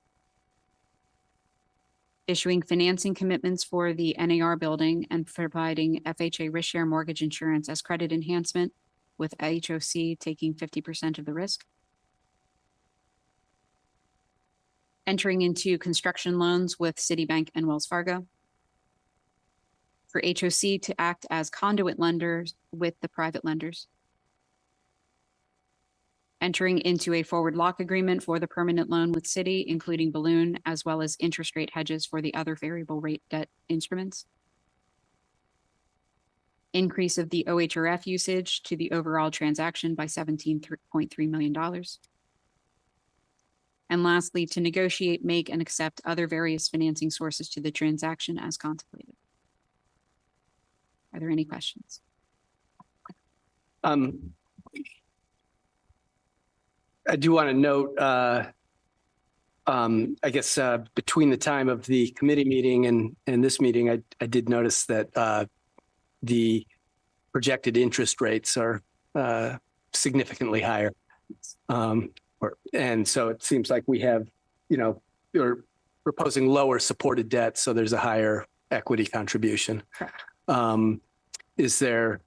issuing financing commitments for the NAR building and providing FHA risk share mortgage insurance as credit enhancement, with HOC taking 50% of the risk, entering into construction loans with Citibank and Wells Fargo, for HOC to act as conduit lenders with the private lenders, entering into a forward lock agreement for the permanent loan with Citi, including balloon, as well as interest rate hedges for the other variable rate debt instruments. Increase of the OHRF usage to the overall transaction by $17.3 million. And lastly, to negotiate, make, and accept other various financing sources to the transaction as contemplated. Are there any questions? I do want to note, I guess, between the time of the committee meeting and this meeting, I did notice that the projected interest rates are significantly higher. And so it seems like we have, you're proposing lower supported debt, so there's a higher equity contribution. Correct. Is there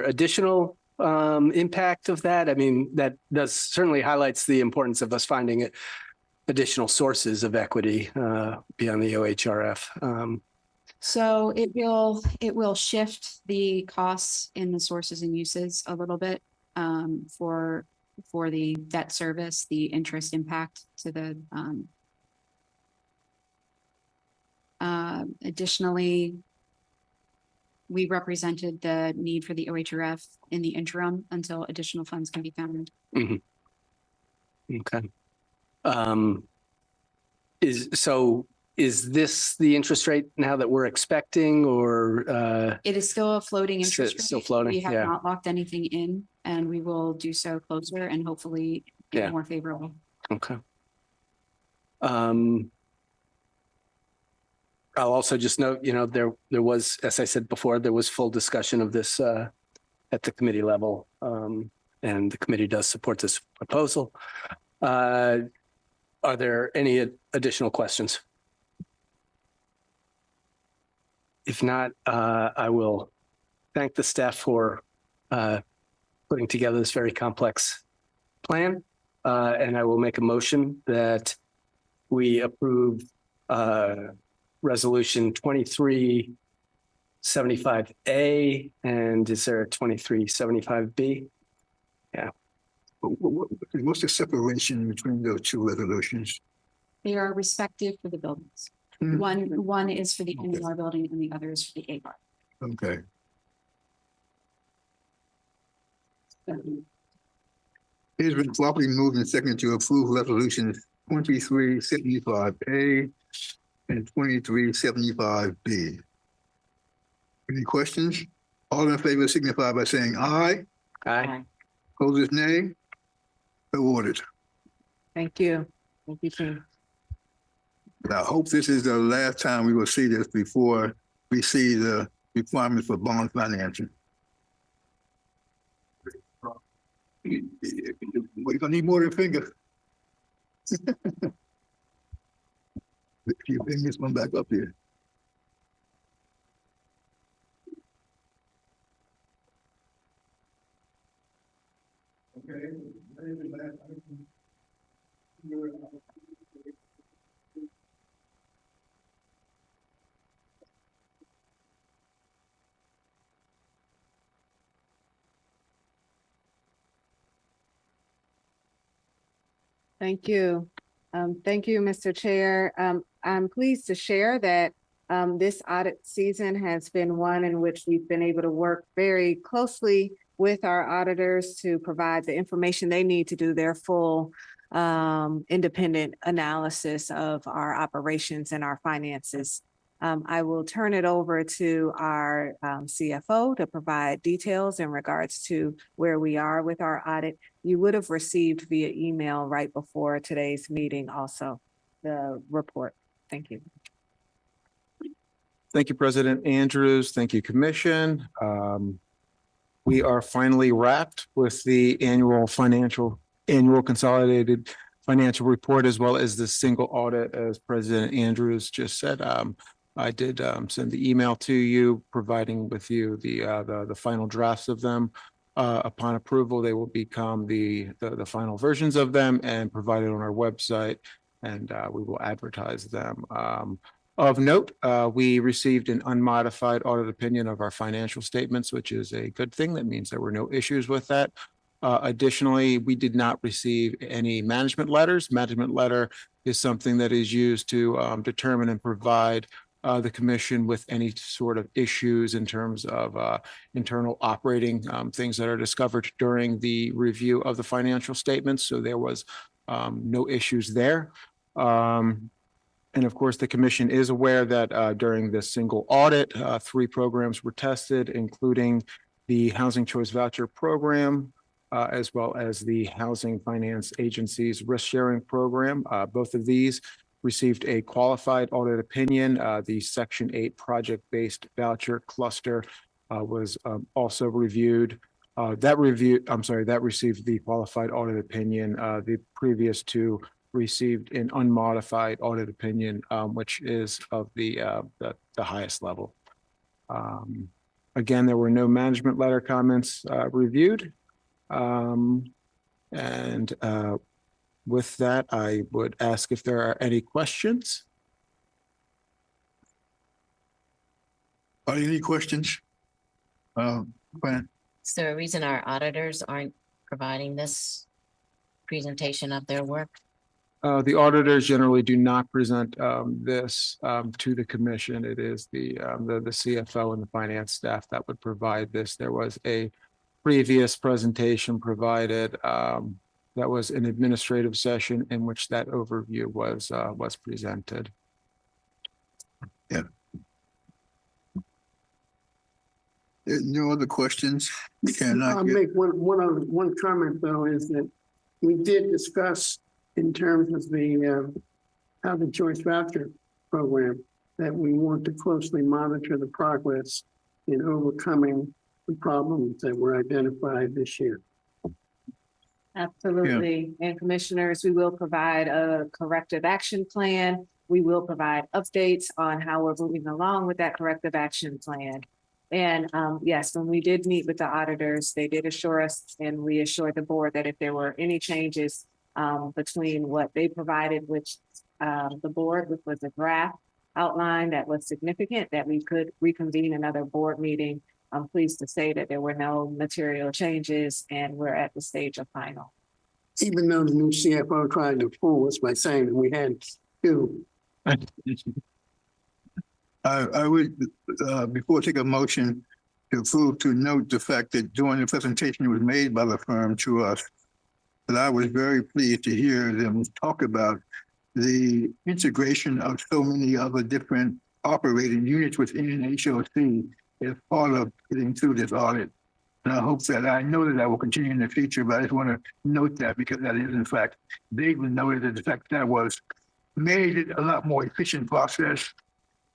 additional impact of that? I mean, that does certainly highlights the importance of us finding additional sources of equity beyond the OHRF. So it will shift the costs in the sources and uses a little bit for the debt service, the interest impact to the additionally, we represented the need for the OHRF in the interim until additional funds can be found. Mm-hmm. Okay. Is this the interest rate now that we're expecting, or it is still a floating interest rate. Still floating? We have Yeah. not locked anything in, and we will do so closer and hopefully get more favorable. Okay. I'll also just note, there was, as I said before, there was full discussion of this at the committee level, and the committee does support this proposal. Are there any additional questions? If not, I will thank the staff for putting together this very complex plan, and I will make a motion that we approve Resolution 2375A, and is there a 2375B? Yeah. What's the separation between those two resolutions? They are respective for the buildings. One is for the NR building and the other is for the AR. Okay. It has been properly moved and seconded to approve resolutions 2375A and 2375B. Any questions? All in favor signify by saying aye. Aye. Opposers, nay. So ordered. Thank you. Thank you, team. I hope this is the last time we will see this before we see the requirements for bond financing. We're gonna need more than fingers. You bring this one back up here. Okay. Thank you. Thank you, Mr. Chair. I'm pleased to share that this audit season has been one in which we've been able to work very closely with our auditors to provide the information they need to do their full independent analysis of our operations and our finances. I will turn it over to our CFO to provide details in regards to where we are with our audit. You would have received via email right before today's meeting also the report. Thank you. Thank you, President Andrews. Thank you, Commission. We are finally wrapped with the annual consolidated financial report, as well as the single audit, as President Andrews just said. I did send the email to you, providing with you the final drafts of them. Upon approval, they will become the final versions of them and provided on our website, and we will advertise them. Of note, we received an unmodified audit opinion of our financial statements, which is a good thing. That means there were no issues with that. Additionally, we did not receive any management letters. Management letter is something that is used to determine and provide the commission with any sort of issues in terms of internal operating things that are discovered during the review of the financial statements. So there was no issues there. And of course, the commission is aware that during this single audit, 3 programs were tested, including the Housing Choice Voucher Program, as well as the Housing Finance Agency's Risk Sharing Program. Both of these received a qualified audit opinion. The Section 8 project-based voucher cluster was also reviewed. That received the qualified audit opinion. The previous 2 received an unmodified audit opinion, which is of the highest level. Again, there were no management letter comments reviewed. With that, I would ask if there are any questions. Are there any questions? Brandon? Is there a reason our auditors aren't providing this presentation of their work? The auditors generally do not present this to the commission. It is the CFO and the finance staff that would provide this. There was a previous presentation provided that was an administrative session in which that overview was presented. Yeah. No other questions? I'll make one comment though, is that we did discuss in terms of the Housing Choice Voucher Program that we want to closely monitor the progress in overcoming the problems that were identified this year. Absolutely. And commissioners, we will provide a corrective action plan. We will provide updates on how we're moving along with that corrective action plan. And yes, when we did meet with the auditors, they did assure us, and we assured the board that if there were any changes between what they provided, which the board, which was a draft outline that was significant, that we could reconvene another board meeting. I'm pleased to say that there were no material changes and we're at the stage of final. Even though the new CFO tried to fool us by saying that we had 2. I would, before I take a motion to approve, to note the fact that during the presentation was made by the firm to us, that I was very pleased to hear them talk about the integration of so many other different operating units within HOC as part of getting through this audit. And I hope that, I know that will continue in the future, but I just want to note that because that is in fact, they noted that the fact that was made it a lot more efficient process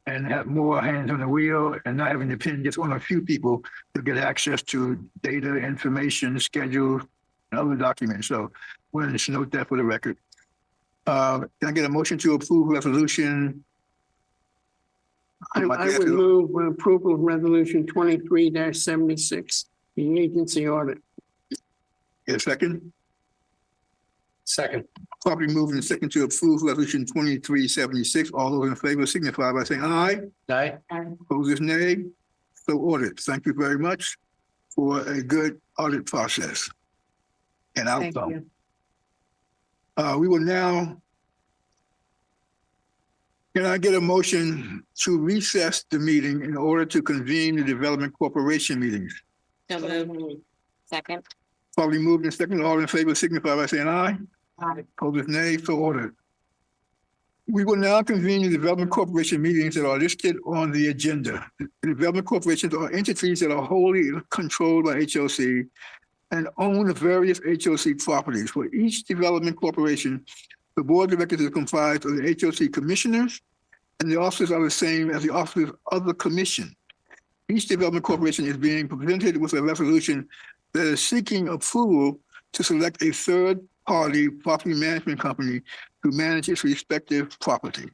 and have more hands on the wheel and not having to depend just on a few people to get access to data, information, schedules, and other documents. So we'll just note that for the record. Can I get a motion to approve resolution? I would move approval of resolution 23-76, the agency audit. A second? Second. Probably moving and second to approve resolution 2376. All those in favor signify by saying aye. Aye. Opposers nay. So ordered. Thank you very much for a good audit process and outcome. We will now, can I get a motion to recess the meeting in order to convene the Development Corporation meetings? So moved. Second. Probably moved and second. All in favor signify by saying aye. Aye. Opposers nay. So ordered. We will now convene the Development Corporation meetings that are listed on the agenda. The Development Corporations are entities that are wholly controlled by HOC and own the various HOC properties. For each development corporation, the board of directors is comprised of the HOC commissioners, and the officers are the same as the officers of the commission. Each development corporation is being presented with a resolution that is seeking approval to select a third-party property management company to manage its respective property.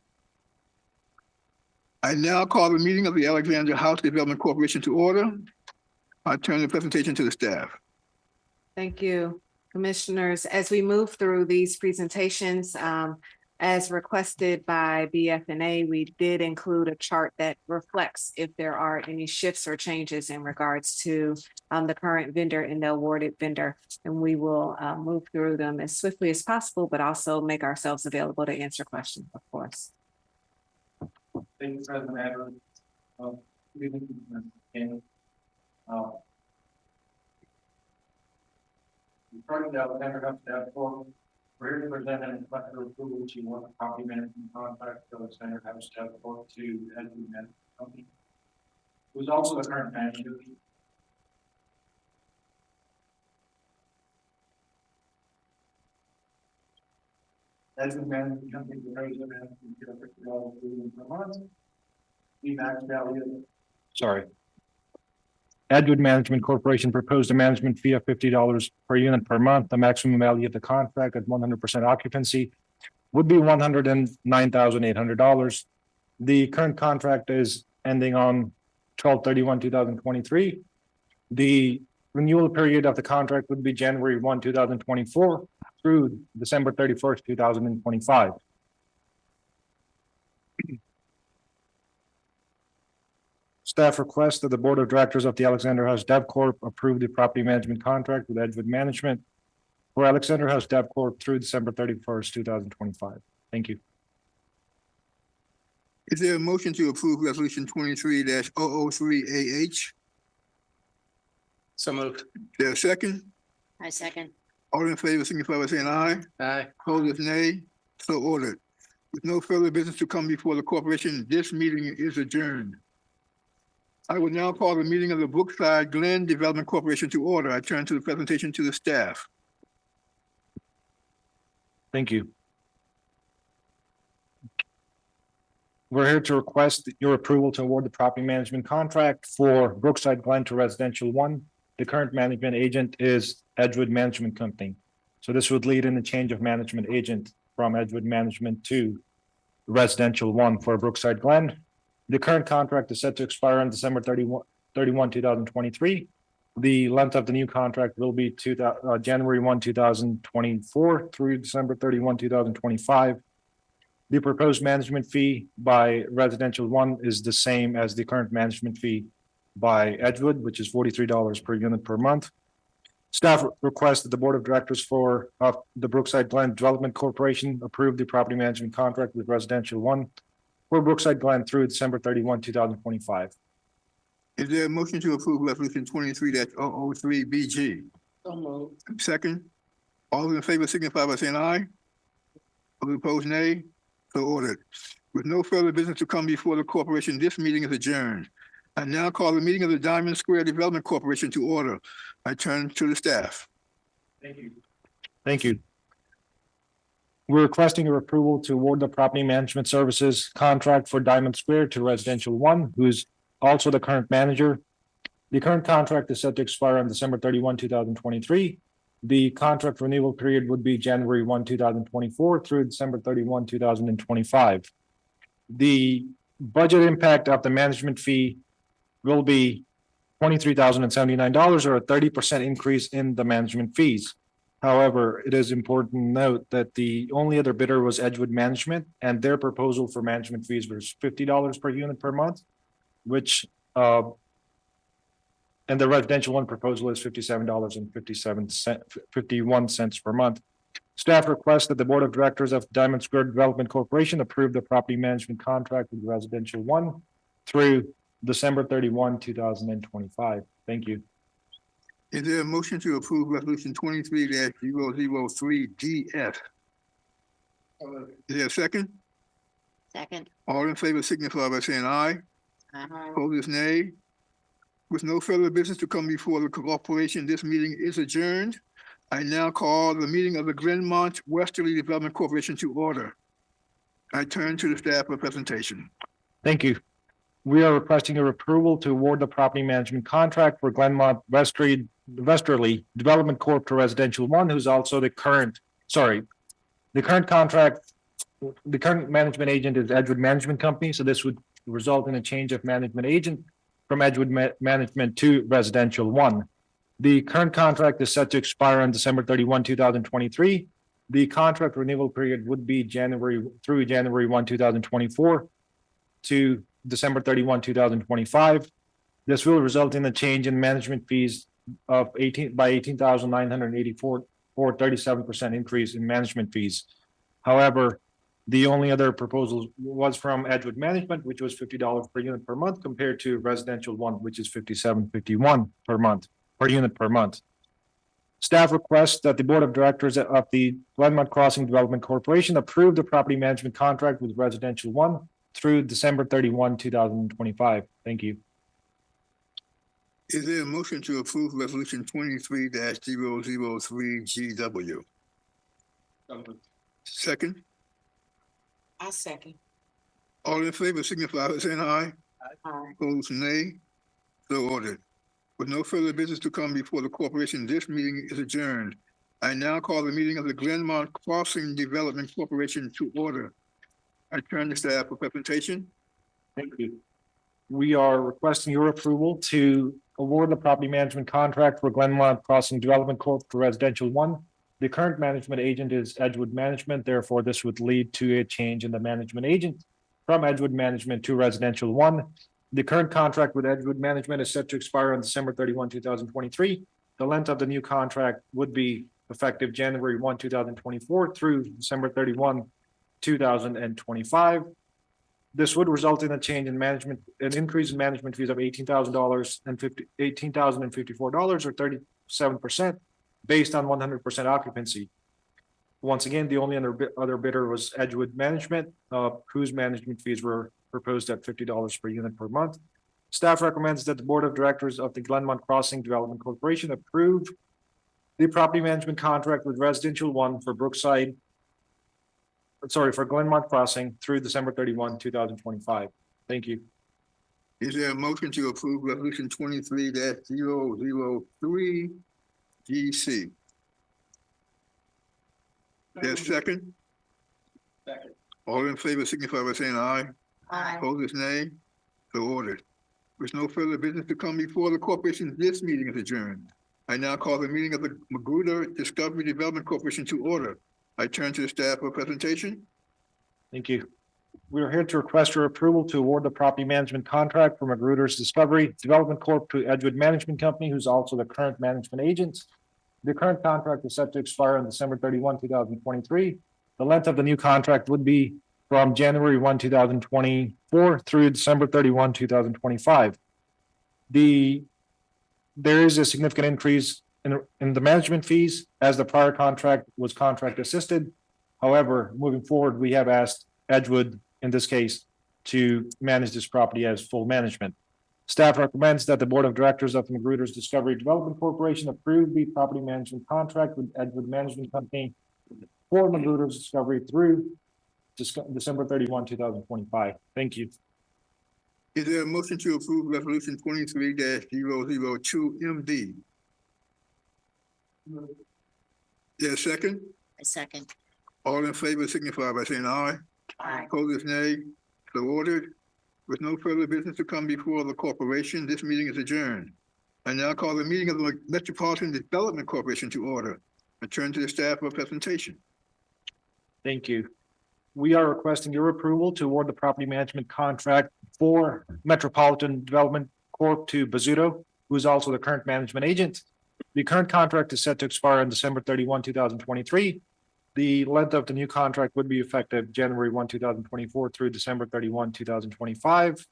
I now call the meeting of the Alexandria House Development Corporation to order. I turn the presentation to the staff. Thank you, commissioners. As we move through these presentations, as requested by BFNA, we did include a chart that reflects if there are any shifts or changes in regards to the current vendor and the awarded vendor. And we will move through them as swiftly as possible, but also make ourselves available to answer questions, of course. Thank you, President Adams. Good evening, and, regarding the Alexander House staff report, we're here to present and request for approval to want a property management contract for Alexander House staff report to Edward Management Company, who's also the current manager. Edward Management Company, the president management per month. The max value. Sorry. Edgewood Management Corporation proposed a management fee of $50 per unit per month. The maximum value of the contract at 100% occupancy would be $109,800. The current contract is ending on 12/31/2023. The renewal period of the contract would be January 1, 2024 through December 31st, 2025. Staff requests that the Board of Directors of the Alexander House Dev Corp. Approve the property management contract with Edgewood Management for Alexander House Dev Corp. Through December 31st, 2025. Thank you. Is there a motion to approve resolution 23-003 So moved. Is there a second? I second. All in favor, signify by saying aye. Aye. Opposed, nay. So ordered. With no further business to come before the corporation, this meeting is adjourned. I will now call the meeting of the Brookside Glen Development Corporation to order. I turn to the presentation to the staff. Thank you. We're here to request your approval to award the property management contract for Brookside Glen to Residential One. The current management agent is Edgewood Management Company. So this would lead in the change of management agent from Edgewood Management to Residential One for Brookside Glen. The current contract is set to expire on December 31, 2023. The length of the new contract will be January 1, 2024 through December 31, 2025. The proposed management fee by Residential One is the same as the current management fee by Edgewood, which is $43 per unit per month. Staff requests that the Board of Directors for the Brookside Glen Development Corporation approve the property management contract with Residential One for Brookside Glen through December 31, 2025. Is there a motion to approve resolution 23-003 BG? So moved. Second, all in favor signify by saying aye. All opposed, nay. So ordered. With no further business to come before the corporation, this meeting is adjourned. I now call the meeting of the Diamond Square Development Corporation to order. I turn to the staff. Thank you. Thank you. We're requesting your approval to award the property management services contract for Diamond Square to Residential One, who is also the current manager. The current contract is set to expire on December 31, 2023. The contract renewal period would be January 1, 2024 through December 31, 2025. The budget impact of the management fee will be $23,079 or a 30% increase in the management fees. However, it is important to note that the only other bidder was Edgewood Management, and their proposal for management fees was $50 per unit per month, which and the Residential One proposal is $57.51 per month. Staff requests that the Board of Directors of Diamond Square Development Corporation approve the property management contract with Residential One through December 31, 2025. Thank you. Is there a motion to approve resolution 23-003 DF? Is there a second? Second. All in favor signify by saying aye. Aye. Opposed, nay. With no further business to come before the corporation, this meeting is adjourned. I now call the meeting of the Glenmont Westerly Development Corporation to order. I turn to the staff for presentation. Thank you. We are requesting your approval to award the property management contract for Glenmont Westerly Development Corp. to Residential One, who's also the current contract. The current management agent is Edgewood Management Company, so this would result in a change of management agent from Edgewood Management to Residential One. The current contract is set to expire on December 31, 2023. The contract renewal period would be January 1, 2024 to December 31, 2025. This will result in a change in management fees of $18,984 or 37% increase in management fees. However, The only other proposal was from Edgewood Management, which was $50 per unit per month compared to residential one, which is $57.51 per month, per unit per month. Staff requests that the Board of Directors of the Glenmont Crossing Development Corporation approve the property management contract with residential one through December 31, 2025. Thank you. Is there a motion to approve resolution 23 003 GW? Second, I second. all in favor signify by saying aye. Aye. Opposed, nay. So ordered. With no further business to come before the corporation, this meeting is adjourned. I now call the meeting of the Glenmont Crossing Development Corporation to order. I turn to staff for presentation. Thank you. We are requesting your approval to award the property management contract for Glenmont Crossing Development Corp. for residential one. The current management agent is Edgewood Management. Therefore, this would lead to a change in the management agent from Edgewood Management to residential one. The current contract with Edgewood Management is set to expire on December 31, 2023. The length of the new contract would be effective January 1, 2024 through December 31, 2025. This would result in a change in management, an increase in management fees of $18,054 or 37% based on 100% occupancy. Once again, the only other bidder was Edgewood Management, whose management fees were proposed at $50 per unit per month. Staff recommends that the Board of Directors of the Glenmont Crossing Development Corporation approve the property management contract with residential one for Brookside, for Glenmont Crossing through December 31, 2025. Thank you. Is there a motion to approve resolution 23 003 GC? There's second? Second. All in favor signify by saying aye. Aye. Opposed, nay. So ordered. With no further business to come before the corporation, this meeting is adjourned. I now call the meeting of the Magruder Discovery Development Corporation to order. I turn to the staff for presentation. Thank you. We are here to request your approval to award the property management contract for Magruder's Discovery Development Corp. to Edgewood Management Company, who's also the current management agent. The current contract is set to expire on December 31, 2023. The length of the new contract would be from January 1, 2024 through December 31, 2025. There is a significant increase in the management fees as the prior contract was contract assisted. However, moving forward, we have asked Edgewood, in this case, to manage this property as full management. Staff recommends that the Board of Directors of the Magruder's Discovery Development Corporation approve the property management contract with Edgewood Management Company for Magruder's Discovery through December 31, 2025. Thank you. Is there a motion to approve resolution 23 002 MD? There's a second? A second. All in favor signify by saying aye. Aye. Opposed, nay. So ordered. With no further business to come before the corporation, this meeting is adjourned. I now call the meeting of the Metropolitan Development Corporation to order. I turn to the staff for presentation. Thank you. We are requesting your approval to award the property management contract for Metropolitan Development Corp. to Bazzuto, who is also the current management agent. The current contract is set to expire on December 31, 2023. The length of the new contract would be effective January 1, 2024 through December 31, 2025.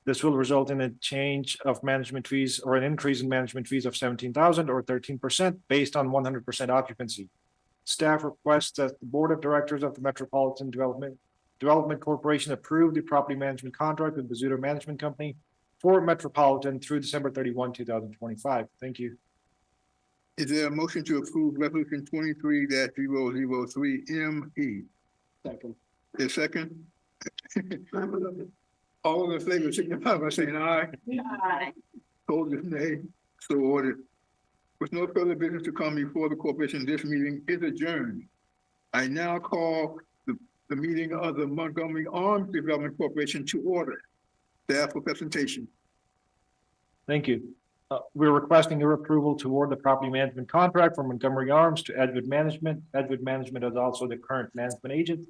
This will result in a change of management fees or an increase in management fees of $17,000 or 13% based on 100% occupancy. Staff requests that the Board of Directors of the Metropolitan Development Corporation approve the property management contract with Bazzuto Management Company for Metropolitan through December 31, 2025. Thank you. Is there a motion to approve resolution 23 003 ME? Second. A second? All in favor signify by saying aye. Aye. Opposed, nay. So ordered. With no further business to come before the corporation, this meeting is adjourned. I now call the meeting of the Montgomery Arms Development Corporation to order. Staff for presentation. Thank you. We're requesting your approval to award the property management contract from Montgomery Arms to Edgewood Management. Edgewood Management is also the current management agent,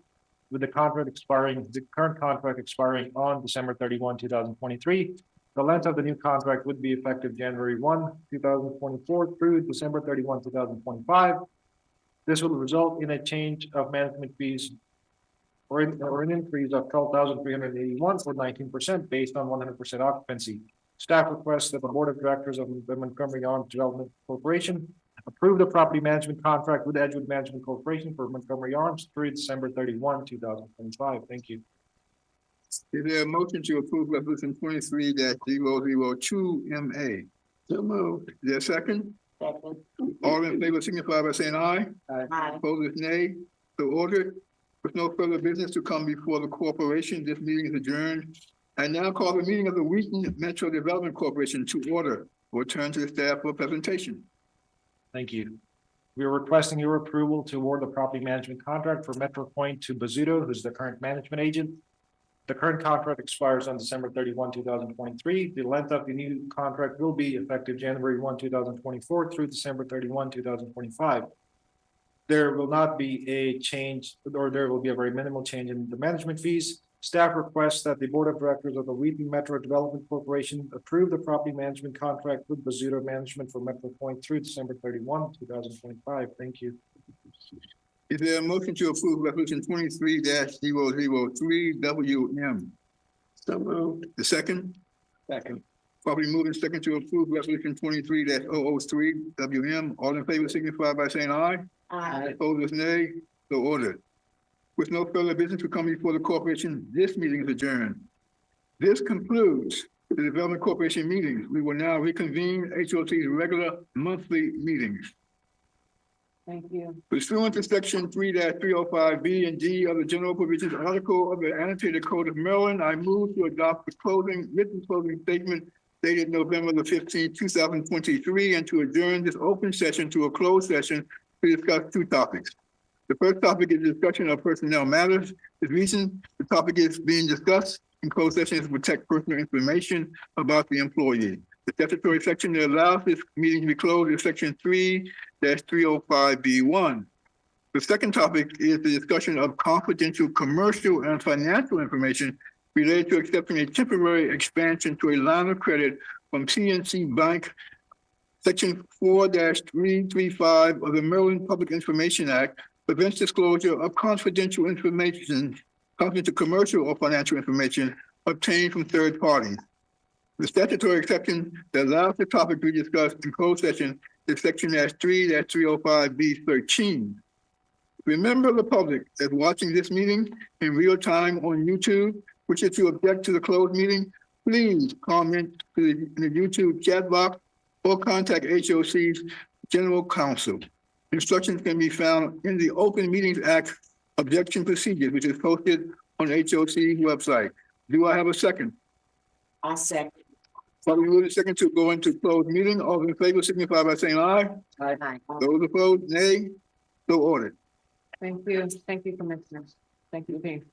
with the current contract expiring on December 31, 2023. The length of the new contract would be effective January 1, 2024 through December 31, 2025. This will result in a change of management fees or an increase of 12,381 or 19% based on 100% occupancy. Staff requests that the Board of Directors of the Montgomery Arms Development Corporation approve the property management contract with Edgewood Management Corporation for Montgomery Arms through December 31, 2025. Thank you. Is there a motion to approve resolution 23-002 MA? So moved. Is there a second? Second. All in favor signify by saying aye. Aye. Opposed, nay. So ordered. With no further business to come before the corporation, this meeting is adjourned. I now call the meeting of the Wheaton Metro Development Corporation to order. We'll turn to the staff for a presentation. Thank you. We are requesting your approval to award the property management contract for Metro Point to Bozzuto, who's the current management agent. The current contract expires on December 31, 2023. The length of the new contract will be effective January 1, 2024 through December 31, 2025. There will not be a change, or there will be a very minimal change in the management fees. Staff requests that the Board of Directors of the Wheaton Metro Development Corporation approve the property management contract with Bozzuto Management for Metro Point through December 31, 2025. Thank you. Is there a motion to approve resolution 23-003 WM? So moved. The second? Second. Probably moving second to approve resolution 23-003 WM. All in favor signify by saying aye. Aye. Opposed, nay. So ordered. With no further business to come before the corporation, this meeting is adjourned. This concludes the Development Corporation meetings. We will now reconvene HOC's regular monthly meetings. Thank you. Pursuant to section 3-305B and D of the General Provisions Article of the Annotated Code of Maryland, I move to adopt the written closing statement dated November the 15th, 2023, and to adjourn this open session to a closed session to discuss two topics. The first topic is discussion of personnel matters. The reason the topic is being discussed in closed session is to protect personal information about the employee. The statutory section that allows this meeting to be closed is section 3-305B1. The second topic is the discussion of confidential commercial and financial information related to accepting a temporary expansion to a line of credit from PNC Bank. Section 4-335 of the Maryland Public Information Act prevents disclosure of confidential information, confidential commercial or financial information obtained from third parties. The statutory exception that allows the topic to be discussed in closed session is section 3-305B13. Remember the public that watching this meeting in real time on YouTube, which is to object to the closed meeting, please comment in the YouTube chat box or contact HOC's General Counsel. Instructions can be found in the Open Meetings Act objection procedures, which is posted on HOC's website. Do I have a second? I'll second. Probably move a second to go into closed meeting. All in favor signify by saying aye. Aye. Those opposed, nay. So ordered. Thank you. Thank you, Commissioners. Thank you, Dean.